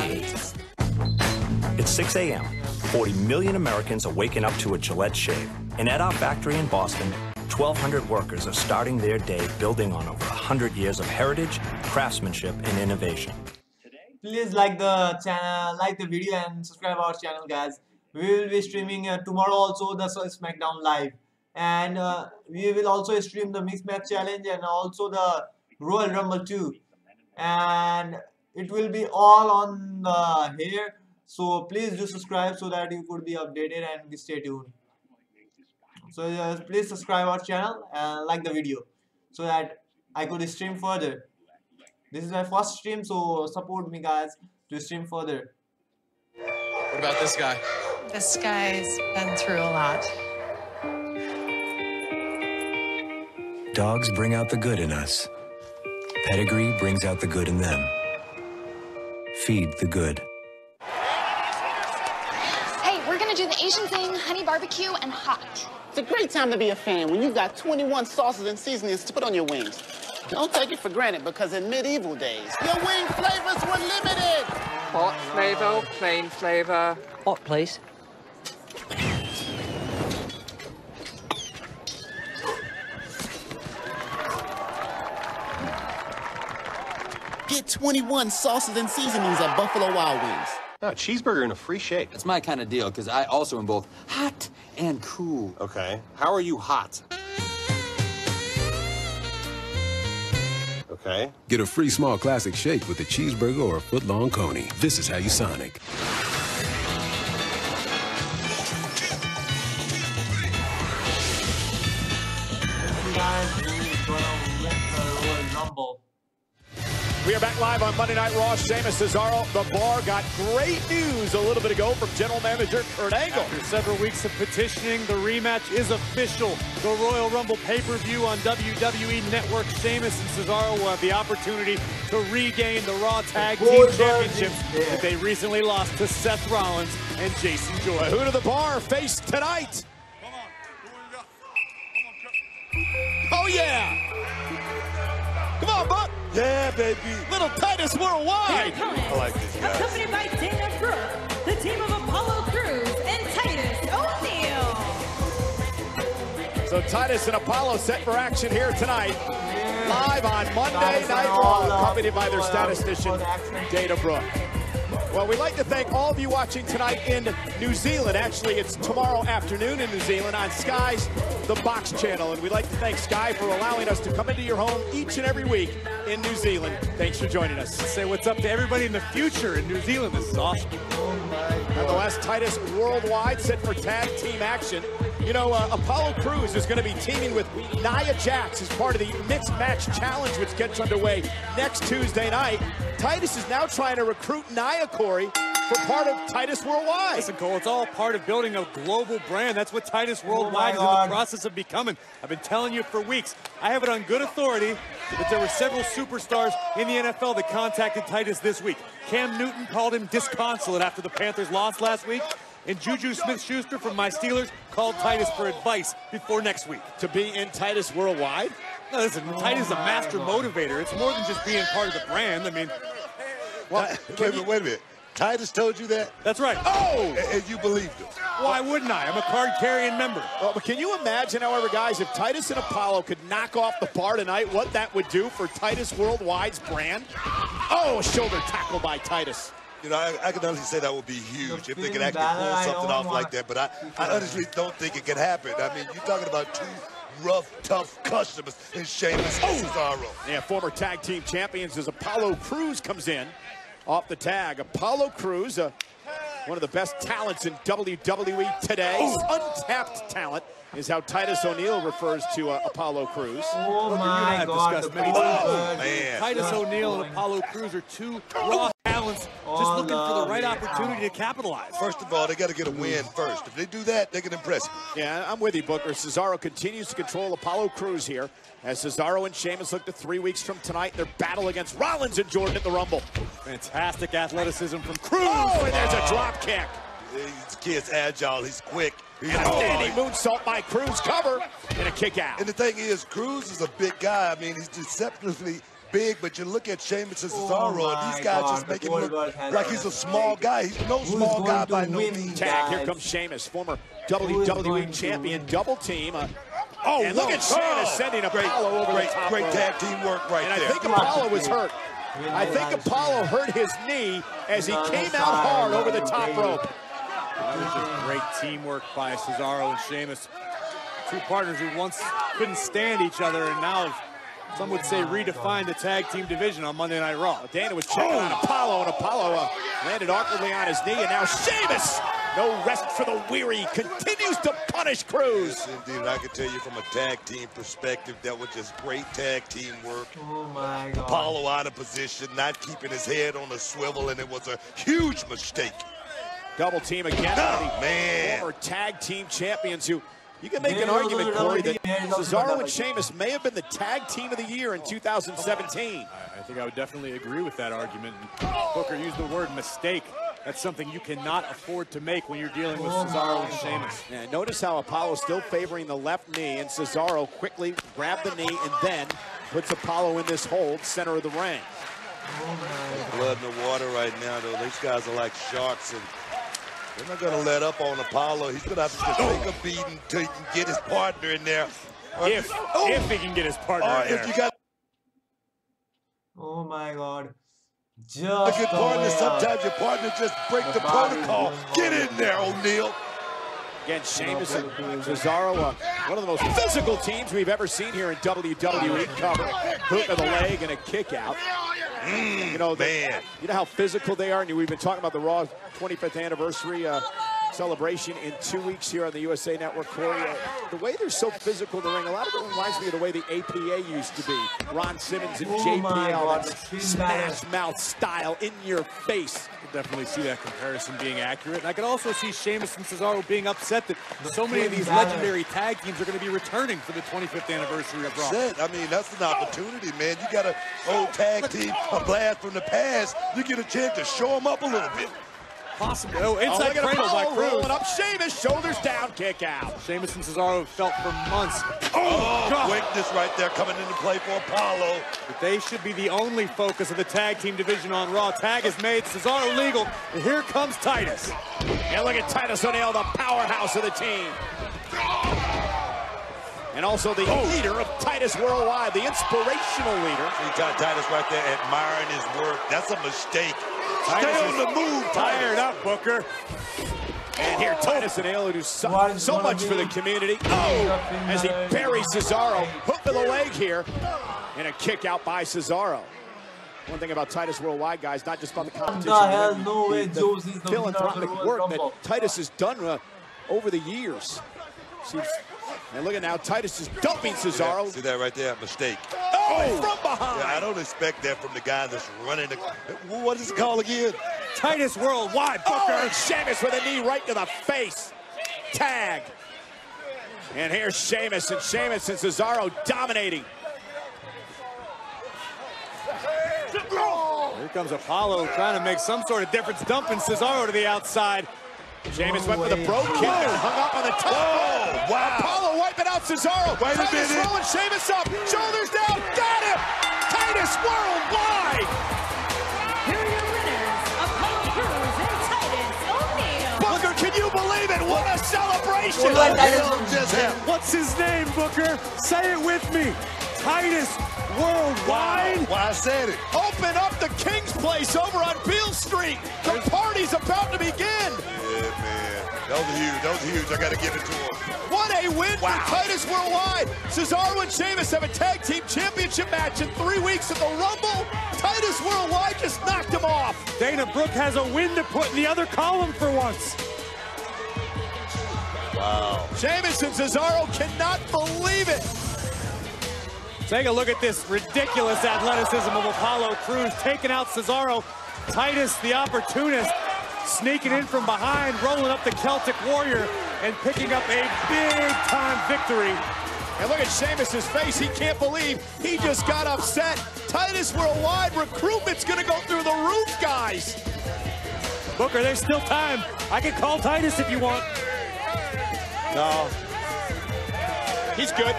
It's 6 a.m. 40 million Americans are waking up to a Gillette shave. And at our factory in Boston, 1,200 workers are starting their day building on over 100 years of heritage, craftsmanship, and innovation. Please like the channel, like the video, and subscribe our channel, guys. We will be streaming tomorrow also the SmackDown Live. And we will also stream the Mixed Match Challenge and also the Royal Rumble 2. And it will be all on here. So please do subscribe so that you could be updated and stay tuned. So please subscribe our channel and like the video so that I could stream further. This is my first stream, so support me, guys, to stream further. What about this guy? This guy's been through a lot. Dogs bring out the good in us. Pedigree brings out the good in them. Feed the good. Hey, we're gonna do the Asian thing, honey barbecue and hot. It's a great time to be a fan when you've got 21 sauces and seasonings to put on your wings. Don't take it for granted because in medieval days, your wing flavors were limited. Hot flavor, plain flavor. Hot, please. Get 21 sauces and seasonings at Buffalo Wild Wings. Oh, a cheeseburger and a free shake. That's my kind of deal, because I also am both hot and cool. Okay. How are you hot? Okay. Get a free small classic shake with a cheeseburger or a foot-long coney. This is how you Sonic. Rumble. We are back live on Monday Night Raw. Sheamus, Cesaro, The Bar got great news a little bit ago from General Manager Kurt Angle. After several weeks of petitioning, the rematch is official. The Royal Rumble pay-per-view on WWE Network. Sheamus and Cesaro will have the opportunity to regain the Raw Tag Team Championships that they recently lost to Seth Rollins and Jason Jordan. Who do The Bar face tonight? Oh, yeah! Come on, Buck! Yeah, baby. Little Titus Worldwide. I like this guy. Accompanied by Dana Brooke, the team of Apollo Crews and Titus O'Neil. So Titus and Apollo set for action here tonight. Live on Monday Night Raw, accompanied by their statistician, Dana Brooke. Well, we'd like to thank all of you watching tonight in New Zealand. Actually, it's tomorrow afternoon in New Zealand on Sky's The Box Channel. And we'd like to thank Sky for allowing us to come into your home each and every week in New Zealand. Thanks for joining us. Say what's up to everybody in the future in New Zealand. This is awesome. Nonetheless, Titus Worldwide set for tag team action. You know, Apollo Crews is going to be teaming with Nia Jax as part of the Mixed Match Challenge, which gets underway next Tuesday night. Titus is now trying to recruit Nia, Corey, for part of Titus Worldwide. Listen, Cole, it's all part of building a global brand. That's what Titus Worldwide is in the process of becoming. I've been telling you for weeks. I have it on good authority that there were several superstars in the NFL that contacted Titus this week. Cam Newton called him disconsolate after the Panthers lost last week. And Juju Smith-Schuster from my Steelers called Titus for advice before next week. To be in Titus Worldwide? No, listen, Titus is a master motivator. It's more than just being part of the brand. I mean, well, wait a minute. Titus told you that? That's right. Oh! And you believed him. Why wouldn't I? I'm a card-carrying member. Well, but can you imagine, however, guys, if Titus and Apollo could knock off the bar tonight, what that would do for Titus Worldwide's brand? Oh, a shoulder tackle by Titus. You know, I can honestly say that would be huge if they could actually pull something off like that, but I honestly don't think it can happen. I mean, you're talking about two rough, tough customers in Sheamus and Cesaro. Yeah, former tag team champions as Apollo Crews comes in. off the tag. Apollo Crews, one of the best talents in WWE today. Untapped talent is how Titus O'Neil refers to Apollo Crews. Oh my God. Man. Titus O'Neil and Apollo Crews are two raw talents just looking for the right opportunity to capitalize. First of all, they got to get a win first. If they do that, they can impress you. Yeah, I'm with you, Booker. Cesaro continues to control Apollo Crews here as Cesaro and Sheamus look to 3 weeks from tonight in their battle against Rollins and Jordan at the Rumble. Fantastic athleticism from Crews. Oh, and there's a drop kick. This kid's agile. He's quick. And a standing moonsault by Crews, cover, and a kick out. And the thing is, Crews is a big guy. I mean, he's deceptively big, but you look at Sheamus and Cesaro, and these guys just make him look like he's a small guy. He's no small guy by no means. Tag, here comes Sheamus, former WWE champion, double team. And look at Sheamus sending Apollo over the top Great rope. tag team work right and there. I think Apollo was hurt. I think Apollo hurt his knee as he came out hard over the top rope. That was just great teamwork by Cesaro and Sheamus. Two partners who once couldn't stand each other and now, some would say, redefined the tag team division on Monday Night Raw. Dana was checking on Apollo, and Apollo landed awkwardly on his knee, and now Sheamus, no rest for the weary, continues to punish Crews. Yes, indeed. I can tell you from a tag team perspective, that was just great tag team work. Oh my God. Apollo out of position, not keeping his head on a swivel, and it was a huge mistake. Double team again. Man. Former tag team champions who, you can make an argument, Corey, that Cesaro and Sheamus may have been the tag team of the year in 2017. I think I would definitely agree with that argument. Booker used the word mistake. That's something you cannot afford to make when you're dealing with Cesaro and Sheamus. And notice how Apollo's still favoring the left knee, and Cesaro quickly grabbed the knee and then puts Apollo in this hold, center of the ring. Blood in the water right now, though. These guys are like sharks, and they're not going to let up on Apollo. He's going to have to just take a beating until he can get his partner in there. If he can get his partner in there. If you got oh my God. a good partner, sometimes your partner just break the protocol. Get in there, O'Neil. Again, Sheamus and Cesaro, one of the most physical teams we've ever seen here in WWE. Cover, hook of the leg, and a kick out. You know, you know how physical they are, and we've been talking about the Raw 25th anniversary celebration in 2 weeks here on the USA Network, Corey. The way they're so physical in the ring, a lot of it reminds me of the way the APA used to be. Ron Simmons and JPL, that smash mouth style, in your face. I could definitely see that comparison being accurate. And I could also see Sheamus and Cesaro being upset that so many of these legendary tag teams are going to be returning for the 25th anniversary of Raw. I mean, that's an opportunity, man. You got an old tag team, a blast from the past. You get a chance to show them up a little bit. Possibly. Oh, inside cradle by Crews. Rolling up Sheamus, shoulders down, kick out. Sheamus and Cesaro have felt for months. Oh, quickness right there coming into play for Apollo. But they should be the only focus of the tag team division on Raw. Tag is made, Cesaro legal, and here comes Titus. And look at Titus O'Neil, the powerhouse of the team. And also the leader of Titus Worldwide, the inspirational leader. You got Titus right there admiring his work. That's a mistake. Stay on the move, Tired up, Booker. And here, Titus O'Neil, who does so much for the community. As he buries Cesaro. Hook to the leg here. And a kick out by Cesaro. One thing about Titus Worldwide, guys, not just about the competition. The philanthropic work that Titus has done over the years. And look at now, Titus is dumping Cesaro. See that right there? Mistake. From behind. Yeah, I don't expect that from the guy that's running the... What is it called again? Titus Worldwide. Booker. And Sheamus with a knee right to the face. Tag. And here's Sheamus and Cesaro dominating. Here comes Apollo trying to make some sort of difference, dumping Cesaro to the outside. Sheamus went for the brogue kick and hung up on the top. Oh, wow. Apollo wiping out Cesaro. Wait a Titus minute. rolling Sheamus up. Shoulders down. Got him. Titus Worldwide. Here are your winners, Apollo Crews and Titus O'Neil. Booker, can you believe it? What a celebration. What's his name, Booker? Say it with me. Titus Worldwide. Why I said it. Open up the King's Place over on Beale Street. The party's about to begin. Yeah, man. Those are huge. Those are huge. I got to give it to him. What a win for Titus Worldwide. Cesaro and Sheamus have a tag team championship match in 3 weeks at the Rumble. Titus Worldwide just knocked him off. Dana Brooke has a win to put in the other column for once. Wow. Sheamus and Cesaro cannot believe it. Take a look at this ridiculous athleticism of Apollo Crews taking out Cesaro. Titus, the opportunist, sneaking in from behind, rolling up the Celtic Warrior, and picking up a big-time victory. And look at Sheamus's face. He can't believe he just got upset. Titus Worldwide recruitment's going to go through the roof, guys. Booker, there's still time. I can call Titus if you want. No. He's good.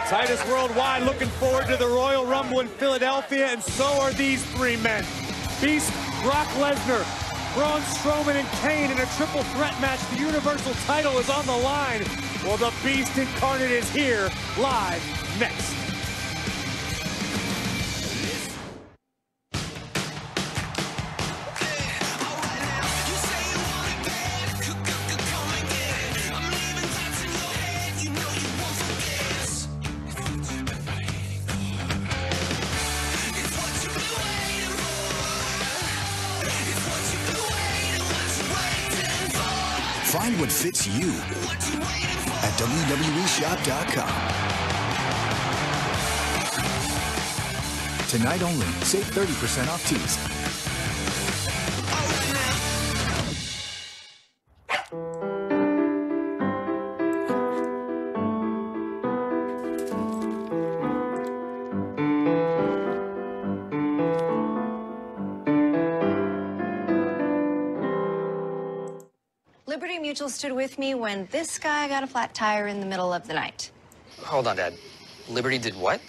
Titus Worldwide looking forward to the Royal Rumble in Philadelphia, and so are these three men. Beast Brock Lesnar, Braun Strowman, and Kane in a triple threat match. The Universal title is on the line. Well, the Beast Incarnate is here, live next. Find what fits you at WWEshop.com. Tonight only, save 30% off tees. Liberty Mutual stood with me when this guy got a flat tire in the middle of the night. Hold on, Dad. Liberty did what?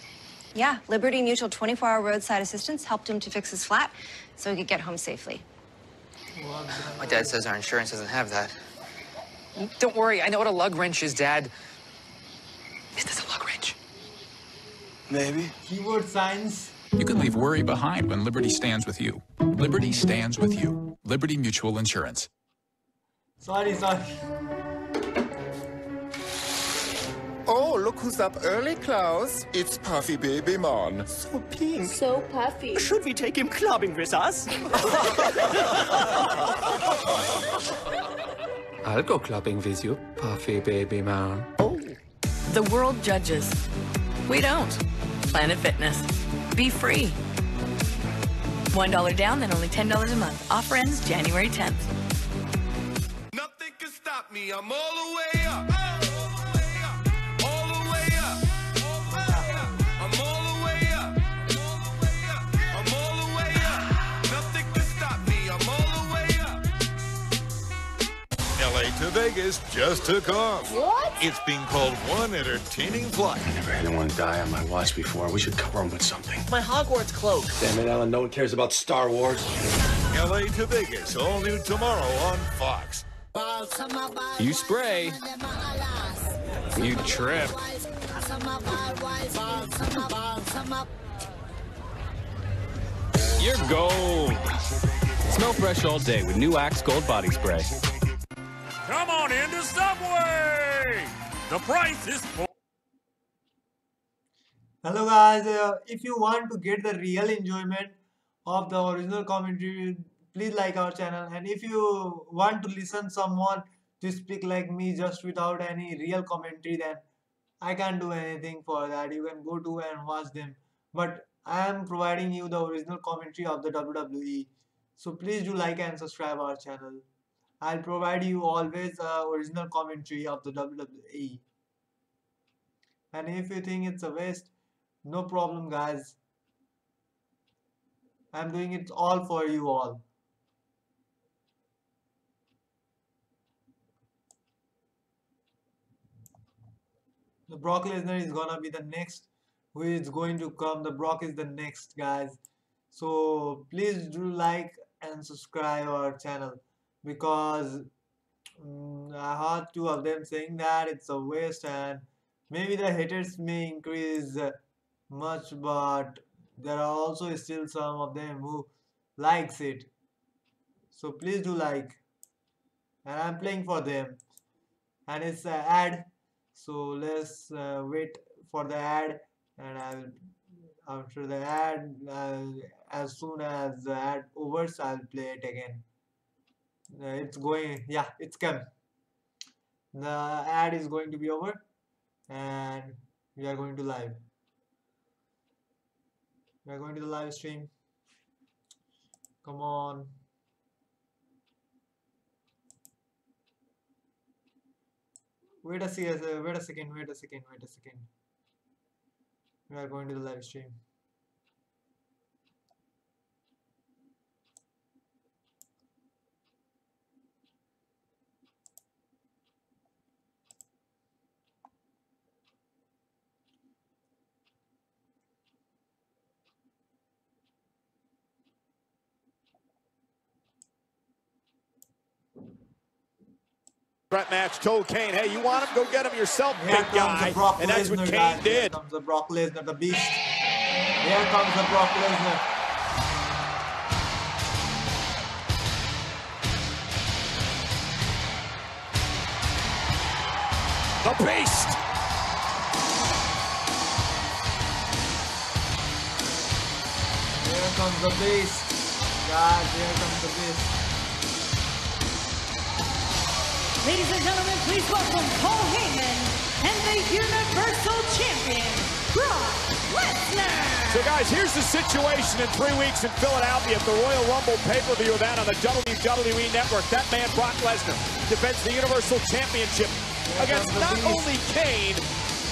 Yeah, Liberty Mutual 24-hour roadside assistance helped him to fix his flat so he could get home safely. My dad says our insurance doesn't have that. Don't worry, I know what a lug wrench is, Dad. Is this a lug wrench? Maybe. Keyword signs. You can leave worry behind when Liberty stands with you. Liberty stands with you. Liberty Mutual Insurance. Sorry. Oh, look who's up early, Klaus. It's Puffy Baby Man. So pink. So puffy. Should we take him clubbing with us? I'll go clubbing with you, Puffy Baby Man. Oh. The world judges. We don't. Planet Fitness. Be free. $1 down, then only $10 a month. Offer ends January 10th. Nothing can stop me. I'm all the way up. All the way up. I'm all the way up. I'm all the way up. Nothing can stop me. I'm all the way up. LA to Vegas just took off. What? It's being called one entertaining flight. I never had anyone die on my watch before. We should cover them with something. My Hogwarts cloak. Damn it, Alan. No one cares about Star Wars. LA to Vegas, all new tomorrow on Fox. You spray, you trip. You're gold. Smell fresh all day with new Axe Gold Body Spray. Come on into Subway! The price is for... Hello guys, if you want to get the real enjoyment of the original commentary, please like our channel. And if you want to listen someone to speak like me just without any real commentary, then I can't do anything for that. You can go to and watch them. But I am providing you the original commentary of the WWE. So please do like and subscribe our channel. I'll provide you always original commentary of the WWE. And if you think it's a waste, no problem guys. I'm doing it all for you all. The Brock Lesnar is gonna be the next who is going to come. The Brock is the next guys. So please do like and subscribe our channel, because I heard two of them saying that it's a waste, and maybe the haters may increase much, but there are also still some of them who likes it. So please do like. and I'm playing for them. And it's an ad, so let's wait for the ad, and I will after the ad, as soon as the ad overs, I'll play it again. It's going, yeah, it's come. The ad is going to be over, and we are going to live. We are going to the live stream. Come on. Wait a second. We are going to the live stream. Threat match told Kane, hey, you want him? Go get him yourself, big guy. And that's what Kane did. Here comes the Brock Lesnar, the beast. Here comes the Brock Lesnar. The beast. Here comes the beast. Guys, here comes the beast. Ladies and gentlemen, please welcome Paul Heyman and the Universal Champion, Brock Lesnar. So guys, here's the situation in 3 weeks in Philadelphia at the Royal Rumble pay-per-view event on the WWE Network. That man, Brock Lesnar, defends the Universal Championship against not only Kane,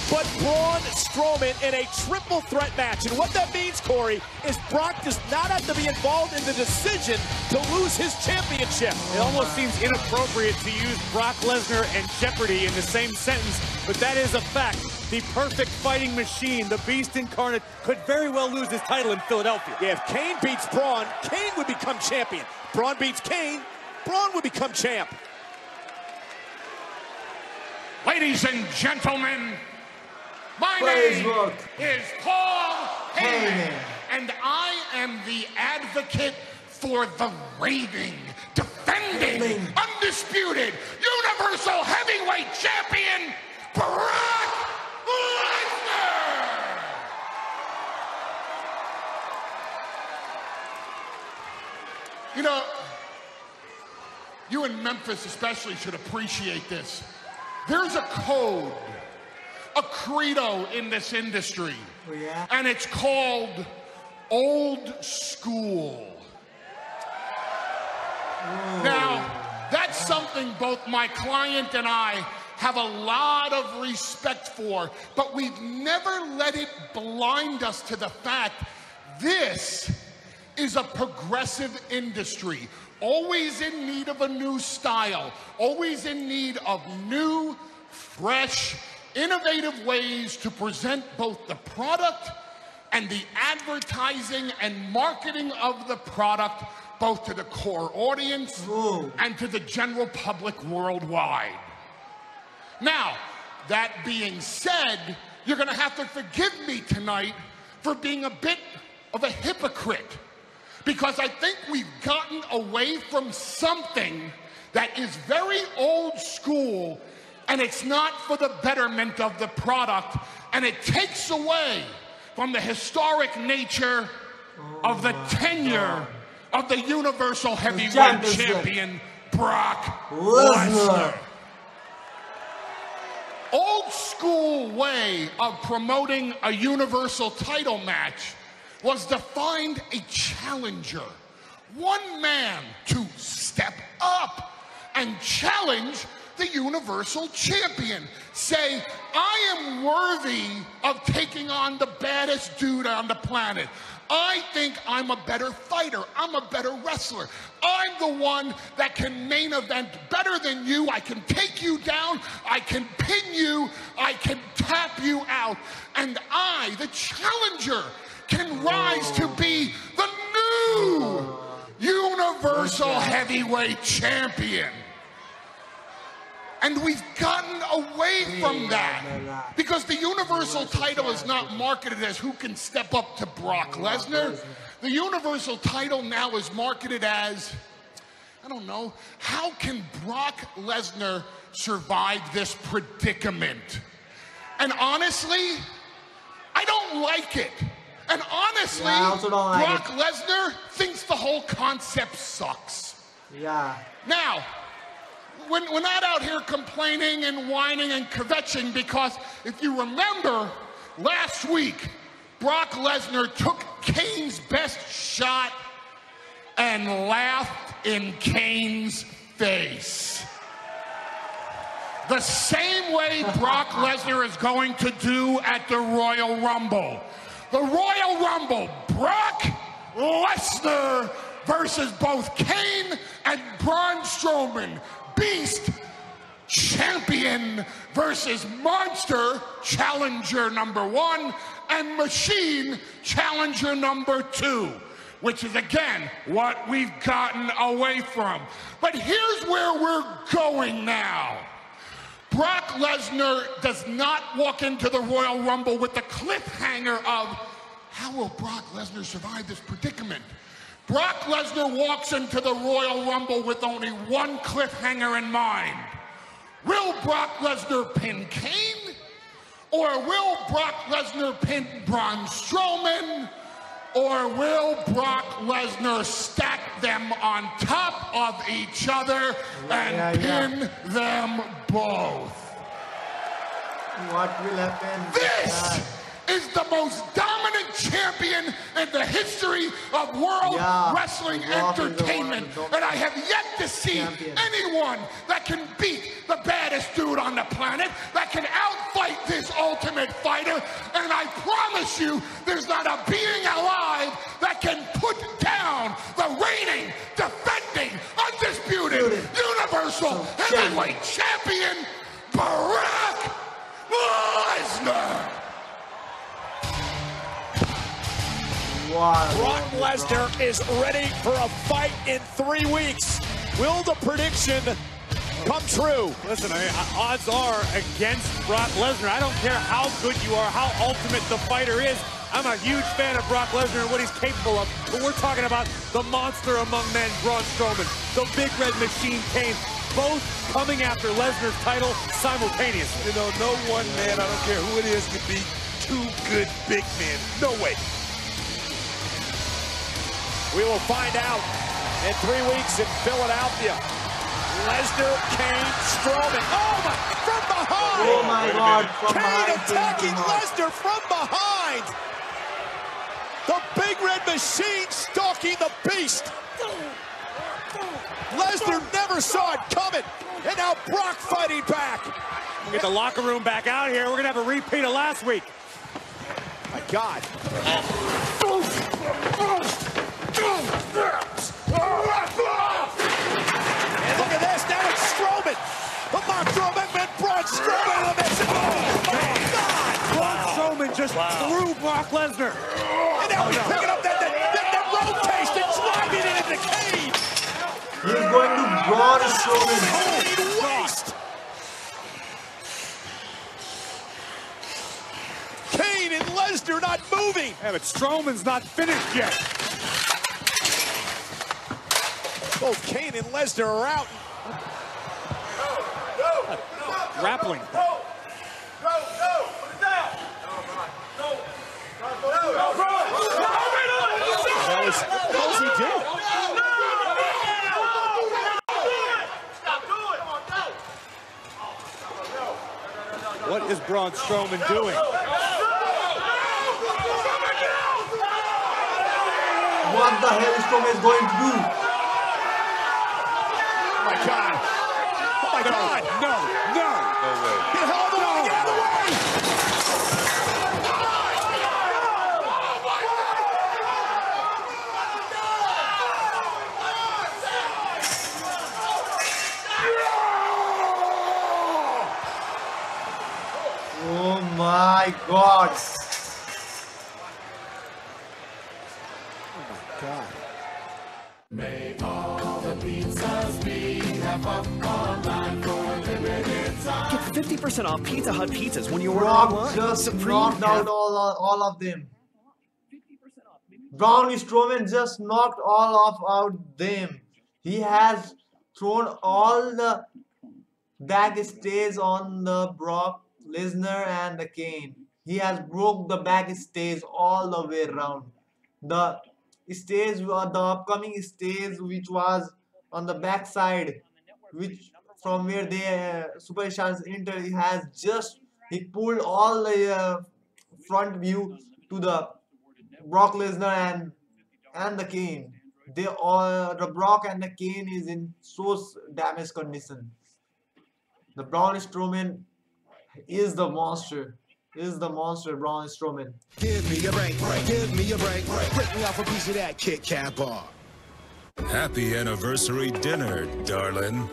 but Braun Strowman in a triple threat match. And what that means, Corey, is Brock does not have to be involved in the decision to lose his championship. It almost seems inappropriate to use Brock Lesnar and Jeopardy in the same sentence, but that is a fact. The perfect fighting machine, the beast incarnate, could very well lose his title in Philadelphia. Yeah, if Kane beats Braun, Kane would become champion. Braun beats Kane, Braun would become champ. Ladies and gentlemen, my name is Paul Heyman, and I am the advocate for the reigning, defending, undisputed, Universal Heavyweight Champion, Brock Lesnar! You know, you in Memphis especially should appreciate this. There's a code, a credo in this industry, and it's called old school. Now, that's something both my client and I have a lot of respect for, but we've never let it blind us to the fact this is a progressive industry, always in need of a new style, always in need of new, fresh, innovative ways to present both the product and the advertising and marketing of the product, both to the core audience and to the general public worldwide. Now, that being said, you're gonna have to forgive me tonight for being a bit of a hypocrite, because I think we've gotten away from something that is very old school, and it's not for the betterment of the product, and it takes away from the historic nature of the tenure of the Universal Heavyweight Champion, Brock Lesnar. Old school way of promoting a Universal title match was to find a challenger, one man to step up and challenge the Universal Champion. Say, I am worthy of taking on the baddest dude on the planet. I think I'm a better fighter. I'm a better wrestler. I'm the one that can main event better than you. I can take you down. I can pin you. I can tap you out. And I, the challenger, can rise to be the new Universal Heavyweight Champion. And we've gotten away from that because the Universal title is not marketed as who can step up to Brock Lesnar. The Universal title now is marketed as, I don't know. How can Brock Lesnar survive this predicament? And honestly, I don't like it. And honestly, Yeah, I also don't like Brock Lesnar thinks the whole concept sucks. Yeah. Now, we're not out here complaining and whining and kvetching because if you remember, last week, Brock Lesnar took Kane's best shot and laughed in Kane's face. The same way Brock Lesnar is going to do at the Royal Rumble. The Royal Rumble, Brock Lesnar versus both Kane and Braun Strowman. Beast champion versus monster challenger number 1 and machine challenger number 2, which is again what we've gotten away from. But here's where we're going now. Brock Lesnar does not walk into the Royal Rumble with the cliffhanger of how will Brock Lesnar survive this predicament? Brock Lesnar walks into the Royal Rumble with only one cliffhanger in mind. Will Brock Lesnar pin Kane? Or will Brock Lesnar pin Braun Strowman? Or will Brock Lesnar stack them on top of each other and pin them both? What will happen? This is the most dominant champion in the history of World Wrestling Entertainment. And I have yet to see anyone that can beat the baddest dude on the planet, that can outfight this Ultimate Fighter. And I promise you, there's not a being alive that can put down the reigning, defending, undisputed, universal heavyweight champion, Brock Lesnar. Wow. Brock Lesnar is ready for a fight in 3 weeks. Will the prediction come true? Listen, odds are against Brock Lesnar. I don't care how good you are, how ultimate the fighter is. I'm a huge fan of Brock Lesnar and what he's capable of. But we're talking about the monster among men, Braun Strowman, the Big Red Machine Kane, both coming after Lesnar's title simultaneously. You know, no one man, I don't care who it is, can beat 2 good big men. No way. We will find out in 3 weeks in Philadelphia. Lesnar, Kane, Strowman. Oh my, from behind! Oh my God, from Kane behind. attacking Lesnar from behind. The Big Red Machine stalking the Beast. Lesnar never saw it coming. And now Brock fighting back. We'll get the locker room back out here. We're going to have a repeat of last week. My God. And look at this, now it's Strowman. The Monster Magnet, Braun Strowman in the mix. Oh, my God. Braun Strowman just threw Brock Lesnar. And now he's picking up that road taste and driving it into Kane. He's going to Braun Strowman. Holy waste. Kane and Lesnar not moving. Yeah, but Strowman's not finished yet. Both Kane and Lesnar are out. Grappling. What was he doing? What is Braun Strowman doing? What the hell is Strowman is going to do? Oh my God. Oh my God. No. No way. Get held on. Get out of the way. Oh my God. God. May all the pizzas be half up online for a limited time. Get 50% off Pizza Hut pizzas when you order Brock online. just Supreme knocked out all of them. Braun Strowman just knocked all of out them. He has thrown all the backstays on the Brock Lesnar and the Kane. He has broke the backstays all the way around. The stage, the upcoming stage, which was on the backside, which from where the superstars enter, he pulled all the front view to the Brock Lesnar and the Kane. The Brock and the Kane is in so damaged condition. The Braun Strowman is the monster. Braun Strowman. Give me a break, give me a break. Break me off a piece of that Kit Kat bar. Happy anniversary dinner, darling.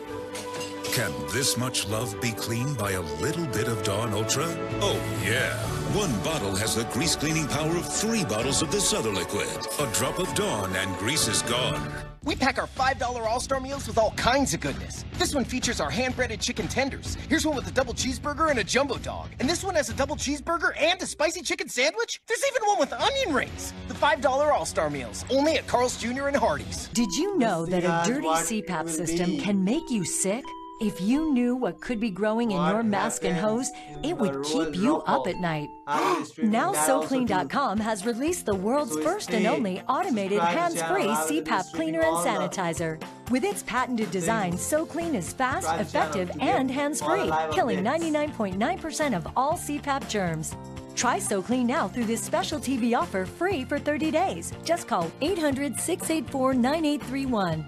Can this much love be cleaned by a little bit of Dawn Ultra? Oh, yeah. One bottle has the grease cleaning power of 3 bottles of this other liquid. A drop of Dawn and grease is gone. We pack our $5 All-Star meals with all kinds of goodness. This one features our hand-breaded chicken tenders. Here's one with a double cheeseburger and a jumbo dog. And this one has a double cheeseburger and a spicy chicken sandwich? There's even one with onion rings. The $5 All-Star meals, only at Carl's Jr. and Hardee's. Did you know that a dirty CPAP system can make you sick? If you knew what could be growing in your mask and hose, it would keep you up at night. Now SoClean.com has released the world's first and only automated hands-free CPAP cleaner and sanitizer. With its patented design, SoClean is fast, effective, and hands-free, killing 99.9% of all CPAP germs. Try SoClean now through this special TV offer free for 30 days. Just call 800-684-9831.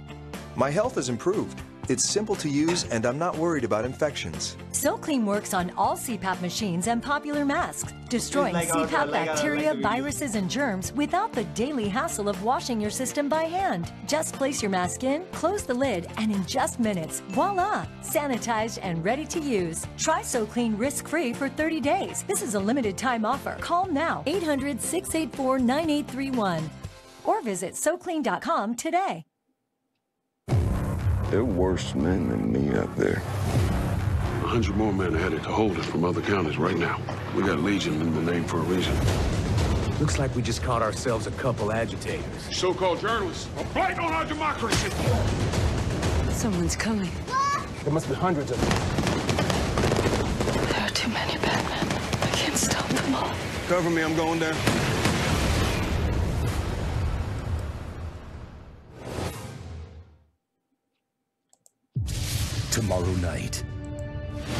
My health has improved. It's simple to use, and I'm not worried about infections. SoClean works on all CPAP machines and popular masks, destroying CPAP bacteria, viruses, and germs without the daily hassle of washing your system by hand. Just place your mask in, close the lid, and in just minutes, voila! Sanitized and ready to use. Try SoClean risk-free for 30 days. This is a limited time offer. Call now, 800-684-9831. Or visit SoClean.com today. There are worse men than me up there. 100 more men are headed to hold us from other counties right now. We got Legion in the name for a reason. Looks like we just caught ourselves a couple agitators. So-called journalists are blight on our democracy. Someone's coming. There must be hundreds of them. There are too many bad men. I can't stop them all. Cover me, I'm going down. Tomorrow night,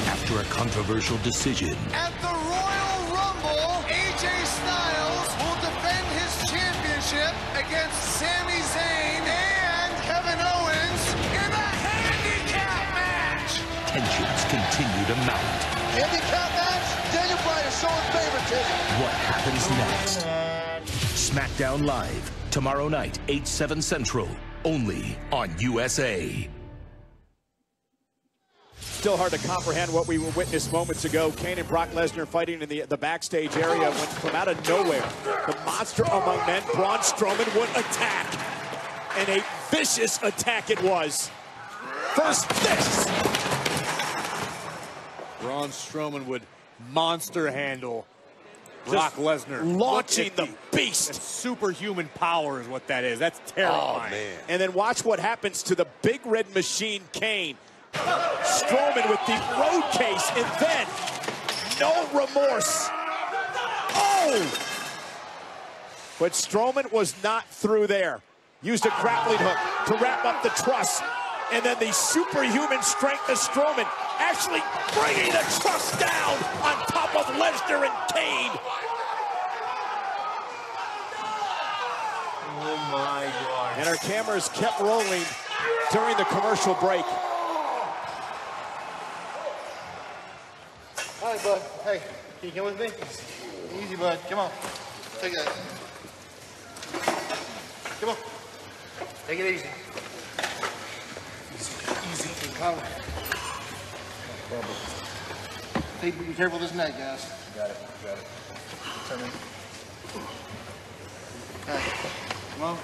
after a controversial decision. At the Royal Rumble, AJ Styles will defend his championship against Sami Zayn and Kevin Owens in a handicap match. Tensions continue to mount. Handicap match? Daniel Bryan is showing favoritism. What happens next? SmackDown Live, tomorrow night, 8/7 Central, only on USA. Still hard to comprehend what we witnessed moments ago. Kane and Brock Lesnar fighting in the backstage area when from out of nowhere, the monster among men, Braun Strowman, would attack. And a vicious attack it was. First this. Braun Strowman would monster handle Brock Lesnar. Launching the beast. Superhuman power is what that is. That's terrifying. Oh, man. And then watch what happens to the big red machine, Kane. Strowman with the road case, and then no remorse. Oh! But Strowman was not through there. Used a grappling hook to wrap up the truss. And then the superhuman strength of Strowman actually bringing the truss down on top of Lesnar and Kane. Oh my God. And our cameras kept rolling during the commercial break. All right, bud. Hey, can you come with me? Easy, bud. Come on. Take that. Come on. Take it easy. Easy. Come on. Hey, be careful of this neck, guys. Got it. Got it. Turn in. Okay. Come on.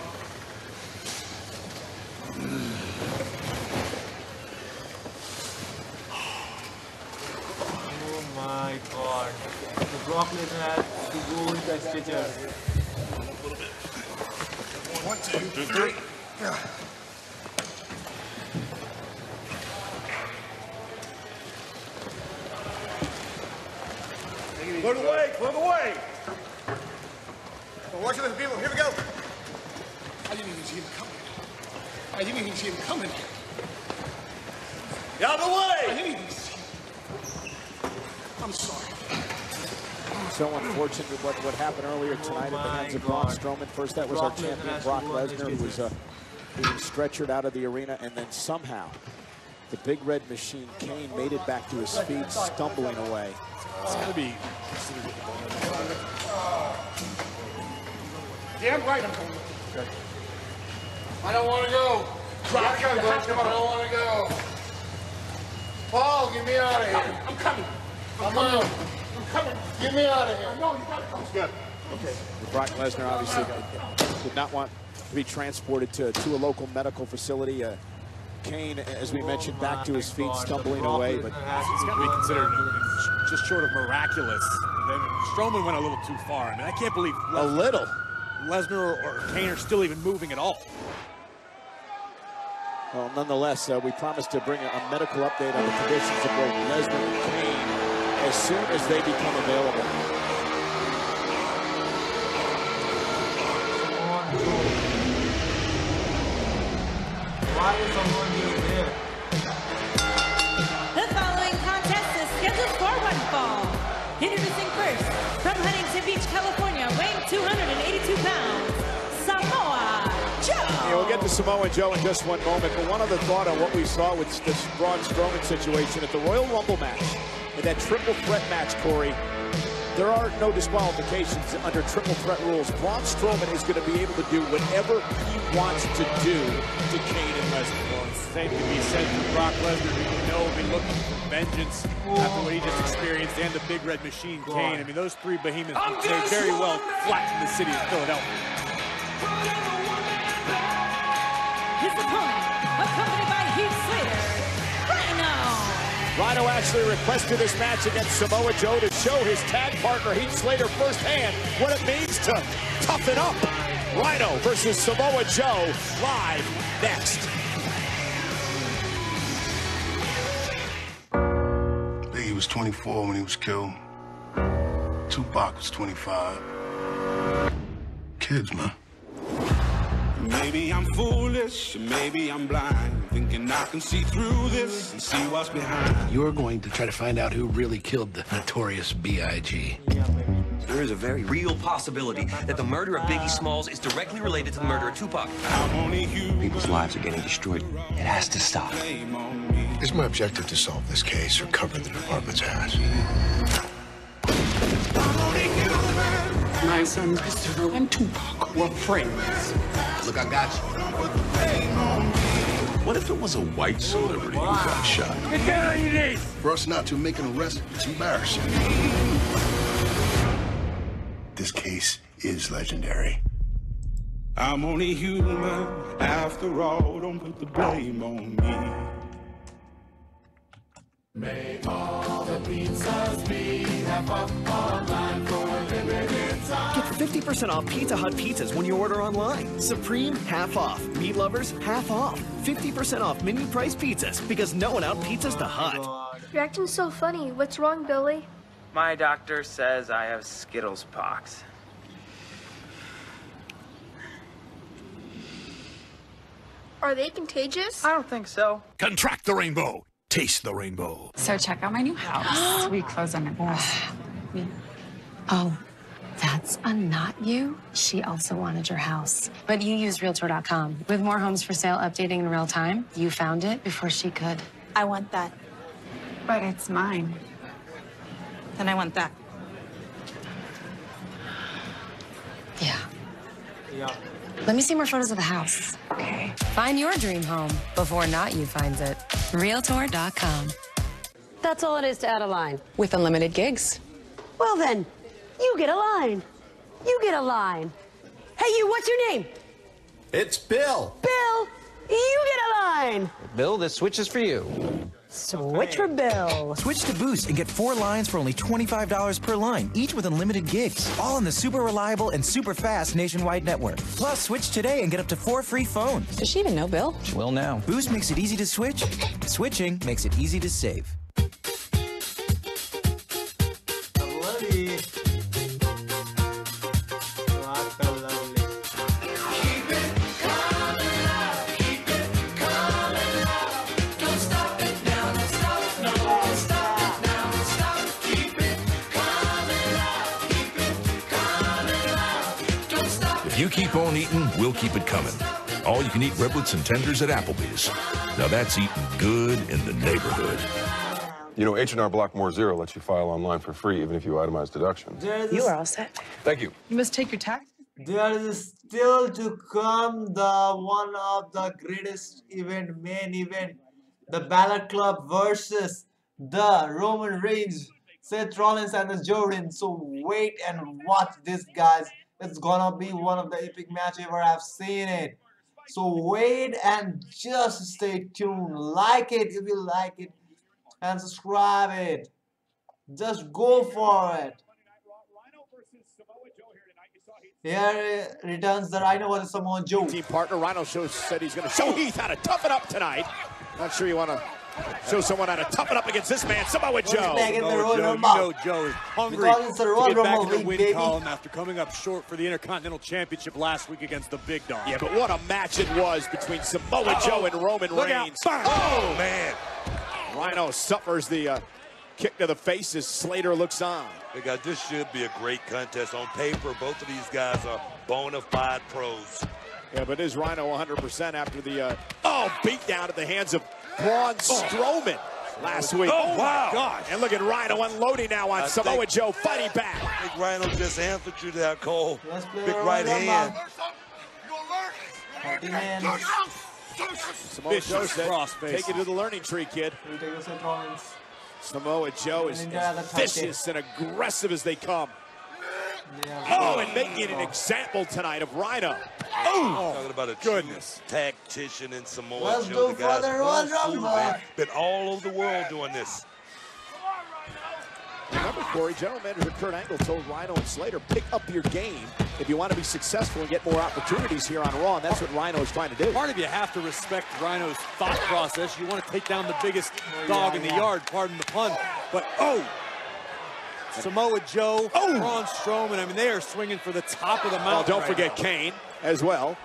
My God. The Brock Lesnar has to go with the stitcher. A little bit. 1, 2, 3. Clear the way, clear the way. Watch the people, here we go. I didn't even see him coming. I didn't even see him coming. Get out of the way! I didn't even see him. I'm sorry. So unfortunate with what happened earlier tonight at the hands of Braun Strowman. First, that was our champion, Brock Lesnar, who was being stretchered out of the arena, and then somehow the Big Red Machine, Kane, made it back to his feet, stumbling away. It's going to be considered. Damn right I'm going. Okay. I don't want to go. I don't want to go. Paul, get me out of here. I'm coming. I'm coming. Get me out of here. No, you got to come. Good. Okay. Brock Lesnar obviously did not want to be transported to a local medical facility. Kane, as we mentioned, back to his feet, stumbling away, but it's got to be considered just short of miraculous. Then Strowman went a little too far. I mean, I can't believe Lesnar or Kane are still even moving at all. Well, nonetheless, we promised to bring a medical update on the conditions of both Lesnar and Kane as soon as they become available. Why is someone here? The following contest is scheduled for one fall. Introducing first, from Huntington Beach, California, weighing 282 pounds, Samoa Joe. Yeah, we'll get to Samoa Joe in just one moment, but one other thought on what we saw with this Braun Strowman situation at the Royal Rumble match. In that triple threat match, Corey, there are no disqualifications under triple threat rules. Braun Strowman is going to be able to do whatever he wants to do to Kane and Lesnar. Well, the same can be said for Brock Lesnar, who you know will be looking for vengeance after what he just experienced, and the Big Red Machine, Kane. I mean, those three behemoths may very well flatten the city of Philadelphia. His opponent, accompanied by Heath Slater, Rhino actually requested this match against Samoa Joe to show his tag partner Heath Slater firsthand what it means to toughen up. Rhino versus Samoa Joe, live next. Biggie was 24 when he was killed. Tupac was 25. Kids, man. Maybe I'm foolish, maybe I'm blind, thinking I can see through this and see what's behind. You're going to try to find out who really killed the notorious B.I.G. There is a very real possibility that the murder of Biggie Smalls is directly related to the murder of Tupac. People's lives are getting destroyed. It has to stop. Is my objective to solve this case or cover the department's ass? My son Christopher and Tupac were friends. Look, I got you. What if it was a white celebrity who got shot? For us not to make an arrest, it's embarrassing. This case is legendary. I'm only human, after all, don't put the blame on me. May all the pizzas be half up online for a limited time. Get 50% off Pizza Hut pizzas when you order online. Supreme, half off. Meat lovers, half off. 50% off menu price pizzas, because no one out pizzas the Hut. You're acting so funny. What's wrong, Billy? My doctor says I have Skittles pox. Are they contagious? I don't think so. Contract the rainbow. Taste the rainbow. So check out my new house. We close on it. Oh, that's a not you? She also wanted your house. But you use Realtor.com. With more homes for sale updating in real time, you found it before she could. I want that. But it's mine. Then I want that. Yeah. Let me see more photos of the house. Okay. Find your dream home before not you finds it. Realtor.com. That's all it is to add a line. With unlimited gigs. Well then, you get a line. You get a line. Hey you, what's your name? It's Bill. Bill, you get a line. Bill, this switch is for you. Switch for Bill. Switch to Boost and get 4 lines for only $25 per line, each with unlimited gigs. All on the super reliable and super fast nationwide network. Plus, switch today and get up to 4 free phones. Does she even know Bill? She will now. Boost makes it easy to switch. Switching makes it easy to save. Buddy. If you keep on eating, we'll keep it coming. All you can eat riblets and tenders at Applebee's. Now that's eating good in the neighborhood. You know, H&R Blockmore Zero lets you file online for free, even if you itemize deductions. You are all set. Thank you. You must take your tax. There is still to come the one of the greatest main event, the Balor Club versus the Roman Reigns, Seth Rollins and the Jordan. So wait and watch this, guys. It's gonna be one of the epic match ever I've seen it. So wait and just stay tuned. Like it if you like it, and subscribe it. Just go for it. Here returns the Rhino versus Samoa Joe. Team partner Rhino said he's going to show Heath how to tough it up tonight. Not sure you want to show someone how to tough it up against this man, Samoa Joe. Back in the Royal You Rumble. know Joe is hungry Because it's a Royal to get back Rumble in the week, win baby. column after coming up short for the Intercontinental Championship last week against the big dog. Yeah, but what a match it was between Samoa Joe and Roman Reigns. Oh, man. Rhino suffers the kick to the face as Slater looks on. Because this should be a great contest. On paper, both of these guys are bona fide pros. Yeah, but is Rhino 100% after the beat down at the hands of Braun Strowman last week? Oh, wow. My gosh. And look at Rhino unloading now on Samoa Joe fighting back. I think Rhino just answered you there, Cole. Big Royal right Rumble. hand. Samoa Joe said, take it to the learning tree, kid. Samoa Joe is as vicious and aggressive as they come. Oh, and making an example tonight of Rhino. Oh, talking about a goodness tactician in Samoa Let's Joe. go The guy's for the Royal old school, Rumble. man. Been all over the world doing this. Remember, Corey, general manager Kurt Angle told Rhino and Slater, pick up your game if you want to be successful and get more opportunities here on Raw, and that's what Rhino is trying to do. Part of you have to respect Rhino's thought process. You want to take down the biggest dog in the yard, pardon the pun. But, Samoa Joe, Braun Strowman, I mean, they are swinging for the top of the mountain. Well, don't forget Kane as well.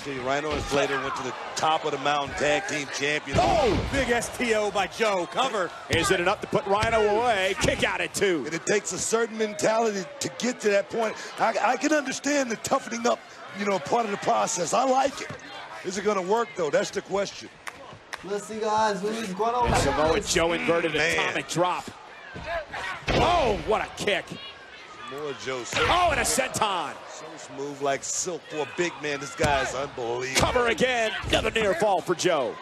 See, Rhino and Slater went to the top of the mountain, tag team champions. Oh, big STO by Joe. Cover. Is it enough to put Rhino away? Kick out at 2. And it takes a certain mentality to get to that point. I can understand the toughening up, part of the process. I like it. Is it going to work, though? That's the question. Let's see, guys. Who's going to Samoa Joe inverted atomic drop. Oh, what a kick. Samoa Joe. And a senton. So smooth like silk for a big man. This guy is unbelievable. Cover again. Another near fall for Joe.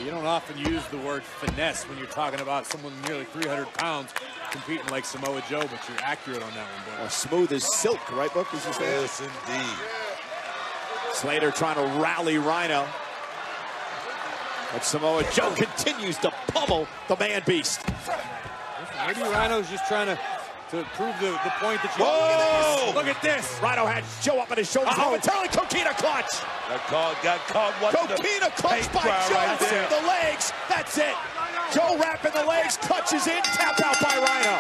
You don't often use the word finesse when you're talking about someone nearly 300 pounds competing like Samoa Joe, but you're accurate on that one, boy. Smooth as silk, right, Book? Yes, indeed. Slater trying to rally Rhino. But Samoa Joe continues to pummel the man beast. Maybe Rhino's just trying to prove the point that you... Whoa! Look at this! Rhino had Joe up on his shoulders. Momentarily, Coquina clutch. Got caught watching Coquina clutch by Joe. Right the legs. That's it. Joe wrapping the legs, clutches in, tap out by Rhino.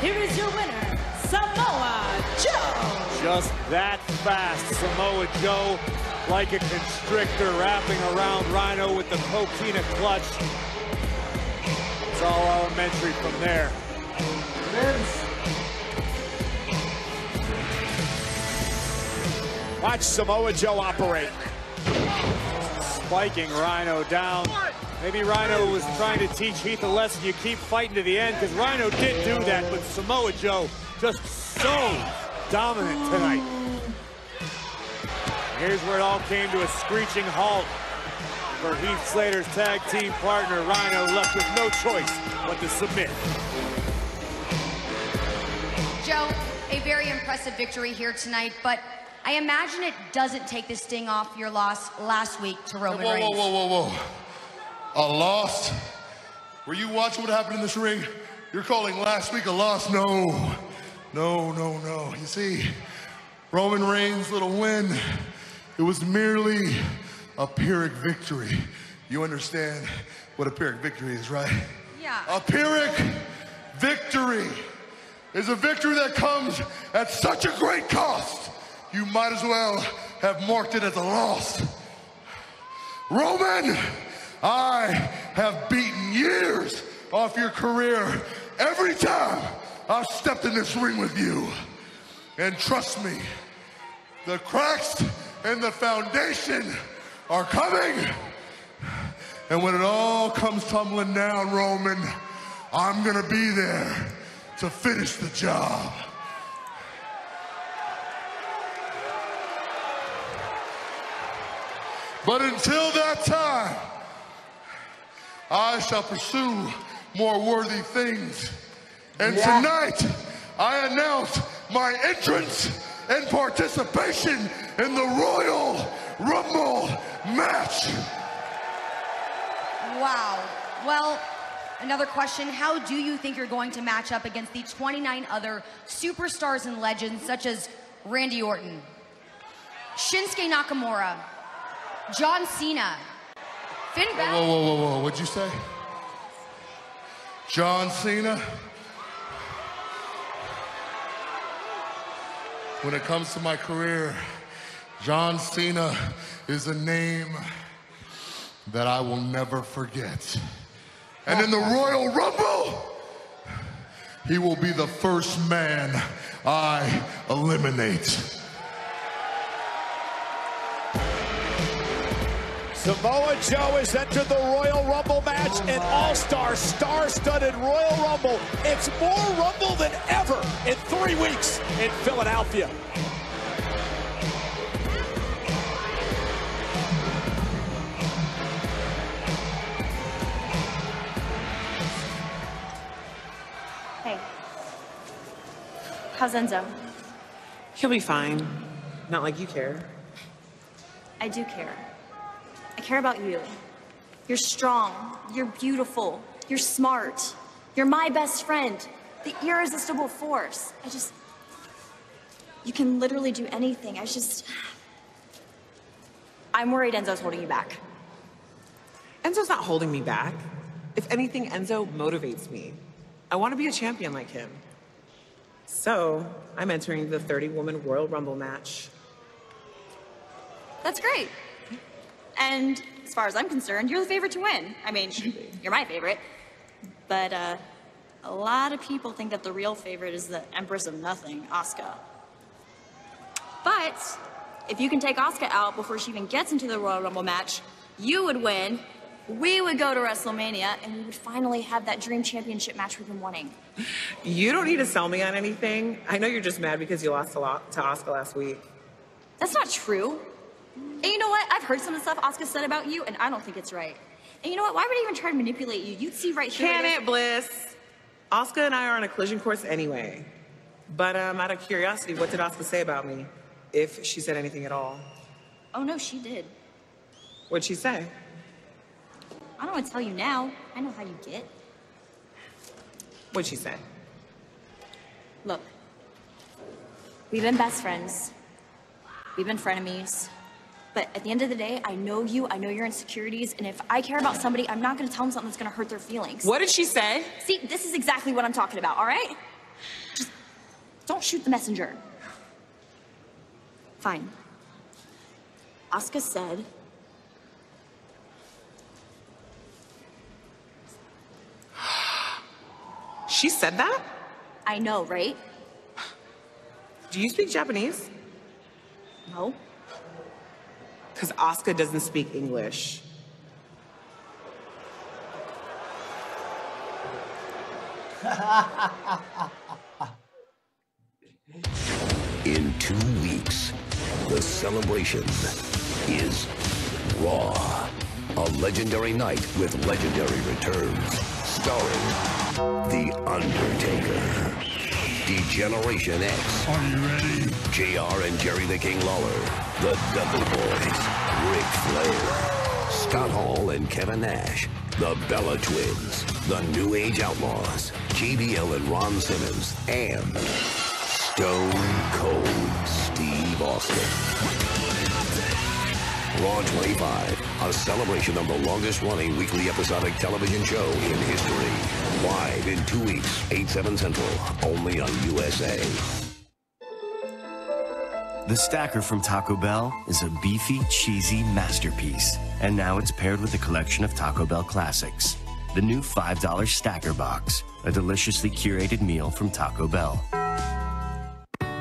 Here is your winner, Samoa Joe. Just that fast, Samoa Joe, like a constrictor, wrapping around Rhino with the Coquina clutch. It's all elementary from there. Watch Samoa Joe operate. Spiking Rhino down. Maybe Rhino was trying to teach Heath a lesson. You keep fighting to the end, because Rhino did do that, but Samoa Joe just so dominant tonight. Here's where it all came to a screeching halt for Heath Slater's tag team partner. Rhino left with no choice but to submit. Joe, a very impressive victory here tonight, but I imagine it doesn't take the sting off your loss last week to Roman Reigns. Whoa. A loss? Were you watching what happened in this ring? You're calling last week a loss? No. You see, Roman Reigns' little win, it was merely a Pyrrhic victory. You understand what a Pyrrhic victory is, right? Yeah. A Pyrrhic victory is a victory that comes at such a great cost. You might as well have marked it as a loss. Roman, I have beaten years off your career every time I've stepped in this ring with you. And trust me, the cracks in the foundation are coming. And when it all comes tumbling down, Roman, I'm gonna be there to finish the job. But until that time, I shall pursue more worthy things. And tonight, I announce my entrance and participation in the Royal Rumble match. Wow. Well, another question. How do you think you're going to match up against the 29 other superstars and legends such as Randy Orton, Shinsuke Nakamura, John Cena, Finn Balor? Whoa, what'd you say? John Cena? When it comes to my career, John Cena is a name that I will never forget. And in the Royal Rumble, he will be the first man I eliminate. Samoa Joe has entered the Royal Rumble match, an all-star, star-studded Royal Rumble. It's more Rumble than ever in 3 weeks in Philadelphia. Hey, how's Enzo? He'll be fine. Not like you care. I do care. I care about you. You're strong. You're beautiful. You're smart. You're my best friend. The irresistible force. You can literally do anything. I'm worried Enzo's holding you back. Enzo's not holding me back. If anything, Enzo motivates me. I want to be a champion like him. So, I'm entering the 30-woman Royal Rumble match. That's great. And as far as I'm concerned, you're the favorite to win. I mean, you're my favorite. But a lot of people think that the real favorite is the Empress of Nothing, Asuka. But if you can take Asuka out before she even gets into the Royal Rumble match, you would win, we would go to WrestleMania, and we would finally have that dream championship match we've been wanting. You don't need to sell me on anything. I know you're just mad because you lost to Asuka last week. That's not true. And you know what? I've heard some of the stuff Asuka said about you, and I don't think it's right. And you know what? Why would I even try to manipulate you? You'd see right through it. Can it, Bliss? Asuka and I are on a collision course anyway. But out of curiosity, what did Asuka say about me? If she said anything at all. Oh, no, she did. What'd she say? I don't want to tell you now. I know how you get. What'd she say? Look, we've been best friends. We've been frenemies. But at the end of the day, I know you, I know your insecurities, and if I care about somebody, I'm not gonna tell them something that's gonna hurt their feelings. What did she say? See, this is exactly what I'm talking about, all right? Just don't shoot the messenger. Fine. Asuka said... She said that? I know, right? Do you speak Japanese? No. Because Asuka doesn't speak English. In 2 weeks, the celebration is Raw. A legendary night with legendary returns. Starring The Undertaker, Degeneration X. Are you ready? JR and Jerry the King Lawler, the Dudley Boys, Ric Flair, Scott Hall and Kevin Nash, the Bella Twins, the New Age Outlaws, JBL and Ron Simmons, and Stone Cold Steve Austin. Raw 25, a celebration of the longest-running weekly episodic television show in history. Live in 2 weeks, 8/7 Central, only on USA. The Stacker from Taco Bell is a beefy, cheesy masterpiece. And now it's paired with a collection of Taco Bell classics. the new $5 Stacker Box, a deliciously curated meal from Taco Bell.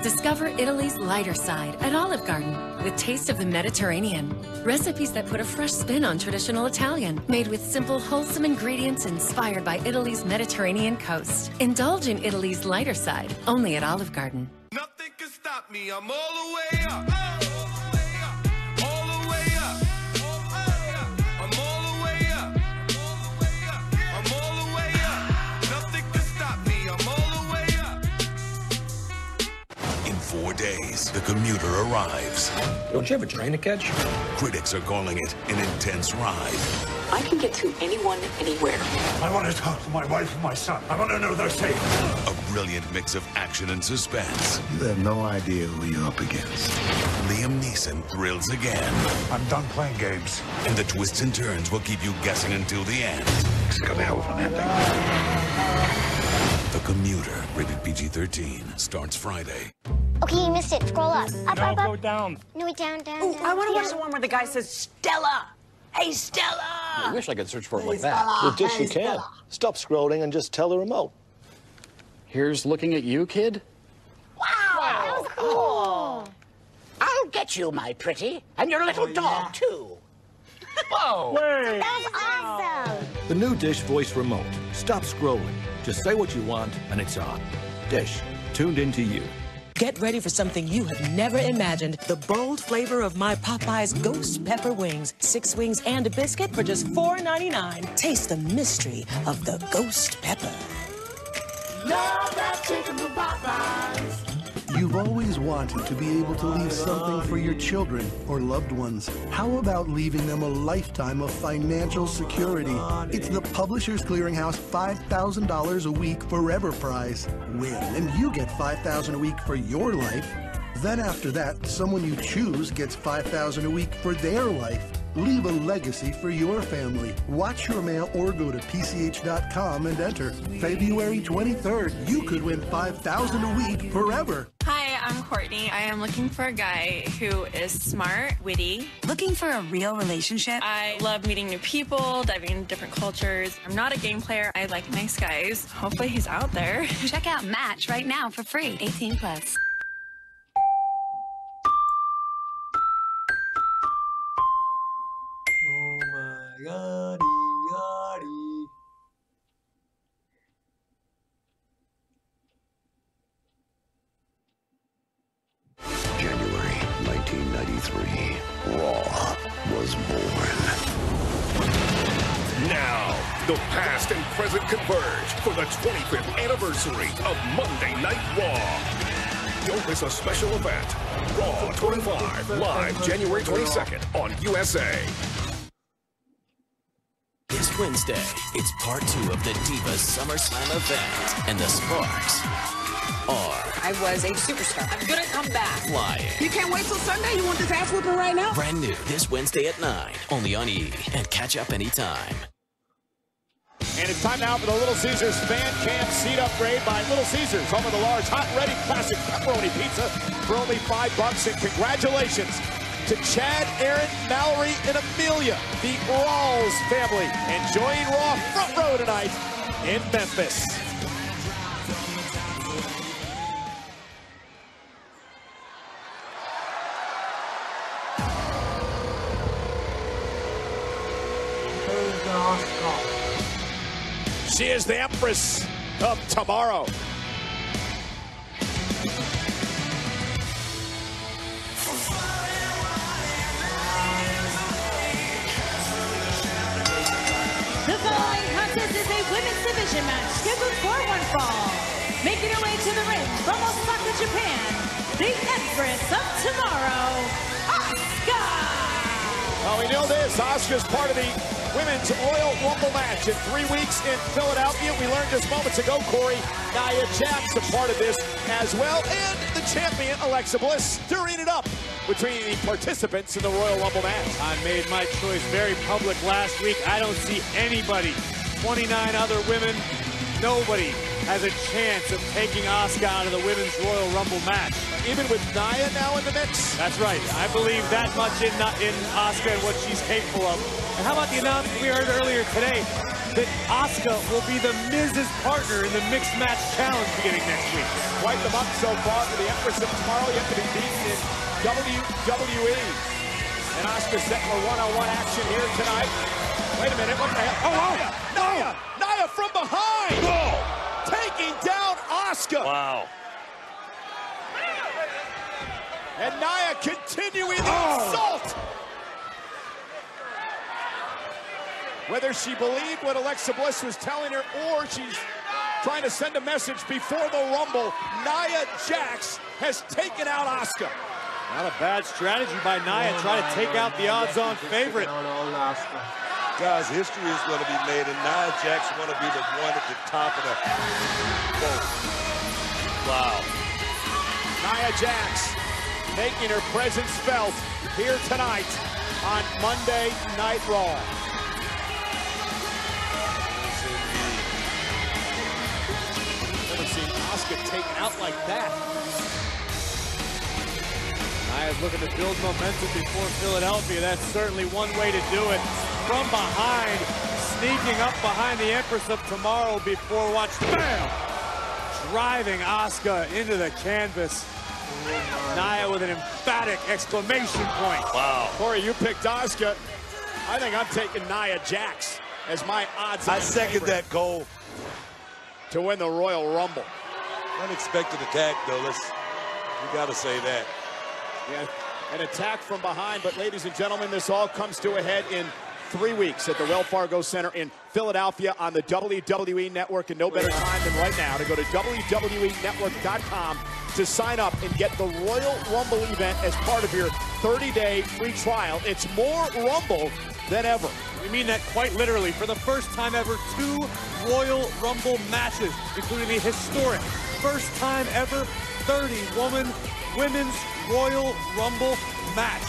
Discover Italy's lighter side at Olive Garden with Taste of the Mediterranean. Recipes that put a fresh spin on traditional Italian, made with simple, wholesome ingredients inspired by Italy's Mediterranean coast. Indulge in Italy's lighter side, only at Olive Garden. Nothing can stop me. I'm all the way up. All the way up. I'm all the way up. I'm all the way up. Nothing can stop me. I'm all the way up. In 4 days, the commuter arrives. Don't you have a train to catch? Critics are calling it an intense ride. I can get to anyone, anywhere. I want to talk to my wife and my son. I want to know they're safe. A brilliant mix of action and suspense. You have no idea who you're up against. Liam Neeson thrills again. I'm done playing games. And the twists and turns will keep you guessing until the end. It's got a hell of an ending. The Commuter, rated PG-13, starts Friday. Okay, you missed it. Scroll up. Up, No, up, up. go down. No, wait, down, down, Ooh, down. I want to Yeah. watch the one where the guy says, Stella! Hey, Stella! I wish I could search for it like Stella. that. Well, just Hey, you can. Stella. Stop scrolling and just tell the remote. Here's looking at you, kid. Wow, that was cool. I'll get you, my pretty, and your little dog, too. Whoa! That was awesome. The new Dish voice remote. Stop scrolling. Just say what you want, and it's on. Dish, tuned into you. Get ready for something you have never imagined. The bold flavor of my Popeye's Ghost Pepper Wings. 6 wings and a biscuit for just $4.99. Taste the mystery of the Ghost Pepper. Love that chicken from Popeyes. You've always wanted to be able to leave something for your children or loved ones. How about leaving them a lifetime of financial security? It's the Publishers Clearinghouse $5,000 a week forever prize. Win, and you get $5,000 a week for your life. Then after that, someone you choose gets $5,000 a week for their life. Leave a legacy for your family. Watch your mail or go to PCH.com and enter. February 23rd, you could win $5,000 a week forever. Hi, I'm Courtney. I am looking for a guy who is smart, witty. Looking for a real relationship? I love meeting new people, diving into different cultures. I'm not a game player. I like nice guys. Hopefully he's out there. Check out Match right now for free. 18 plus. Oh my god, god. January 1993, Raw was born. Now, the past and present converge for the 25th anniversary of Monday Night Raw. Don't miss a special event. Raw 25, live January 22nd on USA. This Wednesday, it's part 2 of the Divas SummerSlam event, and the Sparks are I was a superstar. I'm gonna come back. flying. You can't wait till Sunday? You want this ass whooping right now? Brand new this Wednesday at 9, only on E! And catch up anytime. And it's time now for the Little Caesars Fan Camp seat upgrade by Little Caesars, home of the large, hot, ready, classic pepperoni pizza for only $5. And congratulations to Chad, Aaron, Mallory, and Amelia, the Rawls family, enjoying Raw front row tonight in Memphis. She is the Empress of Tomorrow. The following contest is a women's division match scheduled for one fall. Making her way to the ring from Osaka, Japan, the Empress of Tomorrow, Asuka! Well, we know this. Asuka's part of the Women's Royal Rumble match in 3 weeks in Philadelphia. We learned just moments ago, Corey, Nia Jax a part of this as well. And the champion, Alexa Bliss, stirring it up between the participants in the Royal Rumble match. I made my choice very public last week. I don't see anybody, 29 other women, nobody has a chance of taking Asuka out of the Women's Royal Rumble match. Even with Nia now in the mix? That's right. I believe that much in Asuka and what she's capable of. And how about the announcement we heard earlier today? that Asuka will be the Miz's partner in the Mixed Match Challenge beginning next week. Quite the month so far for the Empress of Tomorrow, yet to be beaten in WWE. And Asuka setting for one-on-one action here tonight. Wait a minute, what the hell? Oh, Nia from behind! Taking down Asuka! Wow. And Nia continuing the assault! Whether she believed what Alexa Bliss was telling her or she's trying to send a message before the Rumble, Nia Jax has taken out Asuka. Not a bad strategy by Nia, trying to take out the odds-on favorite. Guys, history is going to be made, and Nia Jax want to be the one at the top of the boat. Wow. Nia Jax making her presence felt here tonight on Monday Night Raw. Never seen Asuka taken out like that. Nia's looking to build momentum before Philadelphia. That's certainly one way to do it. From behind, sneaking up behind the Empress of Tomorrow before watch, bam! Driving Asuka into the canvas. Nia with an emphatic exclamation point. Wow. Corey, you picked Asuka. I think I'm taking Nia Jax as my odds. I second that goal. To win the Royal Rumble. Unexpected attack, though. We got to say that. Yeah, an attack from behind, but ladies and gentlemen, this all comes to a head in 3 weeks at the Wells Fargo Center in Philadelphia on the WWE Network, and no better time than right now to go to WWENetwork.com to sign up and get the Royal Rumble event as part of your 30-day free trial. It's more Rumble than ever. We mean that quite literally. For the first time ever, 2 Royal Rumble matches, including the historic first time ever 30-woman women's Royal Rumble match.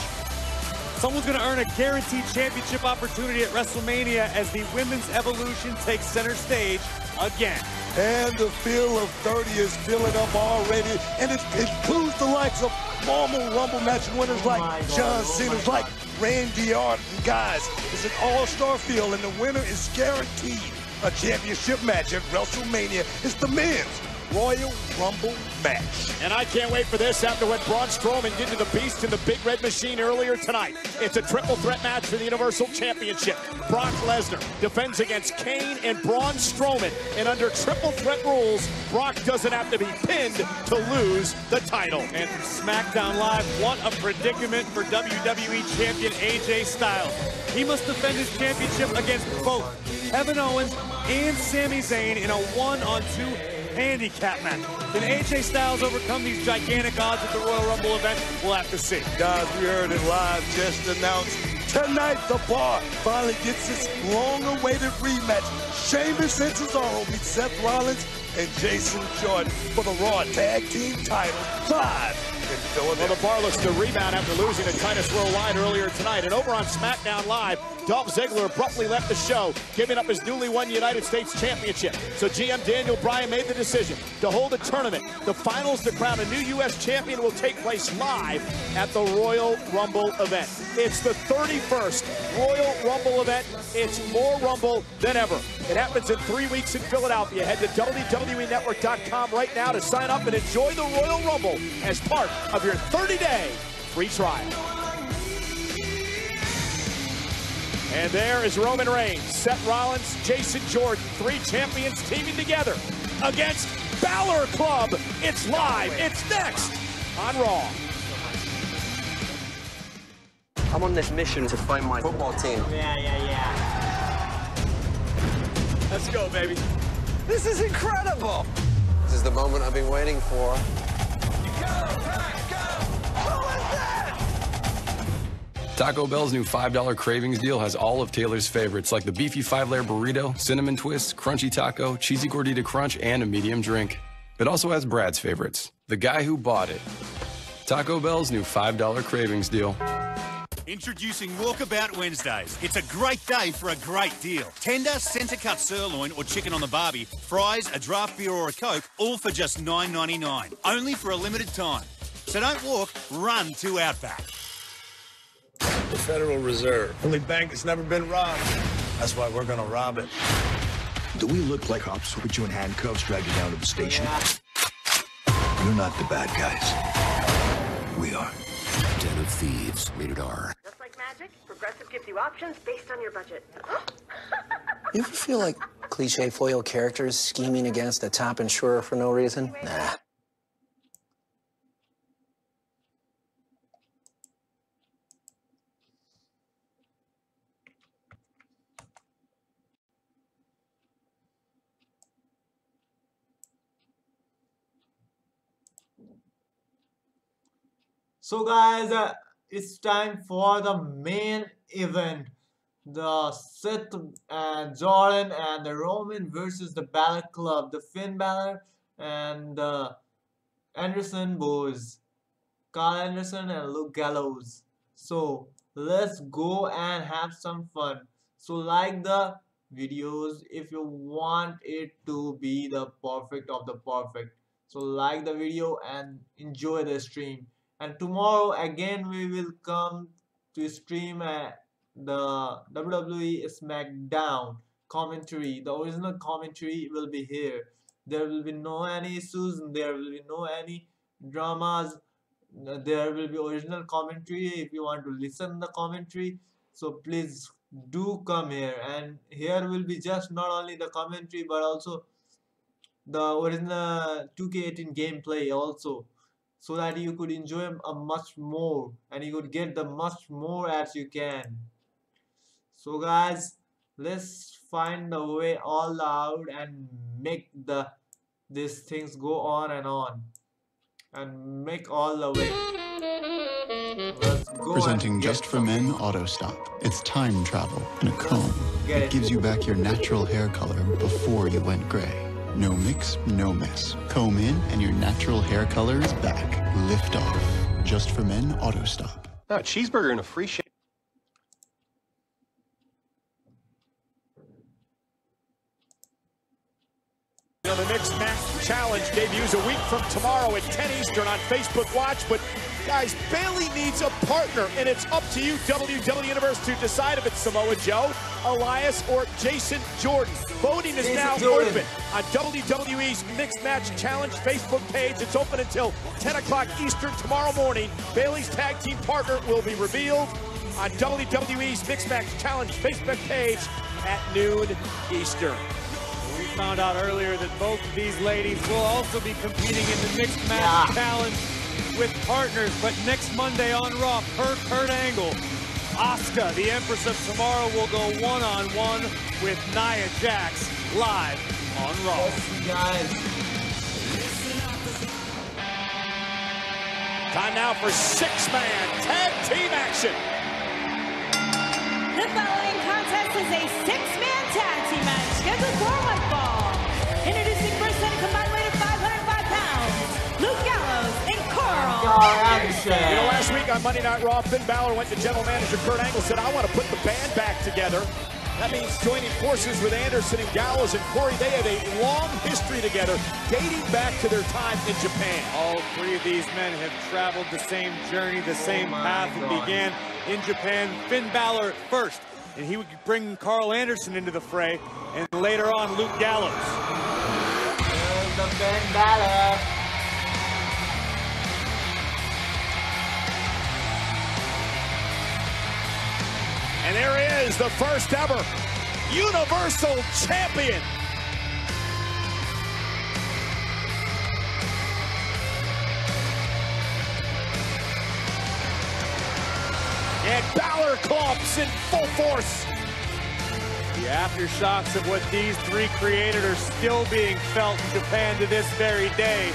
Someone's going to earn a guaranteed championship opportunity at WrestleMania as the women's evolution takes center stage again. And the feel of 30 is filling up already, and it includes the likes of former Rumble match winners like John Cena's, like Randy Orton. Guys, it's an all-star feel, and the winner is guaranteed a championship match at WrestleMania. It's the men's Royal Rumble match. And I can't wait for this after what Braun Strowman did to the Beast in the Big Red Machine earlier tonight. It's a triple threat match for the Universal Championship. Brock Lesnar defends against Kane and Braun Strowman. And under triple threat rules, Brock doesn't have to be pinned to lose the title. And from SmackDown Live, what a predicament for WWE Champion AJ Styles. He must defend his championship against both Kevin Owens and Sami Zayn in a 1-on-2 handicap match. Can AJ Styles overcome these gigantic odds at the Royal Rumble event? We'll have to see. Guys, we heard it live, just announced. Tonight, the Bar finally gets its long-awaited rematch. Sheamus and Cesaro meet Seth Rollins and Jason Jordan for the Raw Tag Team title live in Philadelphia. Well, the Bar looks to rebound after losing to Titus Worldwide earlier tonight. And over on SmackDown Live, Dolph Ziggler abruptly left the show, giving up his newly won United States Championship. So GM Daniel Bryan made the decision to hold a tournament. The finals to crown a new U.S. champion will take place live at the Royal Rumble event. It's the 31st Royal Rumble event. It's more Rumble than ever. It happens in 3 weeks in Philadelphia. Head to WWENetwork.com right now to sign up and enjoy the Royal Rumble as part of your 30-day free trial. And there is Roman Reigns, Seth Rollins, Jason Jordan, 3 champions teaming together against Balor Club. It's live. It's next on Raw. I'm on this mission to find my football team. Yeah. Let's go, baby. This is incredible. This is the moment I've been waiting for. Taco Bell's new $5 Cravings deal has all of Taylor's favorites, like the beefy 5-layer burrito, cinnamon twist, crunchy taco, cheesy gordita crunch, and a medium drink. It also has Brad's favorites, the guy who bought it. Taco Bell's new $5 Cravings deal. Introducing Walkabout Wednesdays. It's a great day for a great deal. Tender, centre-cut sirloin or chicken on the barbie, fries, a draft beer or a Coke, all for just $9.99. Only for a limited time. So don't walk, run to Outback. The Federal Reserve. Only bank that's never been robbed. That's why we're gonna rob it. Do we look like cops who put you in handcuffs, drag you down to the station? You're not the bad guys. We are. Den of Thieves, rated R. Just like magic, Progressive gives you options based on your budget. You ever feel like cliche foil characters scheming against a top insurer for no reason? Nah. So guys, it's time for the main event. The Seth Jordan and the Roman versus the Balor Club. The Finn Balor and the Anderson boys. Carl Anderson and Luke Gallows. So let's go and have some fun. So like the videos if you want it to be the perfect of the perfect. So like the video and enjoy the stream. And tomorrow again we will come to stream the WWE SmackDown commentary. The original commentary will be here. There will be no any issues, there will be no any dramas. There will be original commentary if you want to listen the commentary. So please do come here, and here will be just not only the commentary but also the original 2K18 gameplay also, so that you could enjoy a much more and you could get the much more as you can. So guys, let's find the way all out and make these things go on and make all the way. Let's go. Presenting Just for Men Auto Stop. It's time travel in a comb. It gives you back your natural hair color before you went gray. No mix, no mess. Comb in and your natural hair color is back. Lift off. Just for Men Auto Stop. A cheeseburger and a free shake. You know, the Mixed Match Challenge debuts a week from tomorrow at 10 Eastern on Facebook Watch. But guys, Bayley needs a partner, and it's up to you, WWE Universe, to decide if it's Samoa Joe, Elias, or Jason Jordan. Voting is now open on WWE's Mixed Match Challenge Facebook page. It's open until 10 o'clock Eastern tomorrow morning. Bayley's tag team partner will be revealed on WWE's Mixed Match Challenge Facebook page at noon Eastern. We found out earlier that both of these ladies will also be competing in the Mixed Match Challenge with partners, but next Monday on Raw, per Kurt Angle, Asuka, the Empress of Tomorrow, will go one-on-one with Nia Jax live on Raw. Time now for six-man tag team action. The following contest is a six-man tag team match scheduled for one fall. Introducing first at a combined weight of 505 pounds, Luke Gallows and Carl Anderson. You know, last week on Monday Night Raw, Finn Balor went to general manager Kurt Angle, said, I want to put the band back together. That means joining forces with Anderson and Gallows and Corey. They have a long history together, dating back to their time in Japan. All three of these men have traveled the same journey, the same path. It began in Japan. Finn Balor at first, and he would bring Carl Anderson into the fray, and later on Luke Gallows. Here's the Finn Balor. And there he is, the first ever Universal Champion. And Balor clubs in full force. The aftershocks of what these three created are still being felt in Japan to this very day.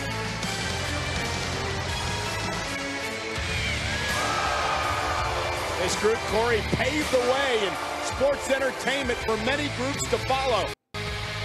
This group, Corey, paved the way in sports entertainment for many groups to follow.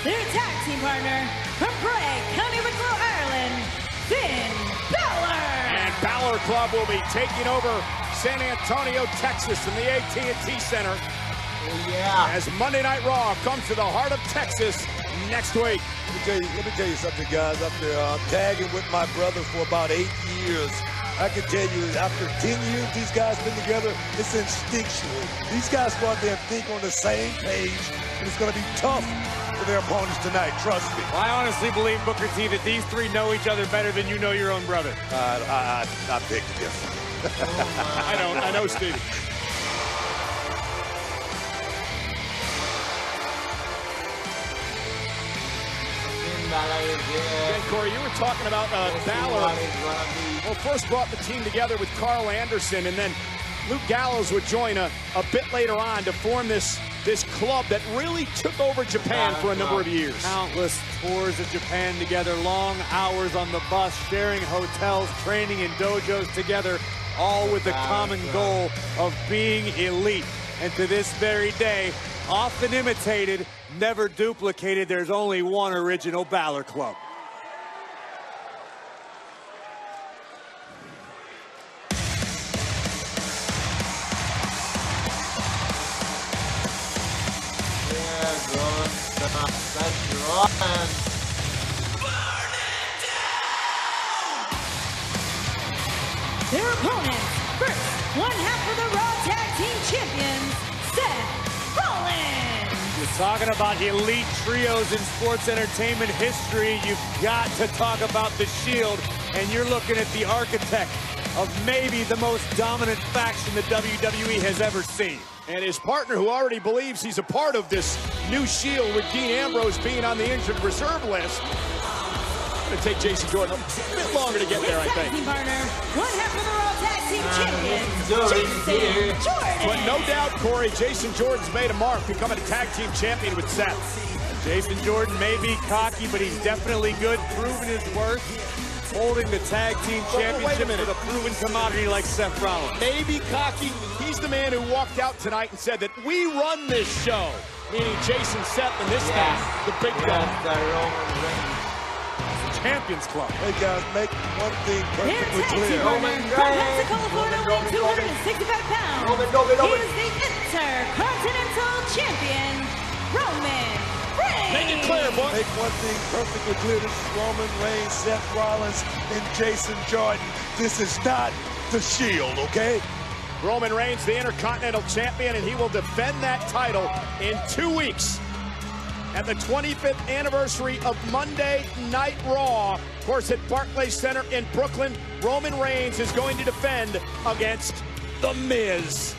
Their tag team partner from Bray, County Wicklow, Ireland, Finn Balor. And Balor Club will be taking over San Antonio, Texas in the AT&T Center. Oh, yeah. As Monday Night Raw comes to the heart of Texas next week. Let me tell you something, guys. After tagging with my brother for about 8 years, I can tell you, after 10 years these guys been together, it's instinctual. These guys go out there and think on the same page, and it's going to be tough for for their opponents tonight, trust me. I honestly believe, Booker T, that these three know each other better than you know your own brother. I beg to differ. I don't. I know, Steve. Again, Corey, you were talking about Balor. Well, first brought the team together with Carl Anderson, and then Luke Gallows would join a bit later on to form this club that really took over Japan for a number of years. Countless tours of Japan together, long hours on the bus, sharing hotels, training in dojos together, all with the common goal of being elite. And to this very day, often imitated, never duplicated, there's only one original Balor Club. Their opponents, first, one half of the Raw Tag Team Champions, Seth Rollins. You're talking about elite trios in sports entertainment history. You've got to talk about the Shield, and you're looking at the architect of maybe the most dominant faction the WWE has ever seen. And his partner, who already believes he's a part of this new Shield with Dean Ambrose being on the injured reserve list. Going to take Jason Jordan a bit longer to get there, I think. Team partner, one half of the Raw Tag Team Champions, Jason Jordan. But no doubt, Corey, Jason Jordan's made a mark, becoming a tag team champion with Seth. Jason Jordan may be cocky, but he's definitely good, proven his worth, holding the tag team championship with a proven commodity like Seth Rollins. Maybe cocky. He's the man who walked out tonight and said that we run this show, meaning Jason, Seth, and this man, the big dog. Champions Club. Hey guys, make one thing perfectly clear. From Pensacola, Florida, weighing 265 pounds. He is the Intercontinental Champion, Roman Reigns. Make it clear, boy. Make one thing perfectly clear. This is Roman Reigns, Seth Rollins, and Jason Jordan. This is not the Shield, okay? Roman Reigns, the Intercontinental Champion, and he will defend that title in 2 weeks. At the 25th anniversary of Monday Night Raw, of course, at Barclays Center in Brooklyn, Roman Reigns is going to defend against The Miz.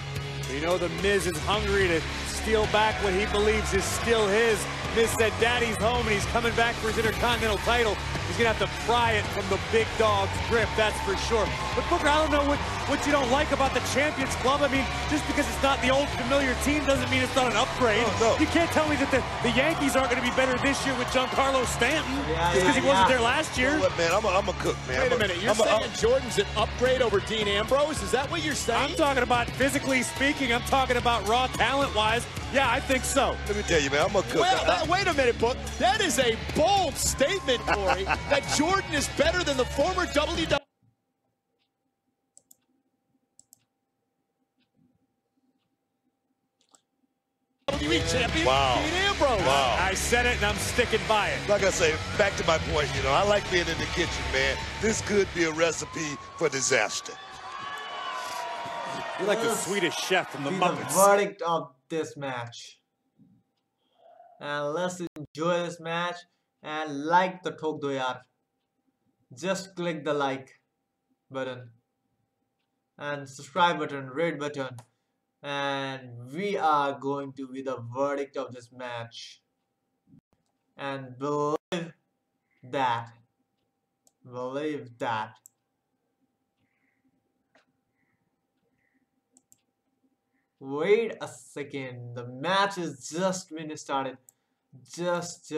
You know The Miz is hungry to steal back what he believes is still his. Miz said Daddy's home and he's coming back for his Intercontinental title. He's going to have to pry it from the big dog's grip, that's for sure. But Booker, I don't know what you don't like about the Champions Club. I mean, just because it's not the old familiar team doesn't mean it's not an upgrade. No. You can't tell me that the Yankees aren't going to be better this year with Giancarlo Stanton just because he wasn't there last year. Look, man, I'm a cook, man. Wait a minute, you're saying Jordan's an upgrade over Dean Ambrose? Is that what you're saying? I'm talking about physically speaking. I'm talking about raw talent-wise. Yeah, I think so. Let me tell you, man, I'm a cook. Well, wait a minute, Book. That is a bold statement, Corey, that Jordan is better than the former WWE champion, Wow. Dean Ambrose. Wow. I said it, and I'm sticking by it. Like I say, back to my point, you know, I like being in the kitchen, man. This could be a recipe for disaster. You're like the Swedish chef from the Muppets. The verdict of this match. And let's enjoy this match and like the Thok Do Yaar. Just click the like button and subscribe button, red button, and we are going to be the verdict of this match. And believe that. Wait a second, the match is just when started. Just.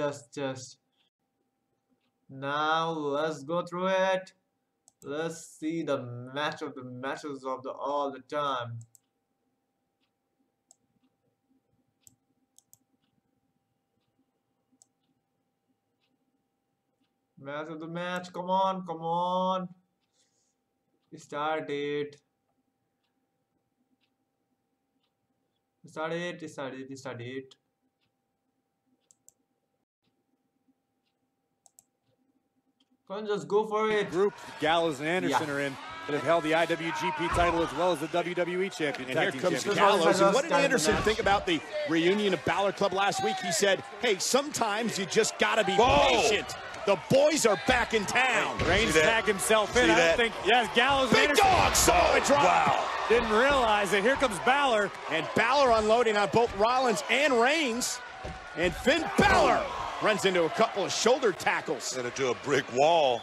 Now let's go through it. Let's see the match of the matches of all the time. Match of the match, come on. Start it. Start it. Come on, just go for it. Group Gallows and Anderson are in. that have held the IWGP title as well as the WWE champion. And here comes Gallows. And what did Anderson think about the reunion of Balor Club last week? He said, hey, sometimes you just got to be patient. The boys are back in town. Reigns tagged himself in. I don't think, yes, Gallows. Big dog, Samoa drop. Wow. Didn't realize it. Here comes Balor. And Balor unloading on both Rollins and Reigns. And Finn Balor runs into a couple of shoulder tackles. And into a brick wall.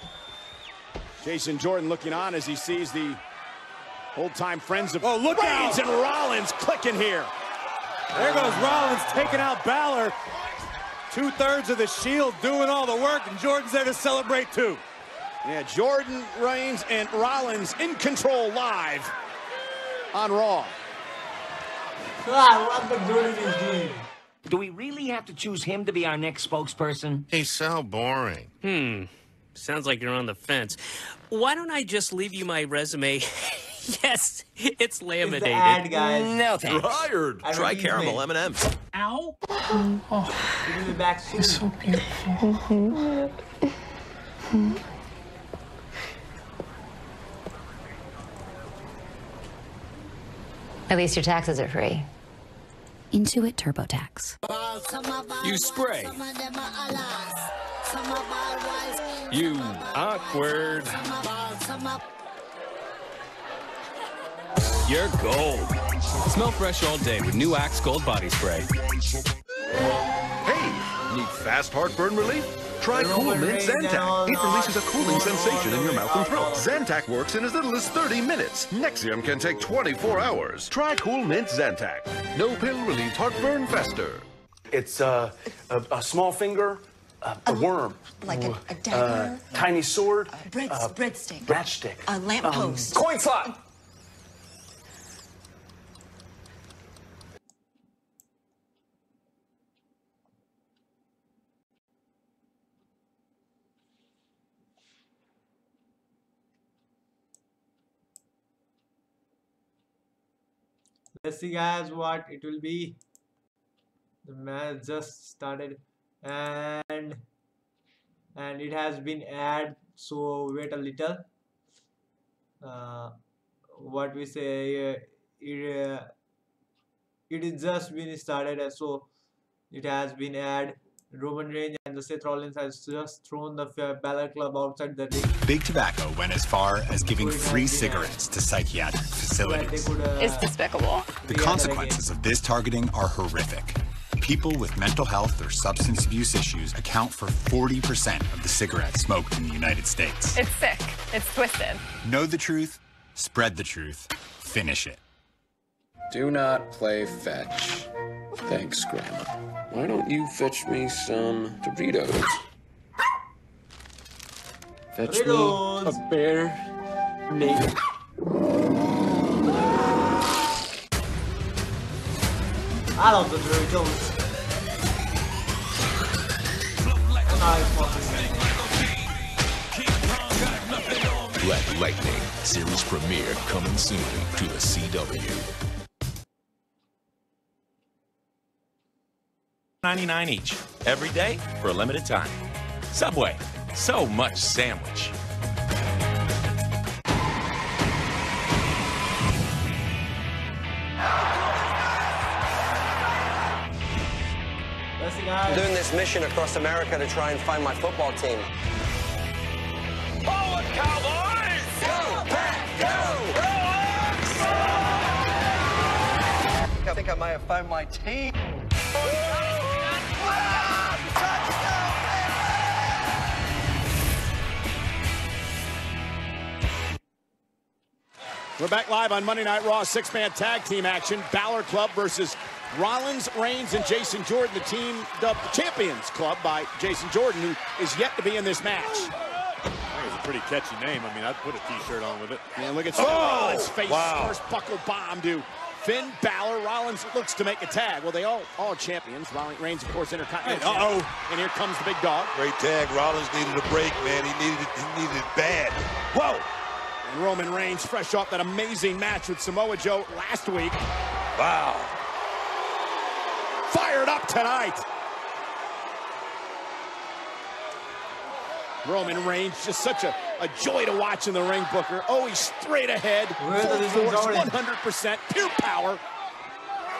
Jason Jordan looking on as he sees the old-time friends of look Reigns and Rollins clicking here. There goes Rollins taking out Balor. 2/3 of the Shield doing all the work, and Jordan's there to celebrate too. Yeah, Jordan, Reigns, and Rollins in control live on Raw. I love what Jordan is doing. Do we really have to choose him to be our next spokesperson? He's so boring. Sounds like you're on the fence. Why don't I just leave you my resume? Yes, it's laminated. It's the ad, guys. No thanks. Hired. Try caramel M&M's. Ow. We'll be back soon. You're so beautiful. At least your taxes are free. Intuit TurboTax. You spray. You awkward. You're gold. Smell fresh all day with new Axe Gold Body Spray. Hey, need fast heartburn relief? Try Cool Mint Zantac. It releases a cooling sensation in your mouth and throat. Zantac works in as little as 30 minutes. Nexium can take 24 hours. Try Cool Mint Zantac. No pill relieves heartburn faster. It's a small finger, a worm. Like a dagger? Tiny sword. Breadstick. Matchstick. A lamppost. Coin slot. Let's see, guys, what it will be. The match just started, and it has been added, so wait a little. What we say, it is just been started, so it has been added. Roman Reigns and the Seth Rollins has just thrown the Balor Club outside the ring. Big Tobacco went as far as giving free cigarettes to psychiatric facilities. It's despicable. The consequences of this targeting are horrific. People with mental health or substance abuse issues account for 40% of the cigarettes smoked in the United States. It's sick. It's twisted. Know the truth, spread the truth, finish it. Do not play fetch. Thanks, Grandma. Why don't you fetch me some Doritos? Fetch Doritos. me a bear naked. I love the Doritos. Black Lightning series premiere coming soon to the CW. $99 each, every day for a limited time. Subway, so much sandwich. I'm doing this mission across America to try and find my football team. Forward, Cowboys! Go, Pack, go! I think I might have found my team. We're back live on Monday Night Raw, six-man tag team action. Balor Club versus Rollins, Reigns, and Jason Jordan, the team dubbed the Champions Club by Jason Jordan, who is yet to be in this match. I think it's a pretty catchy name. I mean, I'd put a T-shirt on with it. And look at Rollins' face. First buckle bomb to Finn Balor. Rollins looks to make a tag. Well, they all champions. Rollins, Reigns, of course, Intercontinental. Uh-oh. And here comes the big dog. Great tag. Rollins needed a break, man. He needed it bad. Whoa. And Roman Reigns, fresh off that amazing match with Samoa Joe last week. Wow. Fired up tonight. Roman Reigns, just such a joy to watch in the ring, Booker. Oh, he's straight ahead, full force, 100%, pure power.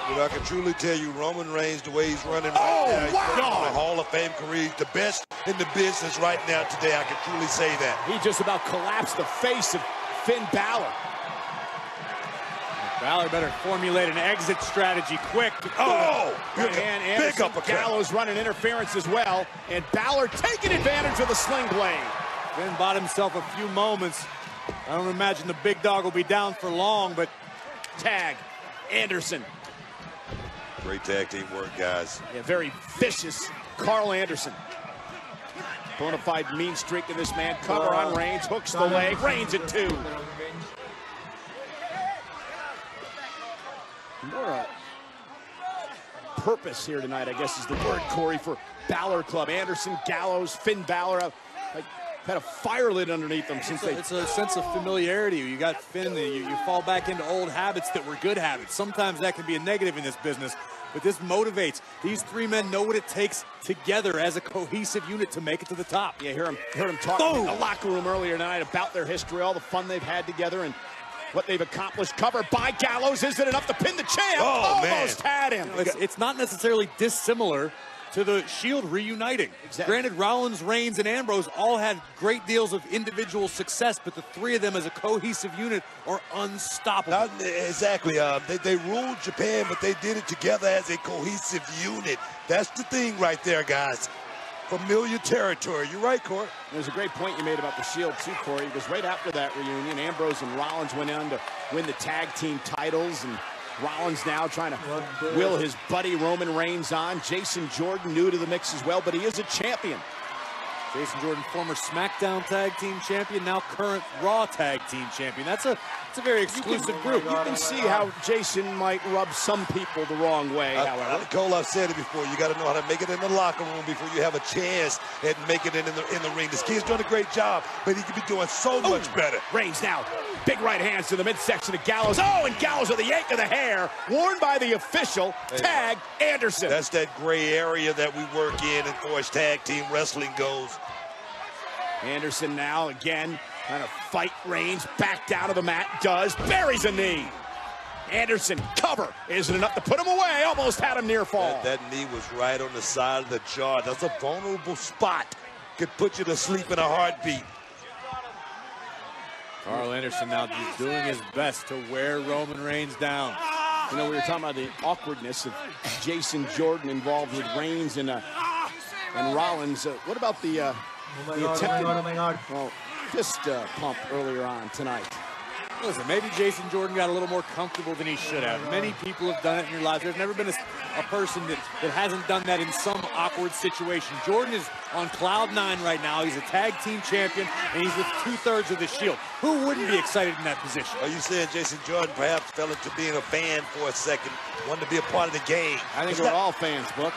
But I can truly tell you, Roman Reigns, the way he's running right now, he's running a Hall of Fame career. He's the best in the business right now today. I can truly say that. He just about collapsed the face of Finn Balor. Balor better formulate an exit strategy quick. Big uppercut. Gallows running interference as well, and Balor taking advantage of the sling blade. Finn bought himself a few moments. I don't imagine the big dog will be down for long, but tag Anderson. Great tag team work, guys. Yeah, very vicious Carl Anderson. Bonafide mean streak in this man. Cover on Reigns, hooks the leg. Reigns at 2. More purpose here tonight, I guess is the word, Corey, for Balor Club. Anderson, Gallows, Finn Balor, like had a fire lit underneath them since it's a sense of familiarity. You got Finn, you fall back into old habits that were good habits. Sometimes that can be a negative in this business, but this motivates. These three men know what it takes together as a cohesive unit to make it to the top. Yeah, heard him talking in the locker room earlier tonight about their history, all the fun they've had together, and what they've accomplished. Covered by Gallows. Is it enough to pin the champ? Almost had him. It's not necessarily dissimilar to the Shield reuniting. Exactly. Granted, Rollins, Reigns, and Ambrose all had great deals of individual success, but the three of them as a cohesive unit are unstoppable. Exactly. They ruled Japan, but they did it together as a cohesive unit. That's the thing right there, guys. Familiar territory. You're right, Corey. There's a great point you made about the Shield, too, Corey, because right after that reunion, Ambrose and Rollins went on to win the tag team titles, and Rollins now trying to will his buddy Roman Reigns on. Jason Jordan new to the mix as well, but he is a champion. Jason Jordan, former SmackDown Tag Team Champion, now current Raw Tag Team Champion. It's a very exclusive group. You can see how Jason might rub some people the wrong way, however. Cole, I've said it before. You got to know how to make it in the locker room before you have a chance at making it in the ring. This kid's doing a great job, but he could be doing so much better. Reigns now. Big right hands to the midsection of Gallows. Oh, and Gallows with a yank of the hair. Warned by the official. Tag Anderson. That's that gray area that we work in as far as tag team wrestling goes. Anderson now again trying to fight Reigns. Back down to the mat. Does. Buries a knee. Anderson, cover. Isn't enough to put him away. Almost had him near fall. That knee was right on the side of the jaw. That's a vulnerable spot. Could put you to sleep in a heartbeat. Carl Anderson now doing his best to wear Roman Reigns down. You know, we were talking about the awkwardness of Jason Jordan involved with Reigns and Rollins. What about the attempted fist pump earlier on tonight? Listen, maybe Jason Jordan got a little more comfortable than he should have. Many people have done it in your lives. There's never been a person that hasn't done that in some awkward situation. Jordan is on cloud 9 right now. He's a tag team champion, and he's with 2/3 of the Shield. Who wouldn't be excited in that position? Are you saying Jason Jordan perhaps fell into being a fan for a second, wanted to be a part of the game? I think we're all fans, Book.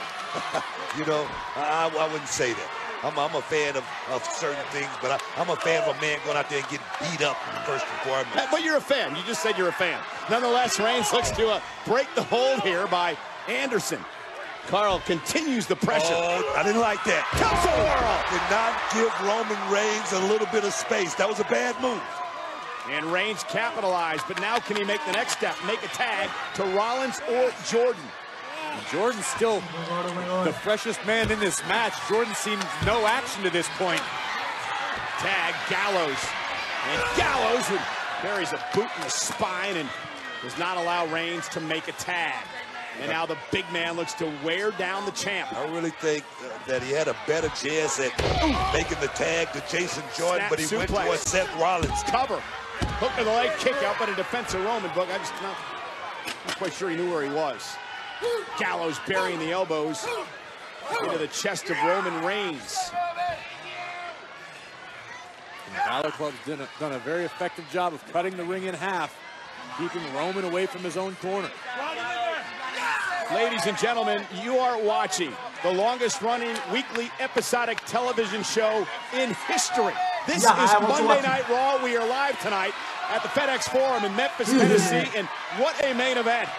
You know, I wouldn't say that. I'm a fan of certain things, but I'm a fan of a man going out there and getting beat up first and foremost. But you're a fan. You just said you're a fan. Nonetheless, Reigns looks to break the hold here by Anderson. Carl continues the pressure. Oh, I didn't like that. Council World! Did not give Roman Reigns a little bit of space. That was a bad move. And Reigns capitalized, but now can he make the next step, make a tag to Rollins or Jordan? Jordan's still the freshest man in this match. Jordan seems no action to this point. Tag Gallows. And Gallows buries a boot in the spine and does not allow Reigns to make a tag. And now the big man looks to wear down the champ. I really think that he had a better chance at making the tag to Jason Jordan, but he went towards Seth Rollins. Cover. Hook to the leg, kick out, but a defensive Roman. Book. I'm not quite sure he knew where he was. Gallows burying the elbows into the chest of Roman Reigns. The Balor Club's done a very effective job of cutting the ring in half, keeping Roman away from his own corner. Ladies and gentlemen, you are watching the longest running weekly episodic television show in history. This is Monday Night Raw. We are live tonight at the FedEx Forum in Memphis, Tennessee, and what a main event.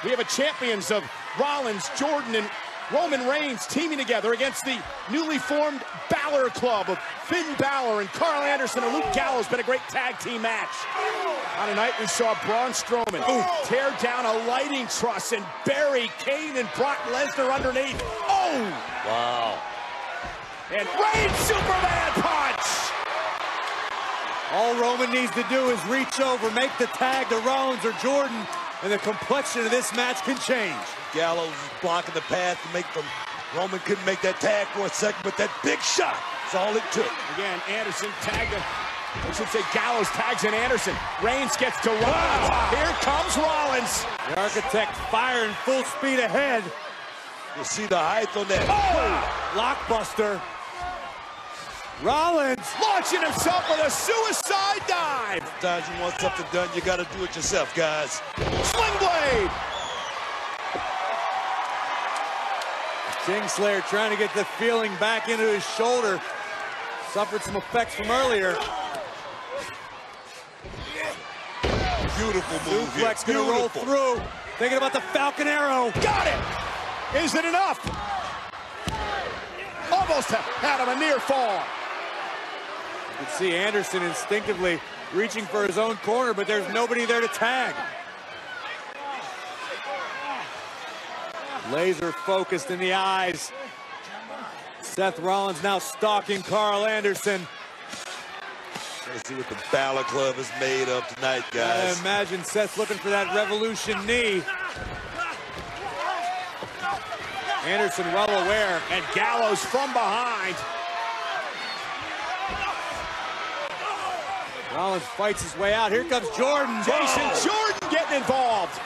We have a champions of Rollins, Jordan, and Roman Reigns teaming together against the newly formed Balor Club of Finn Balor and Carl Anderson and Luke Gallows. Been a great tag team match. On a night we saw Braun Strowman tear down a lighting truss and bury Kane and Brock Lesnar underneath. Oh! Wow. And Reigns Superman punch! All Roman needs to do is reach over, make the tag to Rollins or Jordan, and the complexion of this match can change. Gallows is blocking the path to make them. Roman couldn't make that tag for a second, but that big shot is all it took. Again, Anderson tagged him. I should say Gallows tags in Anderson. Reigns gets to Rollins. Here comes Rollins. The Architect firing full speed ahead. You see the height on that. Oh! Blockbuster. Rollins launching himself with a suicide dive. Sometimes you want something done, you got to do it yourself, guys. Sling blade. Kingslayer trying to get the feeling back into his shoulder. Suffered some effects from earlier. Beautiful move. Suplex gonna roll through. Thinking about the Falcon Arrow. Got it. Is it enough? Almost had him a near fall. You can see Anderson instinctively reaching for his own corner, but there's nobody there to tag. Laser focused in the eyes. Seth Rollins now stalking Carl Anderson. Let's see what the Balor Club is made of tonight, guys. I imagine Seth looking for that Revolution knee. Anderson well aware. And Gallows from behind. Rollins fights his way out. Here comes Jordan. Jason Jordan getting involved.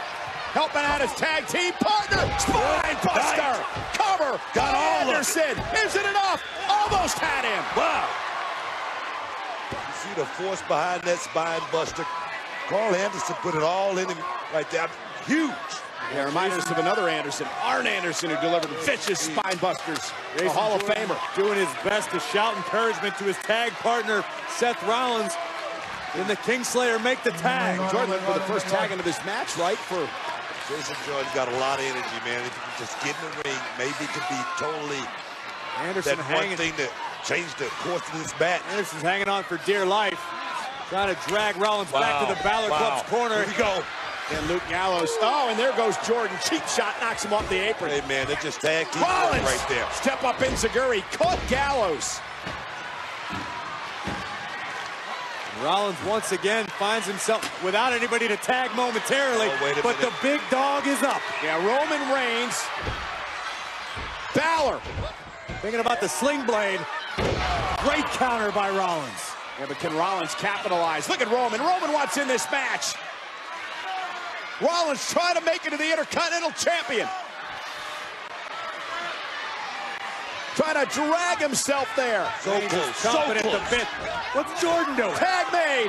Helping out his tag team partner. Spine buster. Cover. Got all Anderson. Is it enough? Almost had him. Wow. You see the force behind that spine buster. Carl Anderson put it all in him right there. Huge. Yeah, reminds us of another Anderson, Arn Anderson, who delivered vicious spine busters. A Hall of Famer. Doing his best to shout encouragement to his tag partner, Seth Rollins. In the Kingslayer make the tag. Jordan looking for the first tag into this match, right? For Jason Jordan's got a lot of energy, man. If you can just get in the ring, maybe it could be totally Anderson that hanging. one thing that changed the course of this match. Anderson's hanging on for dear life. Trying to drag Rollins back to the Balor Club's corner. Here we go. And Luke Gallows. Oh, and there goes Jordan. Cheap shot knocks him off the apron. Hey, man, they just tag team Rollins right there. Step up in Zaguri. Caught Gallows. Rollins once again finds himself without anybody to tag momentarily, but minute. the big dog is up. Yeah, Roman Reigns. Balor. Thinking about the sling blade. Great counter by Rollins. Yeah, but can Rollins capitalize? Look at Roman. Roman wants in this match. Rollins trying to make it to the Intercontinental Champion. Trying to drag himself there. So close. So At the bit. What's Jordan doing? Tag made.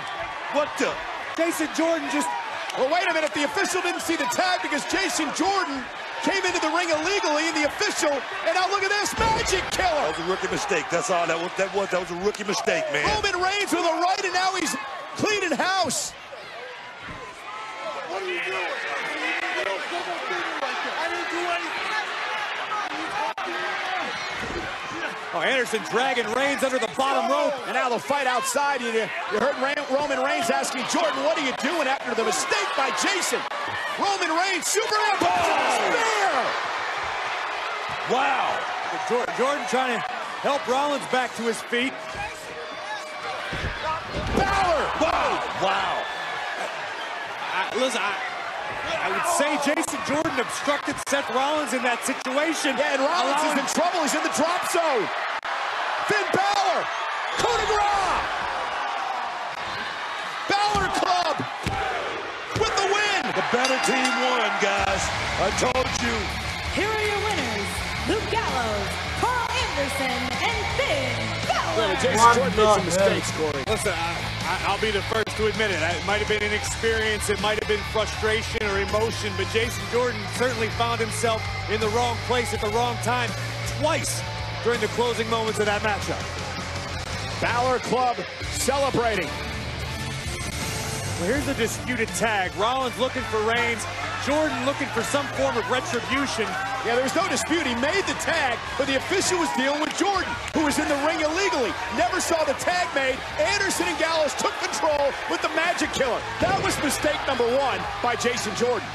What the? Jason Jordan just... Well, wait a minute. The official didn't see the tag because Jason Jordan came into the ring illegally, and the official, and now look at this, magic killer. That was a rookie mistake. That's all that was. That was a rookie mistake, man. Roman Reigns with a right, and now he's cleaning house. What are you doing? I didn't do anything. Oh, Anderson dragging Reigns under the bottom rope. And now the fight outside. You heard Roman Reigns asking Jordan, what are you doing after the mistake by Jason? Roman Reigns, Superman, spear! Wow. Jordan trying to help Rollins back to his feet. Balor! Wow. Listen, I would say Jason Jordan obstructed Seth Rollins in that situation. Yeah, and Rollins is in trouble. He's in the drop zone. Finn Balor, coup de grace. Balor Club with the win. The better team won, guys. I told you. Here are your winners, Luke Gallows, Carl Anderson, and Finn Balor. Jason Jordan made some mistakes, Corey. Listen, I'll be the first to admit it. It might have been inexperience, it might have been frustration or emotion, but Jason Jordan certainly found himself in the wrong place at the wrong time twice during the closing moments of that matchup. Balor Club celebrating. Well, here's a disputed tag. Rollins looking for Reigns, Jordan looking for some form of retribution. Yeah, there was no dispute. He made the tag, but the official was dealing with Jordan, who was in the ring illegally. Never saw the tag made. Anderson and Gallows took control with the Magic Killer. That was mistake number 1 by Jason Jordan.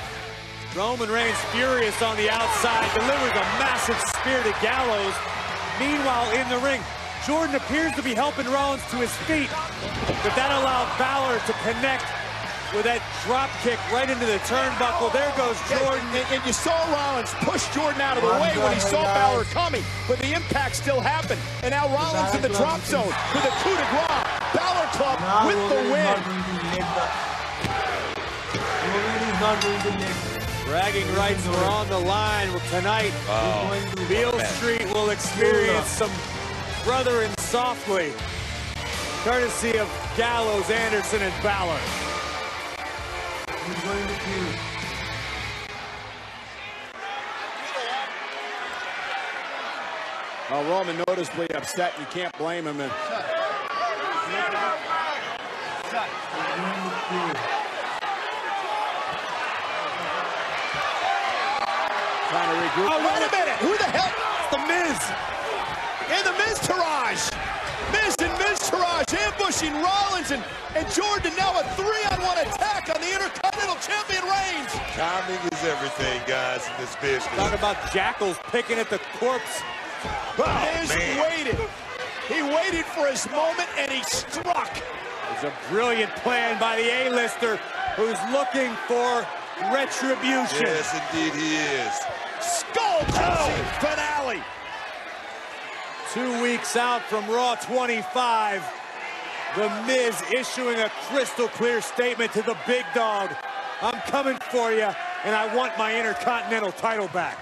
Roman Reigns furious on the outside, delivers a massive spear to Gallows. Meanwhile, in the ring, Jordan appears to be helping Rollins to his feet, but that allowed Balor to connect with that drop kick right into the turnbuckle. There goes Jordan. And you saw Rollins push Jordan out of the way when he saw Balor coming, but the impact still happened. And now Rollins in the drop zone with a coup de grace. Balor Club with the win. Bragging rights were on the line. Well, tonight, Beale Street will experience some brothering softly, courtesy of Gallows, Anderson, and Balor. Roman noticeably upset. You can't blame him. Trying to regroup. Oh, wait a minute! Who the hell? It's the Miz! And the Miz Taraj! Miz and Miz Taraj ambushing Rollins and Jordan. Now a 3-on-1 attack on the Intercontinental Champion Reigns. Timing is everything, guys, in this business. Talk about jackals picking at the corpse. Miz waited. He waited for his moment, and he struck. It's a brilliant plan by the A-lister, who's looking for retribution. Yes, indeed he is. Skull-crushing finale. 2 weeks out from Raw 25, The Miz issuing a crystal clear statement to the big dog. I'm coming for you, and I want my Intercontinental title back.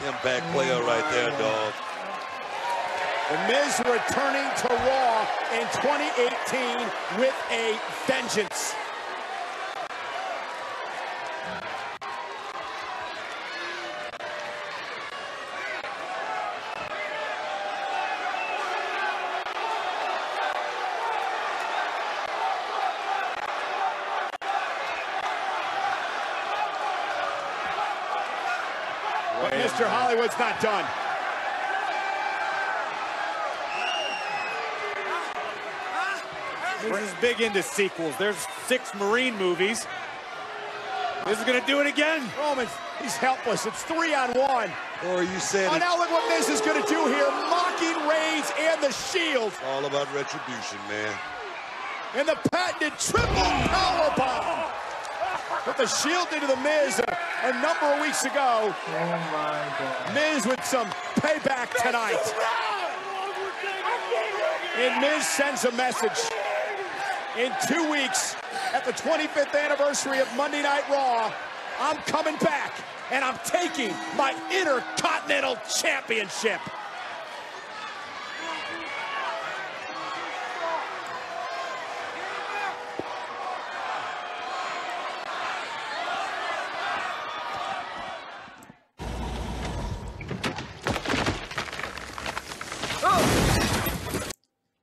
Impact player right there, dog. The Miz returning to Raw in 2018 with a vengeance. But Mr. Hollywood's not done. This is big into sequels. There's 6 Marine movies. This is gonna do it again. Roman, he's helpless. It's 3-on-1. Or are you saying? Oh, now look what Miz is gonna do here, mocking Reigns and the Shield. It's all about retribution, man. And the patented triple powerbomb. Put the Shield into the Miz a number of weeks ago. Oh my God. Miz with some payback tonight. And Miz sends a message. In 2 weeks, at the 25th anniversary of Monday Night Raw, I'm coming back, and I'm taking my Intercontinental Championship.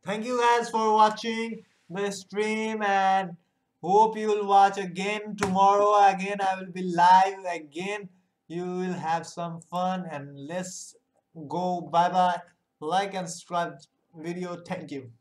Thank you guys for watching the stream, and hope you will watch again tomorrow. Again, I will be live again. You will have some fun, and let's go. Bye bye. Like and subscribe video. Thank you.